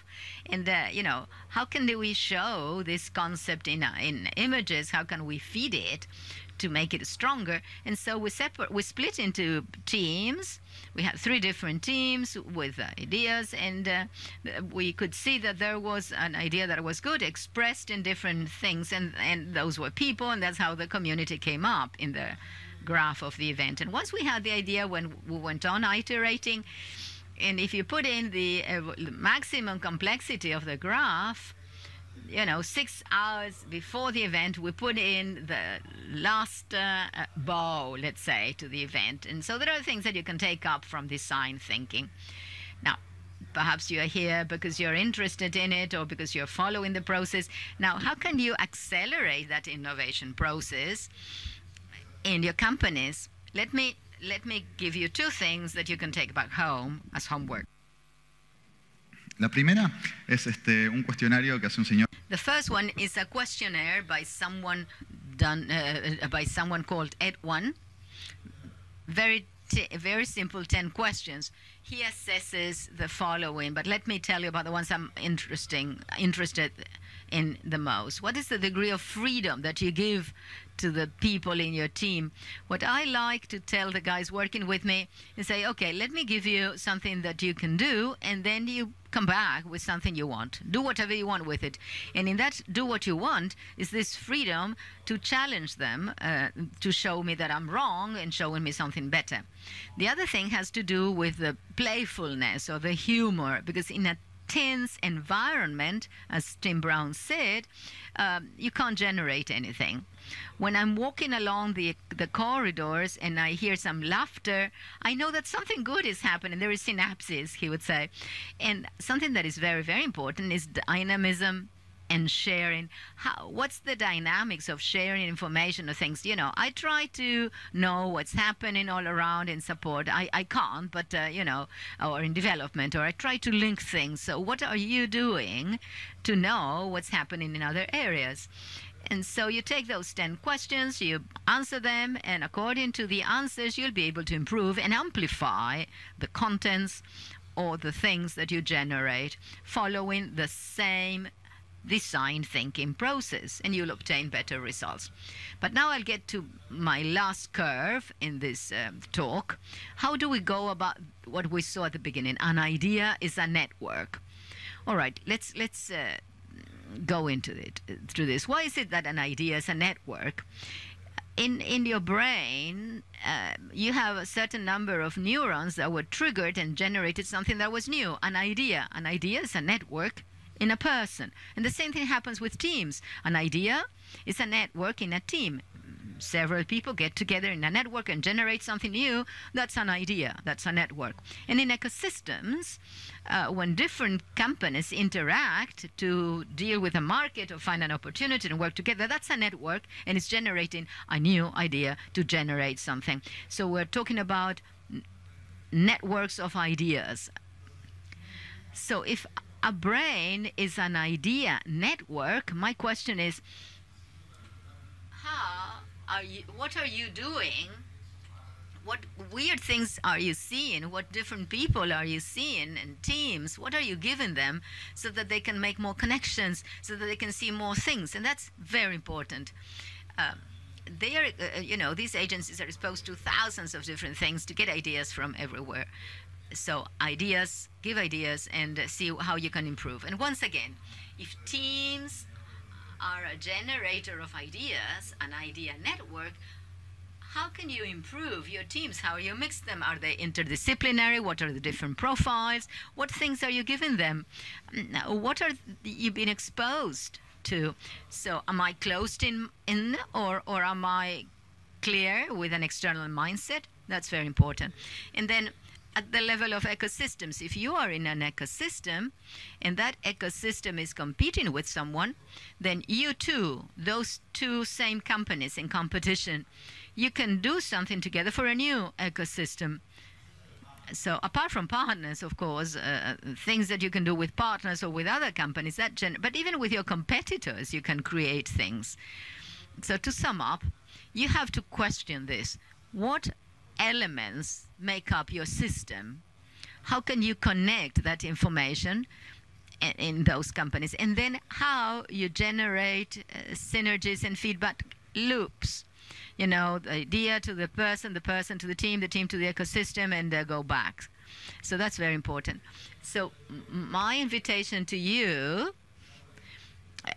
And how can we show this concept in images? How can we feed it to make it stronger? And so we split into teams. We had 3 different teams with ideas, and we could see that there was an idea that was good, expressed in different things, and those were people, and that's how the community came up in the graph of the event. And once we had the idea, when we went on iterating, and if you put in the maximum complexity of the graph, 6 hours before the event, we put in the last bow, let's say, to the event. And so there are things that you can take up from design thinking. Now, perhaps you're here because you're interested in it or because you're following the process. Now, how can you accelerate that innovation process in your companies? Let me give you two things that you can take back home as homework. La primera es un cuestionario que hace un señor. The first one is a questionnaire by someone called Ed1. Very simple 10 questions. He assesses the following, but let me tell you about the ones I'm interested in the most. What is the degree of freedom that you give to the people in your team? What I like to tell the guys working with me is say, okay, let me give you something that you can do, and then you come back with something you want. Do whatever you want with it. And in that do what you want is this freedom to challenge them, to show me that I'm wrong and showing me something better. The other thing has to do with the playfulness or the humor, because in a tense environment, as Tim Brown said, you can't generate anything. When I'm walking along the corridors and I hear some laughter, I know that something good is happening. There is synapses, he would say. And something that is very, very important is dynamism and sharing. What's the dynamics of sharing information or things? You know, I try to know what's happening all around in support. I can't, but, you know, or in development, or I try to link things. So what are you doing to know what's happening in other areas? And so you take those 10 questions, you answer them, and according to the answers, you'll be able to improve and amplify the contents or the things that you generate following the same design thinking process, and you'll obtain better results. But now I'll get to my last curve in this talk. How do we go about what we saw at the beginning? An idea is a network. All right, let's go into it through this. Why is it that an idea is a network? In your brain, you have a certain number of neurons that were triggered and generated something that was new. An idea is a network in a person. And the same thing happens with teams. An idea is a network in a team. Several people get together in a network and generate something new. That's an idea. That's a network. And in ecosystems, when different companies interact to deal with a market or find an opportunity and work together, that's a network, and it's generating a new idea to generate something. So we're talking about networks of ideas. So if a brain is an idea network, my question is, what are you doing? What weird things are you seeing? What different people are you seeing and teams? What are you giving them so that they can make more connections, so that they can see more things? And that's very important. They are, you know, these agencies are exposed to thousands of different things to get ideas from everywhere. So ideas, give ideas, and see how you can improve. And once again, if teams are a generator of ideas, an idea network, how can you improve your teams? How you mix them? Are they interdisciplinary? What are the different profiles? What things are you giving them? What are you been exposed to? So am I closed in or am I clear with an external mindset? That's very important. And then at the level of ecosystems, if you are in an ecosystem and that ecosystem is competing with someone, then you too, those two same companies in competition, you can do something together for a new ecosystem. So apart from partners, of course, things that you can do with partners or with other companies, but even with your competitors, you can create things. So to sum up, you have to question this. What elements make up your system? How can you connect that information in those companies? And then how you generate synergies and feedback loops. You know, the idea to the person to the team to the ecosystem, and go back. So that's very important. So my invitation to you,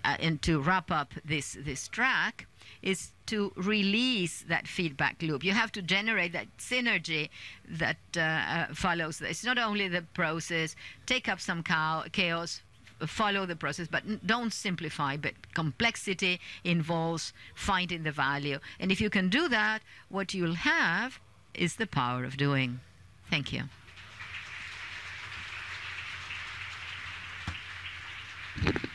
and to wrap up this track, is to release that feedback loop. You have to generate that synergy that follows this. It's not only the process, take up some chaos, follow the process, but don't simplify. But complexity involves finding the value. And if you can do that, what you'll have is the power of doing. Thank you. Gracias.